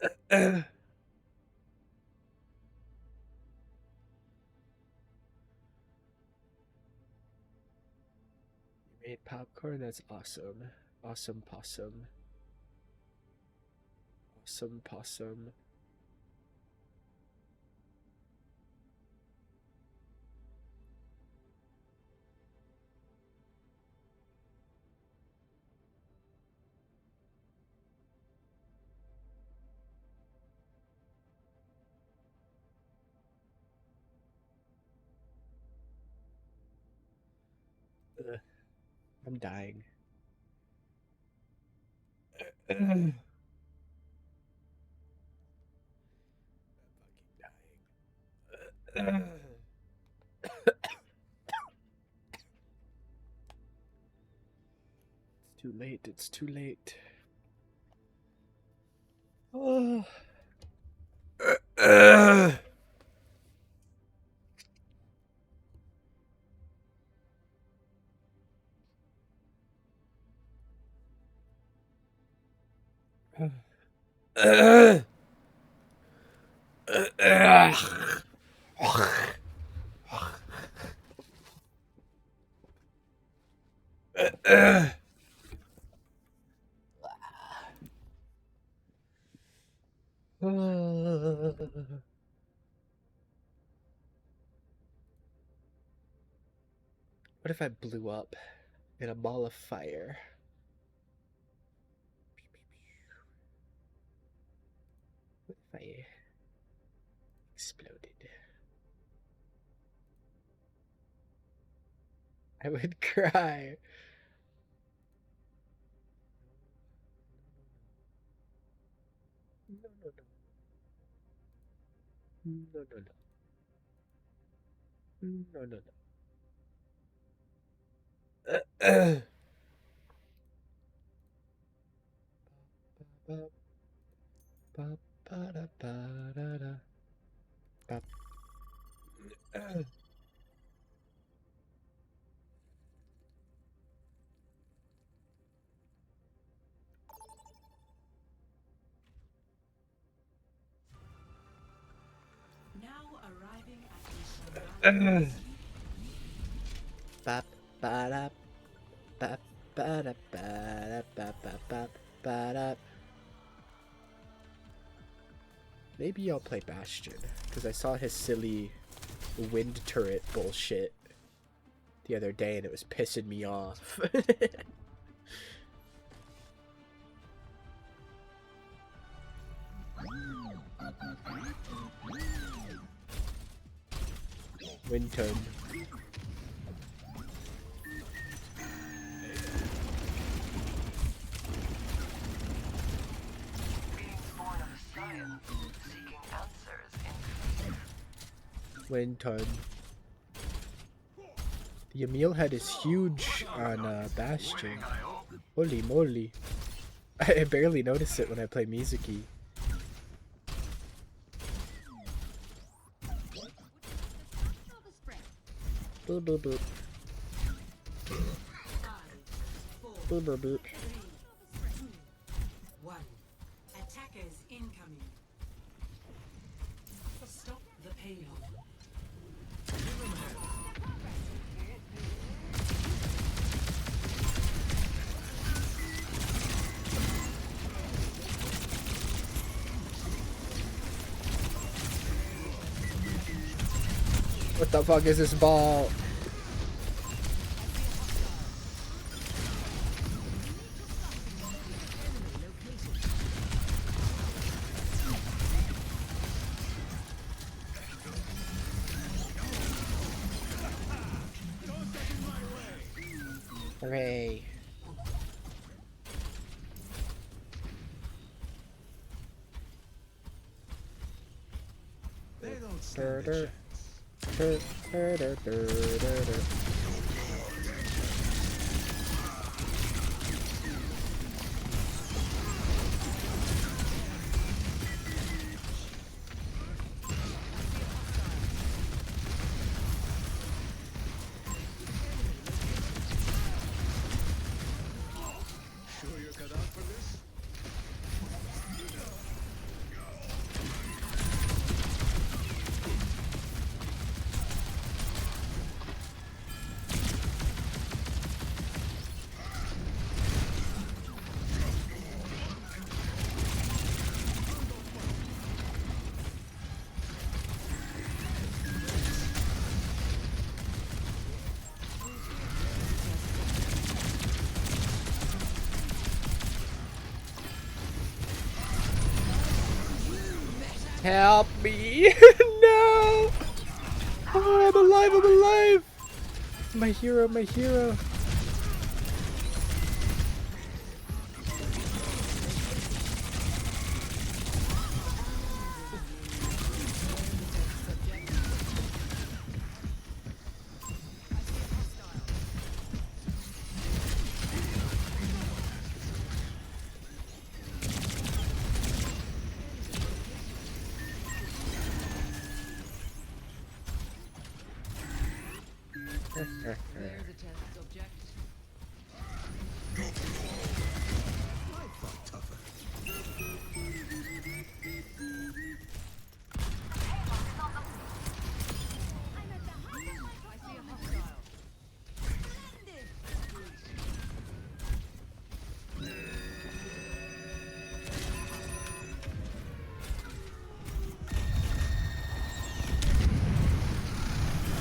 You made popcorn? That's awesome. Awesome possum. Awesome possum. Ugh. I'm dying. It's too late. It's too late. Oh. What if I blew up in a ball of fire? What if I exploded? I would cry. No, no, no. No, no, no. No, no, no. Now arriving at the Bop, ba-da, bop, ba-da, ba-da, bop, bop, bop, ba-da. Maybe I'll play Bastion, because I saw his silly wind turret bullshit the other day and it was pissing me off. Wind turn. Wind turn. The Emil head is huge on Bastion. Holy moly. I barely notice it when I play Mizuki. Boop boop boop. Boop boop boop. 1. Attackers incoming. Stop the payload. What the fuck is this ball? Hooray. They don't stand a chance. Sure you're cut out for this? Help me! No! Oh, I'm alive, I'm alive! My hero, my hero.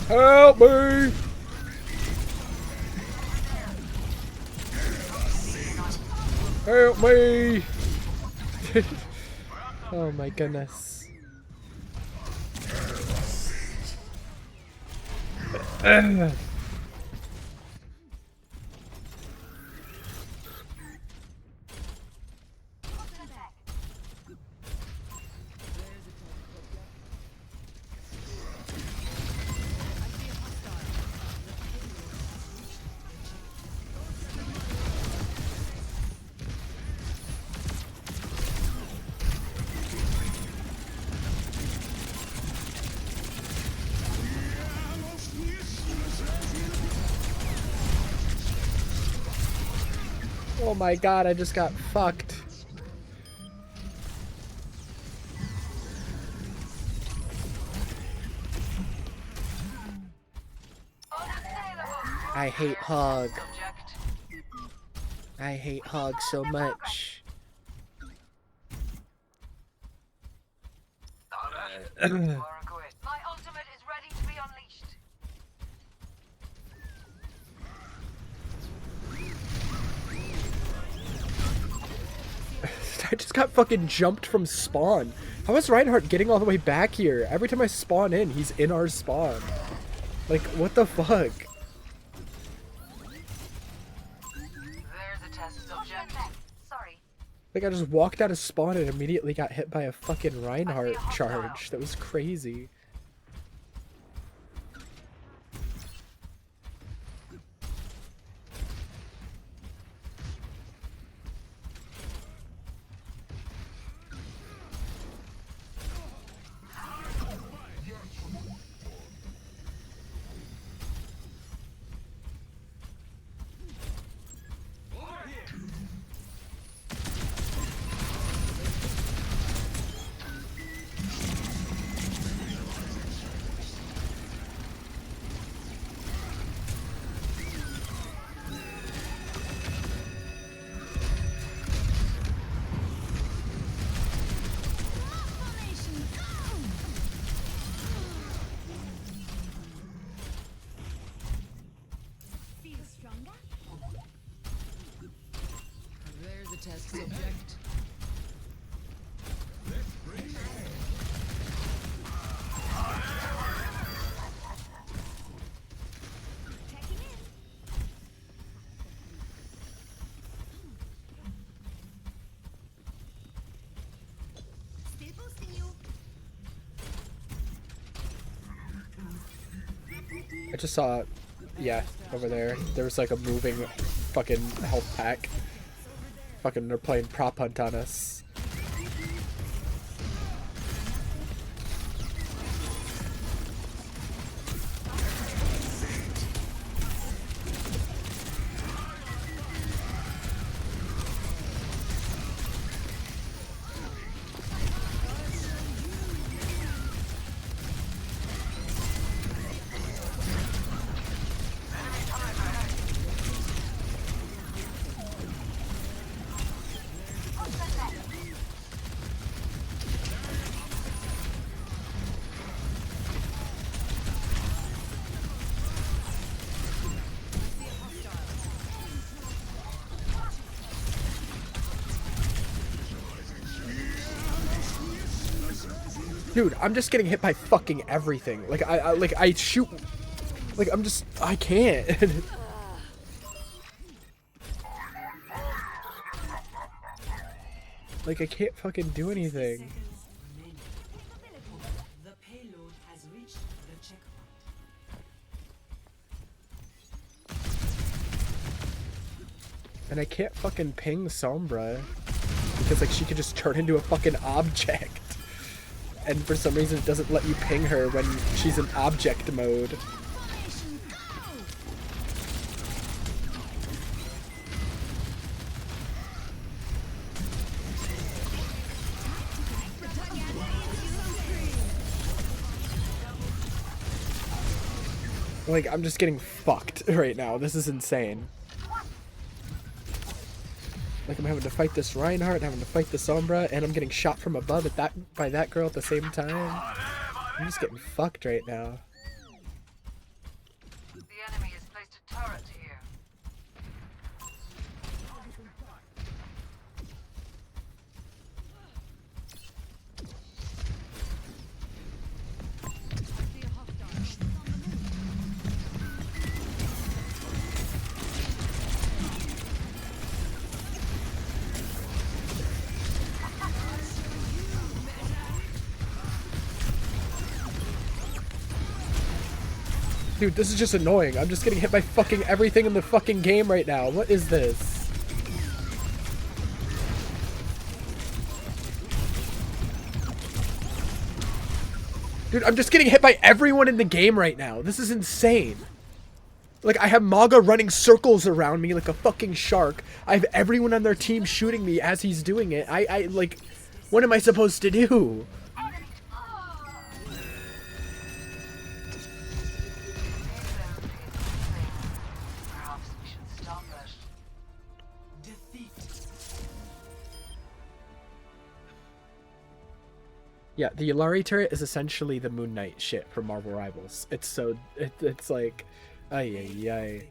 Help me! Help me! Oh my goodness. Oh my god, I just got fucked. I hate Hog. I hate Hog so much. My ultimate is ready to be unleashed. I just got fucking jumped from spawn. How is Reinhardt getting all the way back here? Every time I spawn in, he's in our spawn. Like, what the fuck? There's a test subject. Sorry. Like, I just walked out of spawn and immediately got hit by a fucking Reinhardt charge. That was crazy. Feel stronger? There's a test subject. Still boosting you. I just saw, yeah, over there. There was like a moving fucking health pack. Fucking, they're playing prop hunt on us. Dude, I'm just getting hit by fucking everything. Like, I shoot... Like, I can't. Like, I can't fucking do anything. The payload has reached the checkpoint. And I can't fucking ping Sombra. Because, like, she could just turn into a fucking object. And for some reason it doesn't let you ping her when she's in object mode. Like, I'm just getting fucked right now. This is insane. Like, I'm having to fight this Reinhardt, and having to fight the Sombra, and I'm getting shot from above by that girl at the same time. I'm just getting fucked right now. The enemy has placed a turret here. Dude, this is just annoying. I'm just getting hit by fucking everything in the fucking game right now. What is this? Dude, I'm just getting hit by everyone in the game right now. This is insane. Like, I have Maga running circles around me like a fucking shark. I have everyone on their team shooting me as he's doing it. I like, what am I supposed to do? Yeah, the Yllari turret is essentially the Moon Knight shit from Marvel Rivals. It's so... It's like... Ay, ay, ay.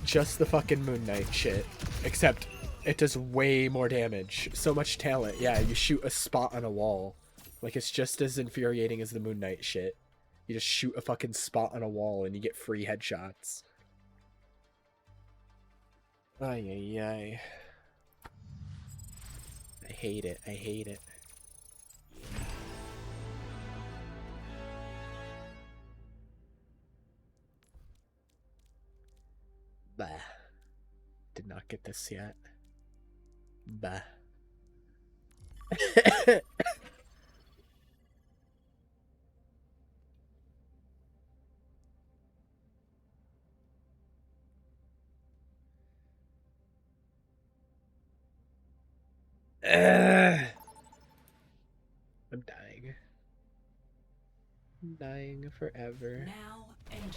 Just the fucking Moon Knight shit. Except it does way more damage. So much talent. Yeah, you shoot a spot on a wall. Like, it's just as infuriating as the Moon Knight shit. You just shoot a fucking spot on a wall and you get free headshots. Ay, ay, ay. I hate it. I hate it. Bah. Did not get this yet. Bah. I'm dying. I'm dying forever. Now entering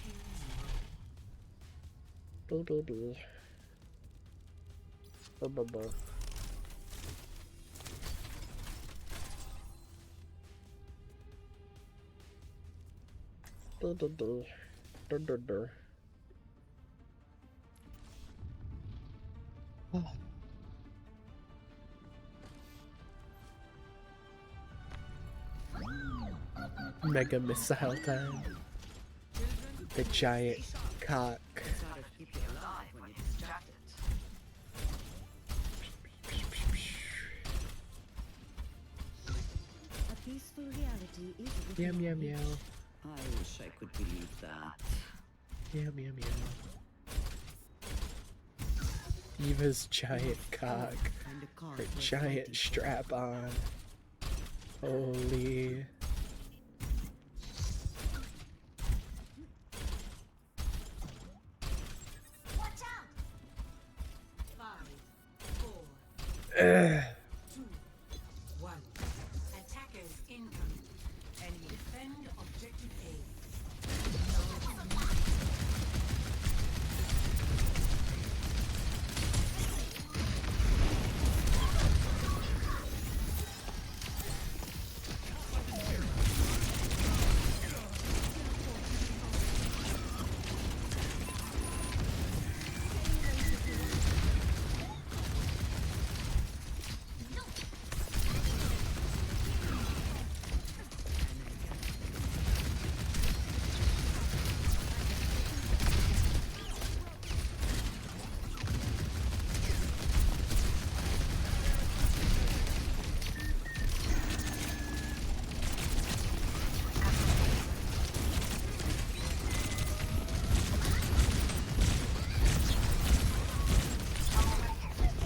King's Boo boo boo. Boo boo boo. Boo boo boo. Dur dur dur. Mega missile time. The giant cock. A peaceful reality is Meow meow meow. I wish I could believe that. Meow meow meow. Eva's giant cock. Her giant strap on. Holy. Watch out! 5, 4, Ugh. 2, 1. Attackers incoming. And defend objective A.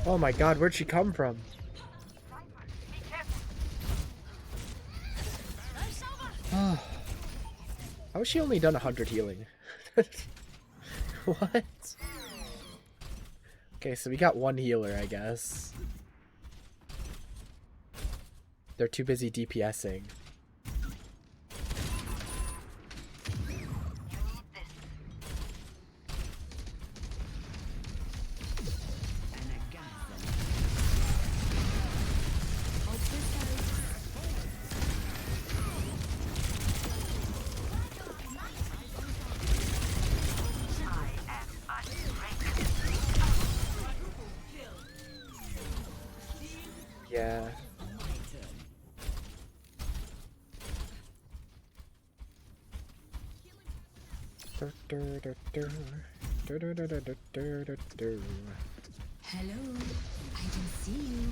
Oh my god, where'd she come from? How has she only done 100 healing? What? Okay, so we got one healer, I guess. They're too busy DPSing. Yeah. Hello, I can see you.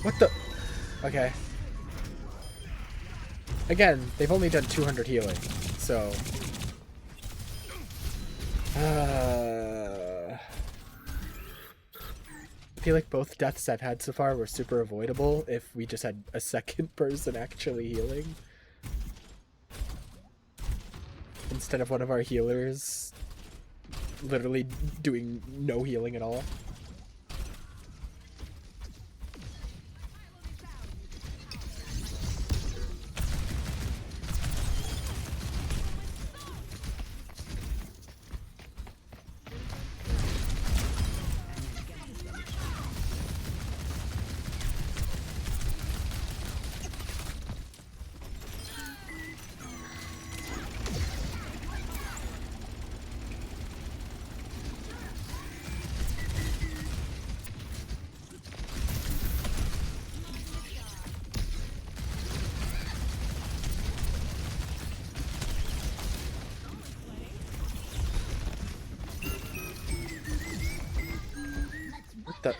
What the? Okay. Again, they've only done 200 healing, so... I feel like both deaths I've had so far were super avoidable if we just had a second person actually healing. Instead of one of our healers literally doing no healing at all. What the?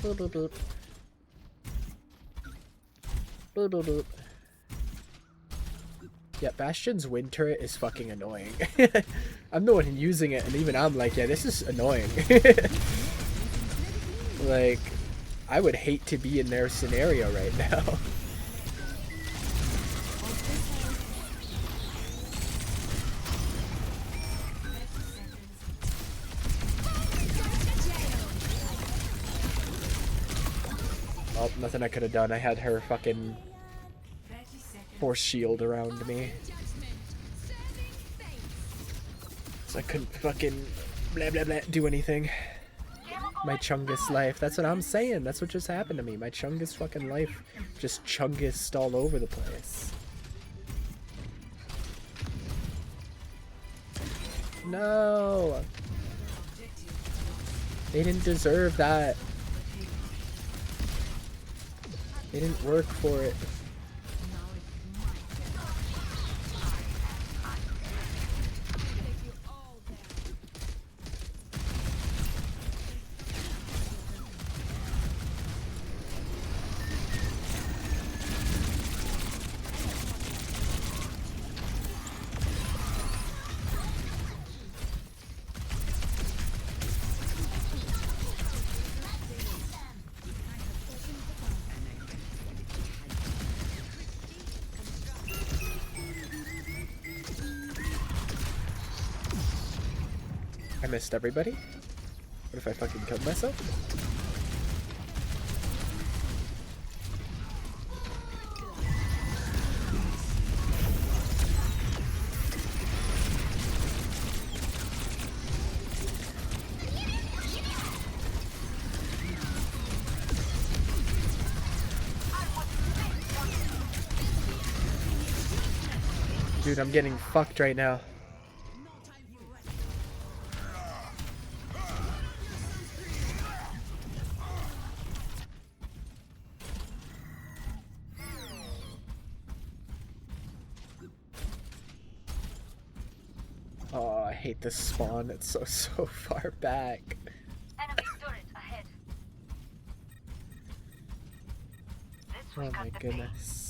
Boop, boop, boop. Boop, boop, boop. Yeah, Bastion's wind turret is fucking annoying. I'm the one using it, and even I'm like, yeah, this is annoying. Like, I would hate to be in their scenario right now. Oh, nothing I could have done. I had her fucking force shield around me. So I couldn't fucking blah blah blah do anything. My Chungus life. That's what I'm saying. That's what just happened to me. My Chungus fucking life just Chungused all over the place. No! They didn't deserve that. They didn't work for it. I missed everybody? What if I fucking killed myself? Dude, I'm getting fucked right now. Oh, I hate this spawn. It's so far back. Enemy turret ahead. Oh my goodness.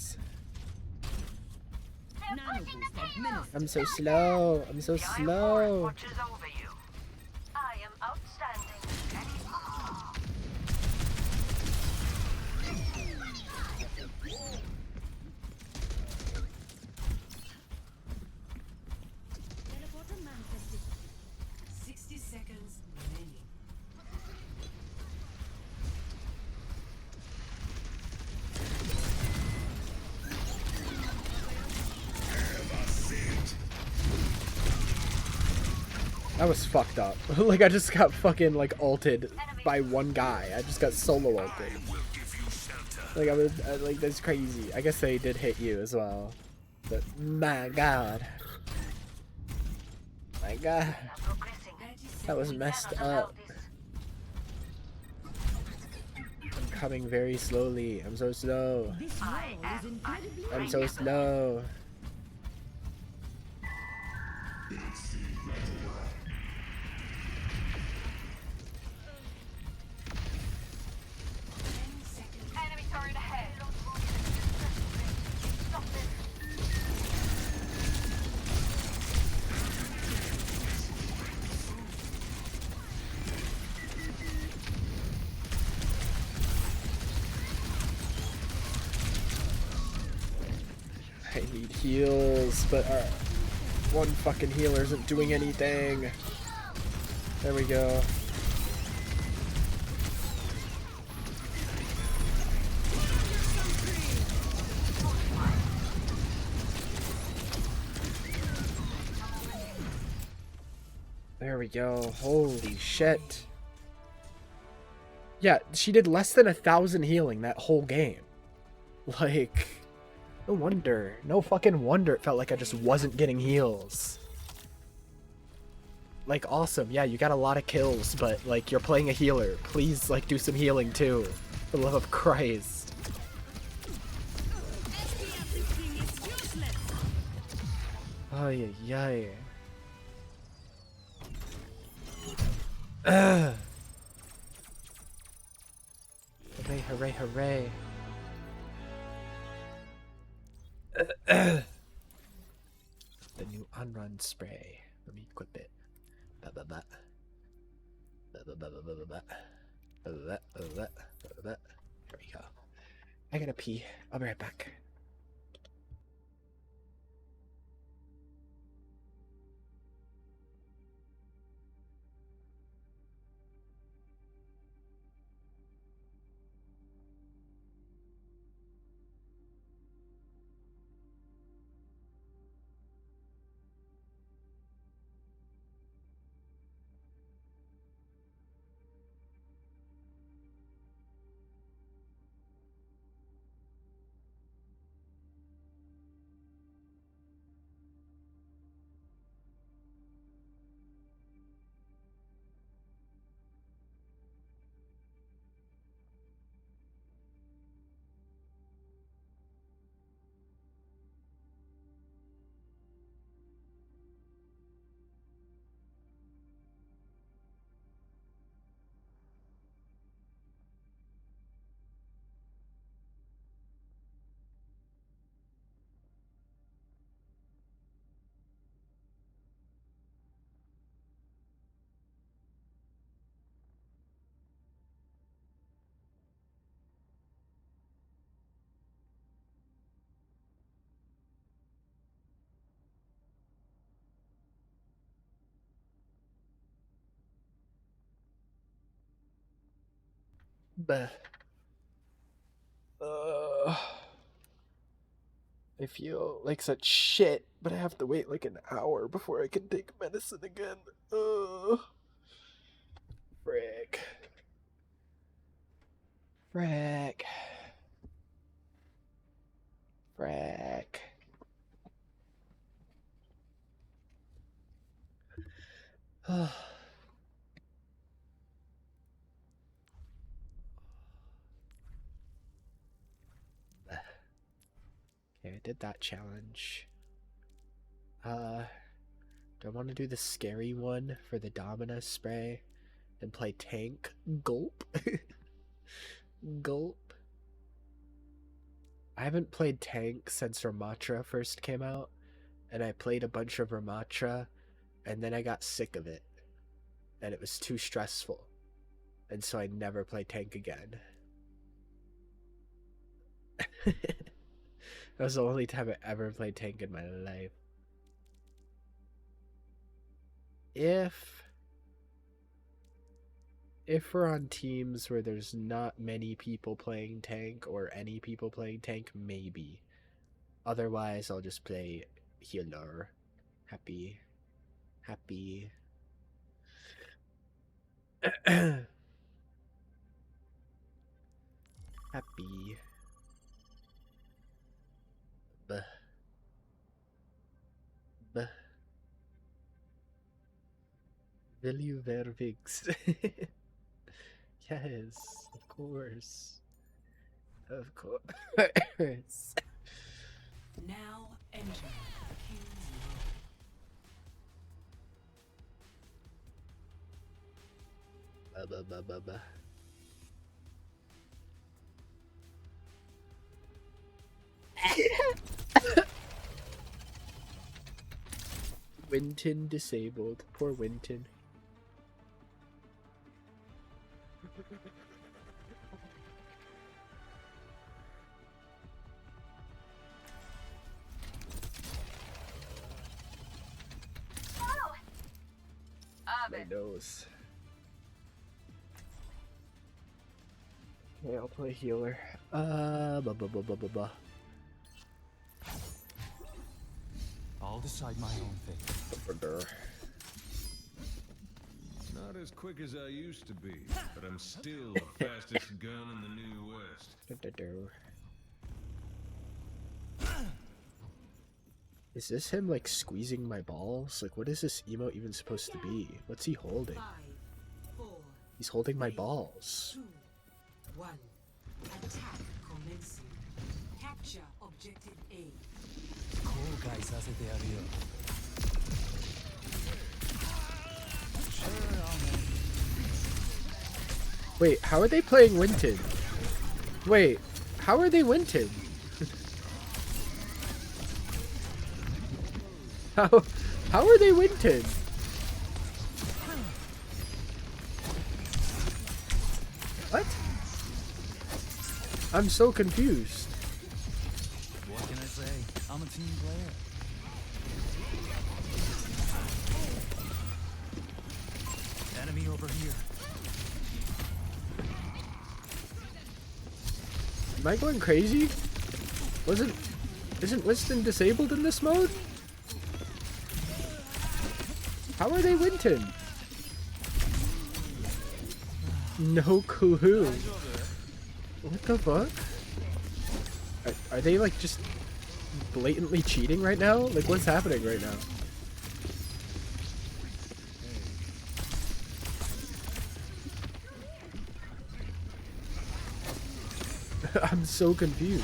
I'm so slow. I'm so slow. Watches over you. I am outstanding. Teleporter manifested. 60 seconds remaining. That was fucked up. Like, I just got fucking, like, ulted by one guy. I just got solo ulted. Like, I was, like, that's crazy. I guess they did hit you as well. But, my god. My god. That was messed up. I'm coming very slowly. I'm so slow. I'm so slow. Enemy turret ahead. Stop this. I need heals, but one fucking healer isn't doing anything. There we go. There we go. Holy shit. Yeah, she did less than 1,000 healing that whole game. Like, no wonder. No fucking wonder it felt like I just wasn't getting heals. Like, awesome. Yeah, you got a lot of kills, but, like, you're playing a healer. Please, like, do some healing, too. For the love of Christ. Ay, ay, ay. Hooray, hooray, hooray. The new unrun spray. Let me equip it. Ba ba ba. Ba ba ba ba ba ba ba. Ba ba ba ba ba ba ba. There we go. I gotta pee. I'll be right back. Bah. I feel like such shit, but I have to wait like an hour before I can take medicine again. Frick. Frick. Frick. Okay, I did that challenge. Do I want to do the scary one for the Domina spray and play tank? Gulp. Gulp. I haven't played tank since Ramatra first came out, and I played a bunch of Ramatra, and then I got sick of it, and it was too stressful, and so I never played tank again. That was the only time I ever played tank in my life. If we're on teams where there's not many people playing tank or any people playing tank, maybe. Otherwise, I'll just play healer. Happy. Happy. Happy. Buh. Buh. Will you wear wigs? Yes, of course. Of course. Now enter King's Row. Winton disabled. Poor Winton. My nose. Okay, I'll play healer. I'll decide my own fate. Not as quick as I used to be, but I'm still the fastest gun in the New West. Is this him like squeezing my balls? Like, what is this emote even supposed to be? What's he holding? 5, 4, He's holding my balls. 2, 1. Attack commencing. Capture objective A. Wait, how are they playing Winton? Wait, how are they Winton? How are they Winton? What? I'm so confused. What can I say? I'm a team player. Enemy over here. Am I going crazy? Isn't Winston disabled in this mode? How are they Winton? No clue. What the fuck? Are they like just blatantly cheating right now? Like, what's happening right now? I'm so confused.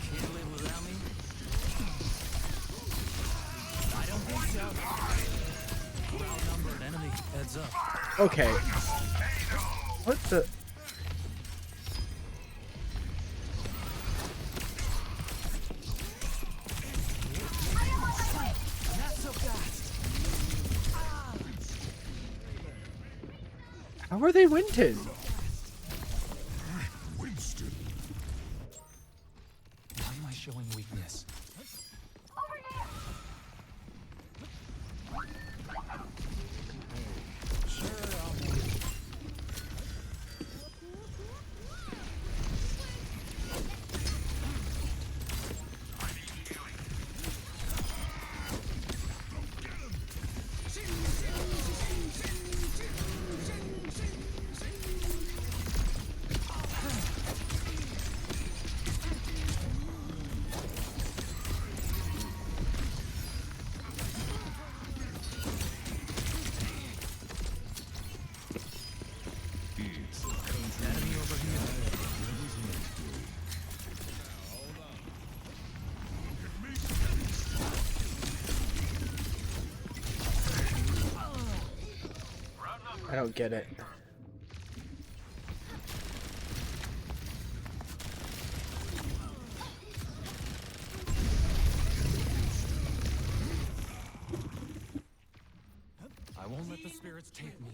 Can't live without me? I don't think so. We're outnumbered. Enemy. Heads up. Okay. What the? Not so fast. How are they Winton? Winston. Why am I showing weakness? I don't get it. I won't let the spirits take me.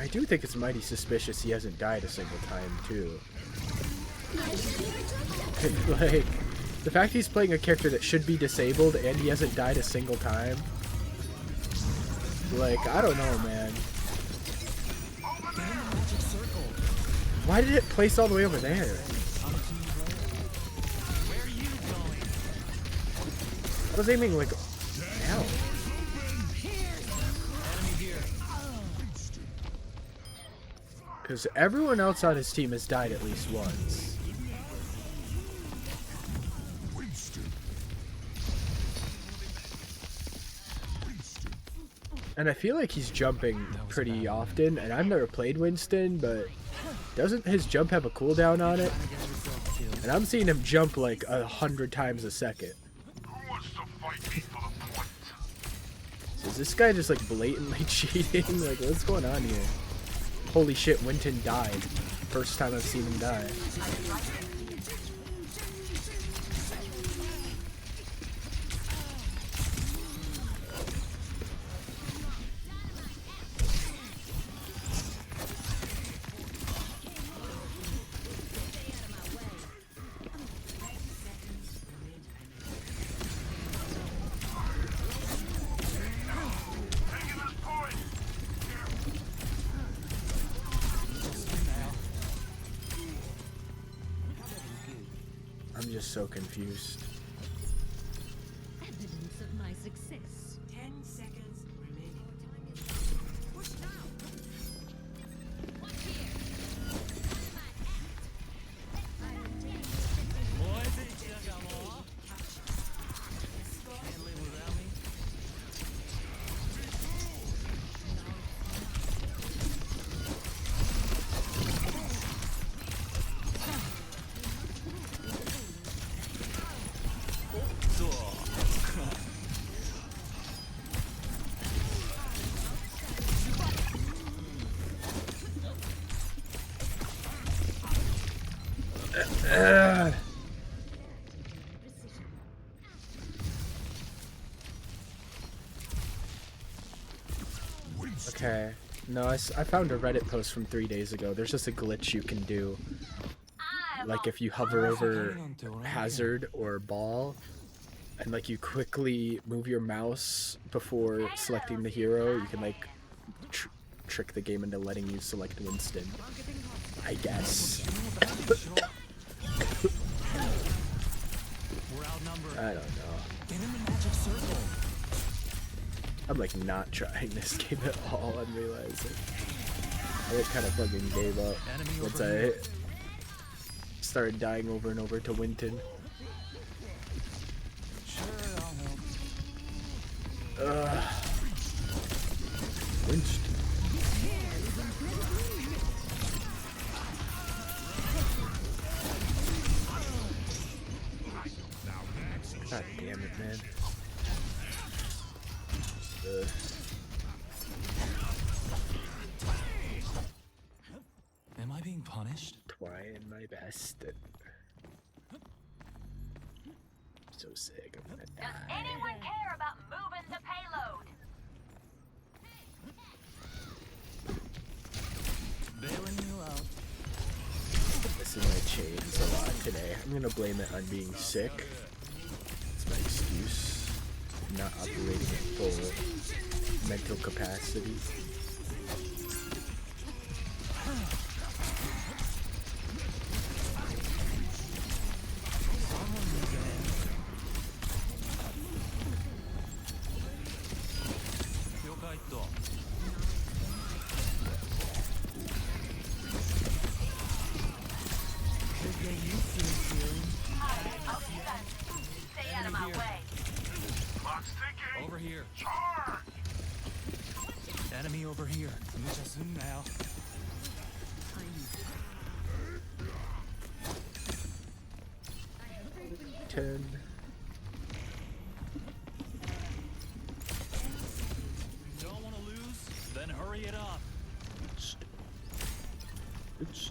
I do think it's mighty suspicious he hasn't died a single time, too. Like, the fact he's playing a character that should be disabled and he hasn't died a single time. Like, I don't know, man. Why did it place all the way over there? I was aiming, like, down. Because everyone else on his team has died at least once. And I feel like he's jumping pretty often, and I've never played Winston, but doesn't his jump have a cooldown on it? And I'm seeing him jump like 100 times a second. So is this guy just like blatantly cheating? Like, what's going on here? Holy shit, Winton died. First time I've seen him die. I'm just so confused. Evidence of my success. 10 seconds remaining. Push now. Watch here. Can't live without me. Okay. No, I found a Reddit post from 3 days ago. There's just a glitch you can do. Like if you hover over hazard or ball, and like you quickly move your mouse before selecting the hero, you can like trick the game into letting you select Winston. I guess. I don't know. Get in the magic circle. I'm like not trying this game at all, I'm realizing. I like kind of fucking gave up once I started dying over and over to Winton. Winston. God damn it, man. Am I being punished? Trying my best. I'm so sick. I'm gonna die. Does anyone care about moving the payload? Bailing you out. Missing my chains a lot today. I'm gonna blame it on being sick. It's my excuse. I'm not operating at full mental capacity. Stay out of my way. Over here. Enemy over here. Now. 10. Don't want to lose? Then hurry it up. Oops.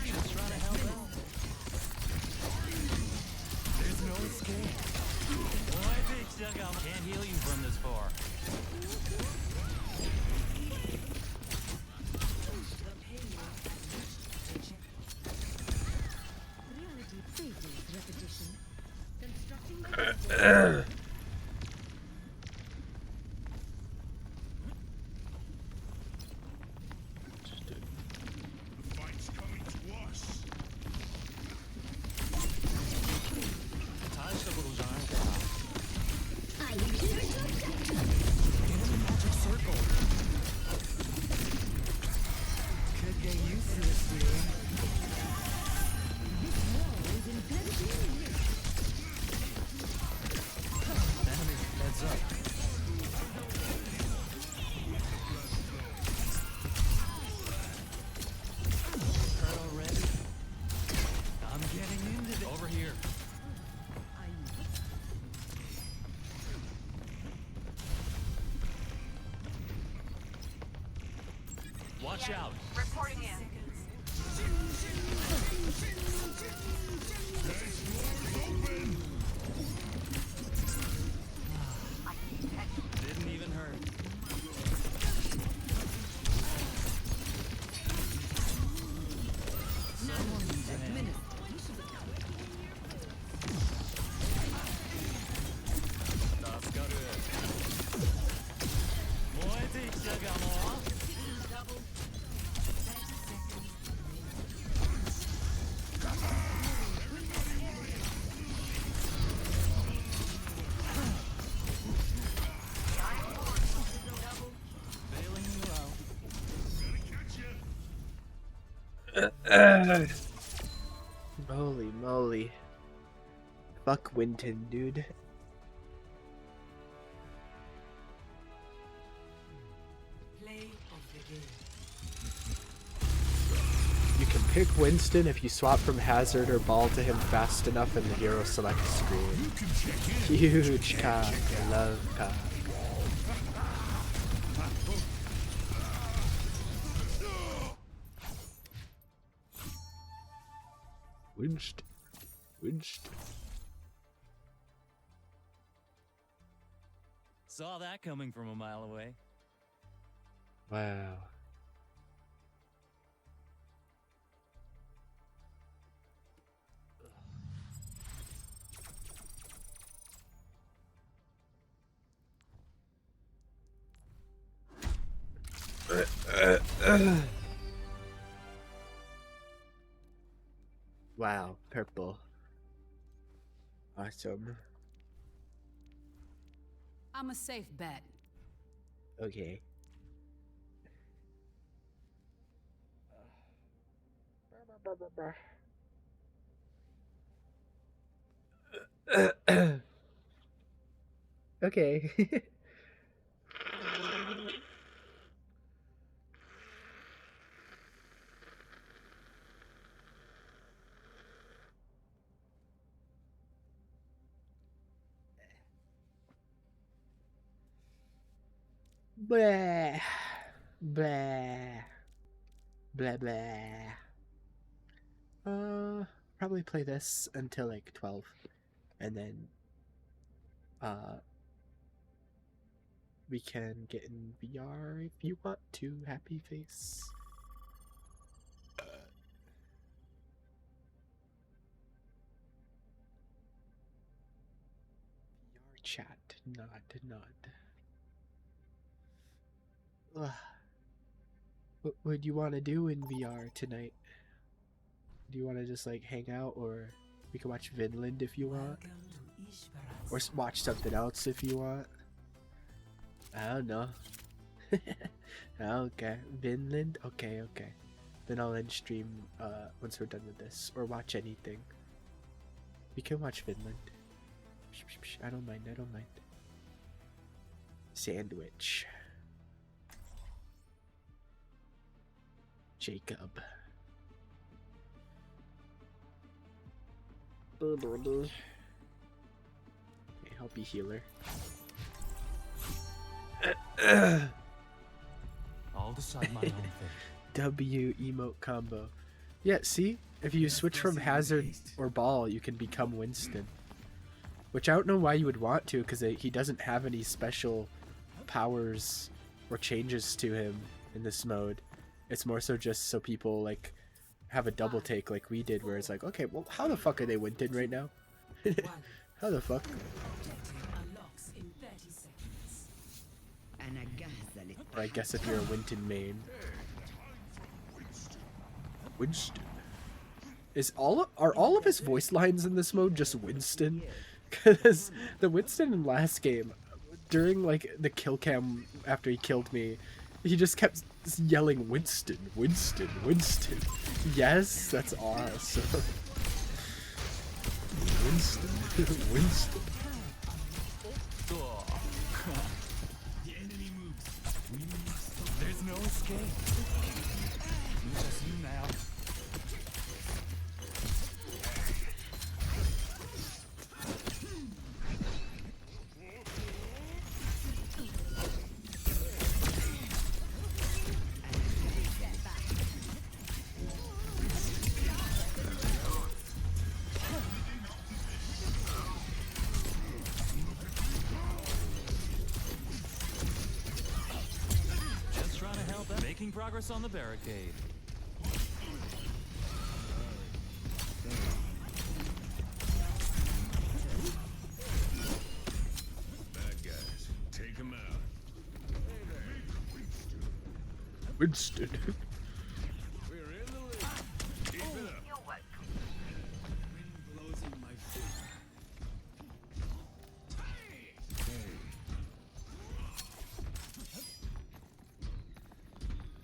Just trying to help out. There's no escape. Boy, big suck out. Can't heal you from this far. Reality favors repetition. Constructing my Fight's coming to us. Magic circle. Could get used to this, dude. Enemy, heads up. Hurt already? I'm getting into this. Over here. Watch out. Reporting in. Didn't even hurt. Someone needs a hand. Moi, big suck out more. Holy moly. Fuck Winton, dude. Play of the game. You can pick Winston if you swap from Hazard or Ball to him fast enough in the hero select screen. Huge cock. I love cock. Winston. Saw that coming from a mile away. Wow. Wow, purple. Awesome. I'm a safe bet. Okay. Okay. Blah. Blah. Blah blah. Probably play this until like 12. And then we can get in VR if you want to, happy face. VR chat, nod. Ugh. What would you want to do in VR tonight? Do you want to just like hang out, or we can watch Vinland if you want? Or watch something else if you want? I don't know. Okay, Vinland? Okay. Then I'll end stream once we're done with this. Or watch anything. We can watch Vinland. I don't mind. Sandwich. Jacob. Okay, help you healer. I'll decide my own fate. W emote combo. Yeah, see? If you switch from Hazard or Ball, you can become Winston. Which I don't know why you would want to, because he doesn't have any special powers or changes to him in this mode. It's more so just so people, like, have a double take like we did, where it's like, okay, well, how the fuck are they Winton right now? How the fuck? Or I guess if you're a Winton main. Winston. Are all of his voice lines in this mode just Winston? Because the Winston in last game, during like the kill cam after he killed me, he just kept yelling Winston, Winston, Winston. Yes, that's awesome. Winston, Winston. The enemy moves. There's no escape. Just you now. Making progress on the barricade. Bad guys, take him out. Winston. We're in the lead. Keep it up. You're welcome. Wind blows in my face.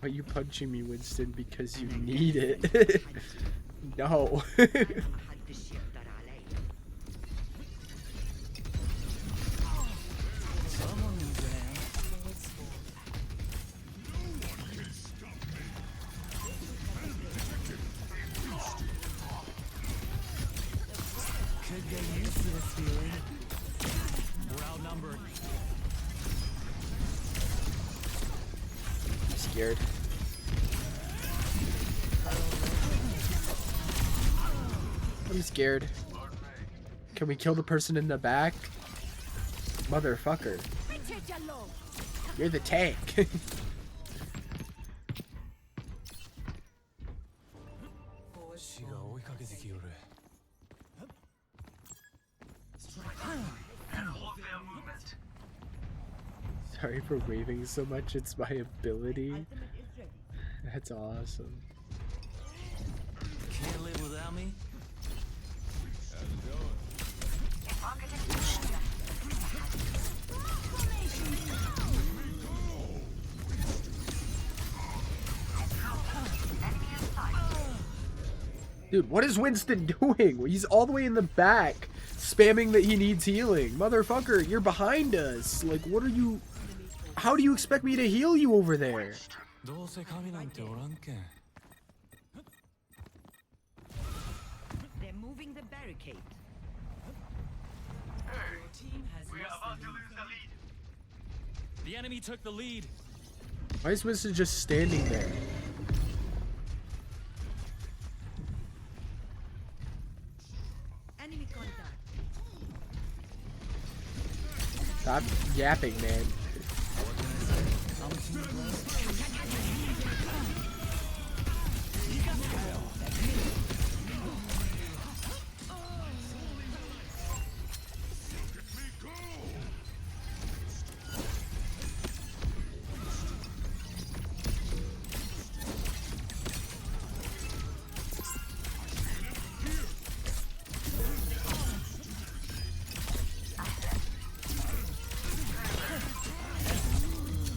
Are you punching me, Winston, because you need it? No. Could get used to this feeling. We're outnumbered. I'm scared. I'm scared. Can we kill the person in the back? Motherfucker. You're the tank. Sorry for waving so much, it's my ability. That's awesome. Can't live without me? Dude, what is Winston doing? He's all the way in the back, spamming that he needs healing. Motherfucker, you're behind us. Like, what are you... How do you expect me to heal you over there? They're moving the barricade. Your team has we are about to lose the lead. The enemy took the lead. Why is Winston just standing there? Enemy contact. Stop yapping, man.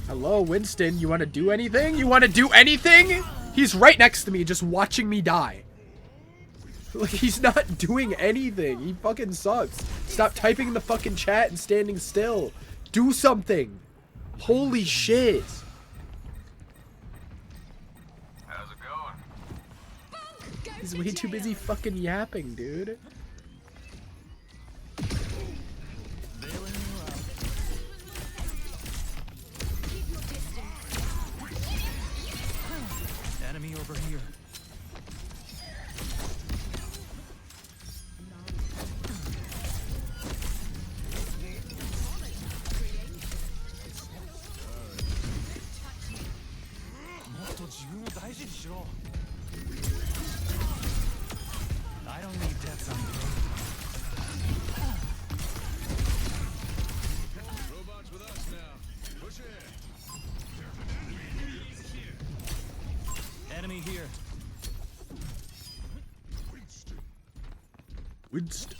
Hello, Winston. You want to do anything? You want to do anything? He's right next to me, just watching me die. Like, he's not doing anything. He fucking sucks. Stop typing in the fucking chat and standing still. Do something. Holy shit. How's it going? He's way too busy fucking yapping, dude. Winston.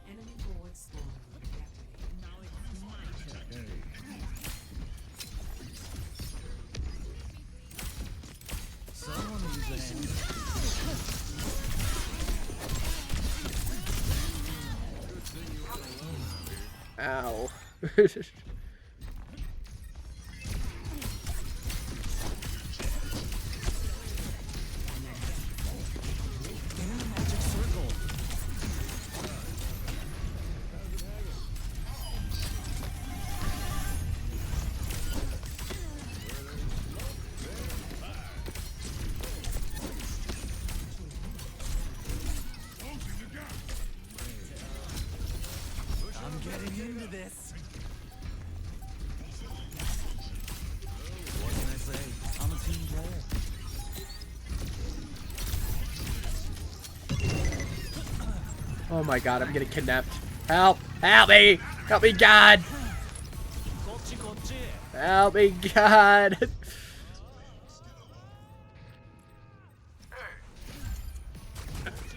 Enemy forward spawn reactivated. Now it's my turn. Someone needs a hand. Ow. I'm getting into this. What can I say? I'm a team player. Oh my god, I'm getting kidnapped. Help! Help me! Help me, God! Help me, God!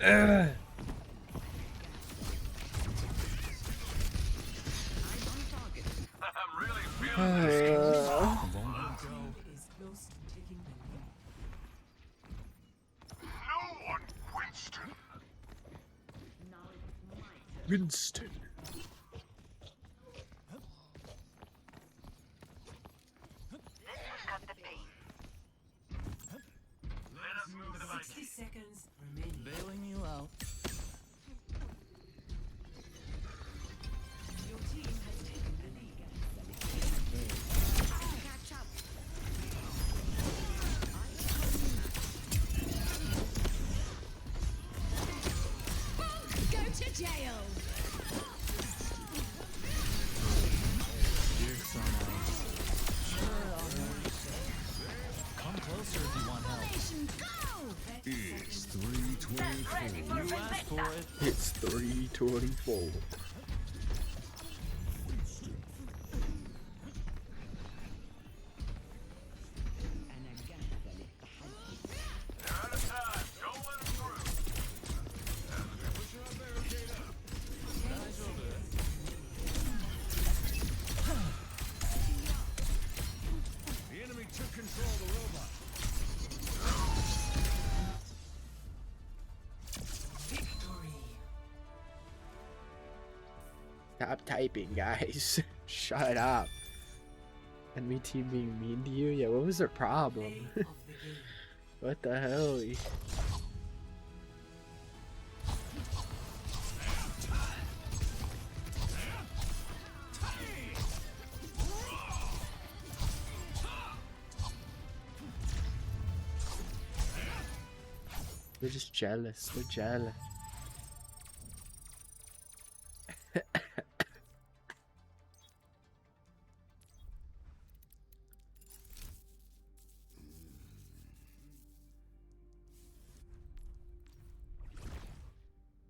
Ugh. I'm really feeling this. Is close to taking the lead. No one, Winston. Now it's my turn. Winston. Cut the pain. Let us move the 60 seconds remaining. Bailing you out. Your team has taken the lead. Catch up. Go to jail. Jigsaw knives. Sure, I'll help. Come closer if you want help. It's 3:24. You asked for it. It's 3:24. They're out of time. Don't let them through. The enemy took control of the robot. Victory. Stop typing, guys. Shut up. Enemy team being mean to you? Yeah, what was their problem? Play of the game. What the hell? They're just jealous. They're jealous.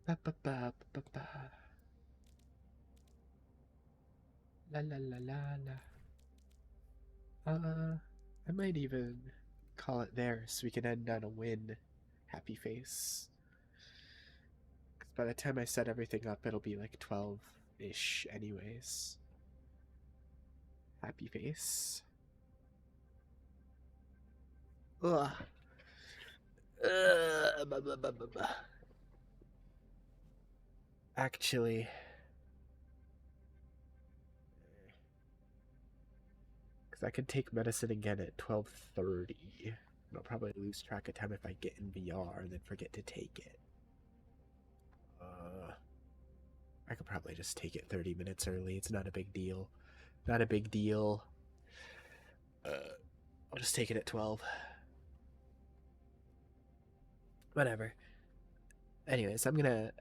Ba, ba, ba, ba, ba. La la la la la. I might even call it there so we can end on a win. Happy face. 'Cause by the time I set everything up, it'll be like 12-ish anyways. Happy face. Ugh. Ba, ba, ba, ba, ba. Actually, because I could take medicine again at 12:30. I'll probably lose track of time if I get in VR and then forget to take it. I could probably just take it 30 minutes early. It's not a big deal. Not a big deal. I'll just take it at 12. Whatever. Anyways, I'm gonna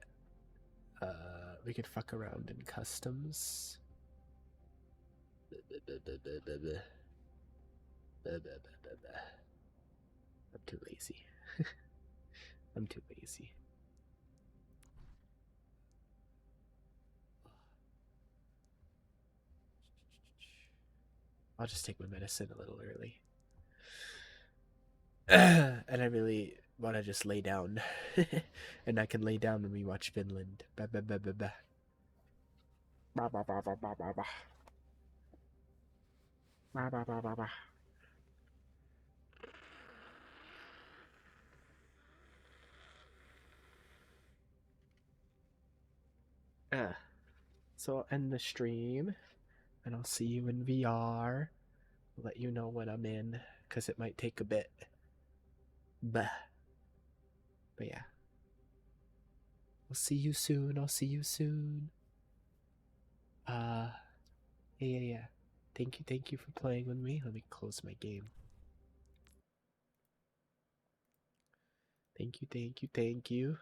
we could fuck around in customs. I'm too lazy. I'm too lazy. I'll just take my medicine a little early. And I really want to just lay down. And I can lay down when we watch Finland. Ba ba ba ba ba. Ba ba ba ba ba ba ba. Ba ba ba ba ba. So I'll end the stream, and I'll see you in VR. I'll let you know when I'm in, because it might take a bit. But yeah. I'll see you soon. I'll see you soon. Yeah. Thank you for playing with me. Let me close my game. Thank you.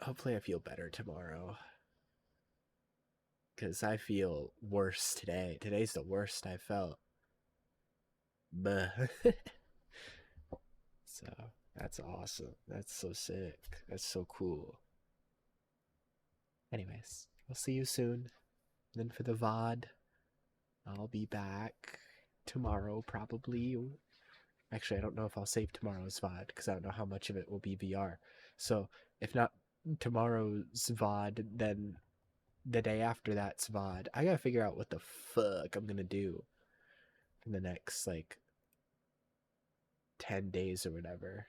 Hopefully I feel better tomorrow. Because I feel worse today. Today's the worst I felt. Buh. So, that's awesome. That's so sick. That's so cool. Anyways, I'll see you soon. Then for the VOD, I'll be back tomorrow probably. Actually, I don't know if I'll save tomorrow's VOD because I don't know how much of it will be VR. So, if not tomorrow's VOD, then the day after that's VOD. I gotta figure out what the fuck I'm gonna do in the next, like, 10 days or whatever.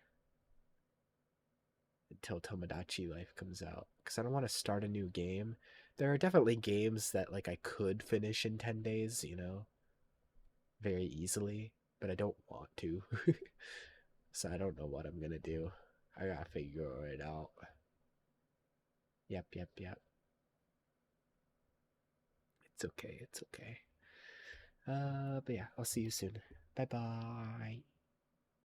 Until Tomodachi Life comes out. Because I don't want to start a new game. There are definitely games that, like, I could finish in 10 days, you know? Very easily. But I don't want to. So I don't know what I'm gonna do. I gotta figure it out. Yep. It's okay. But yeah, I'll see you soon. Bye-bye.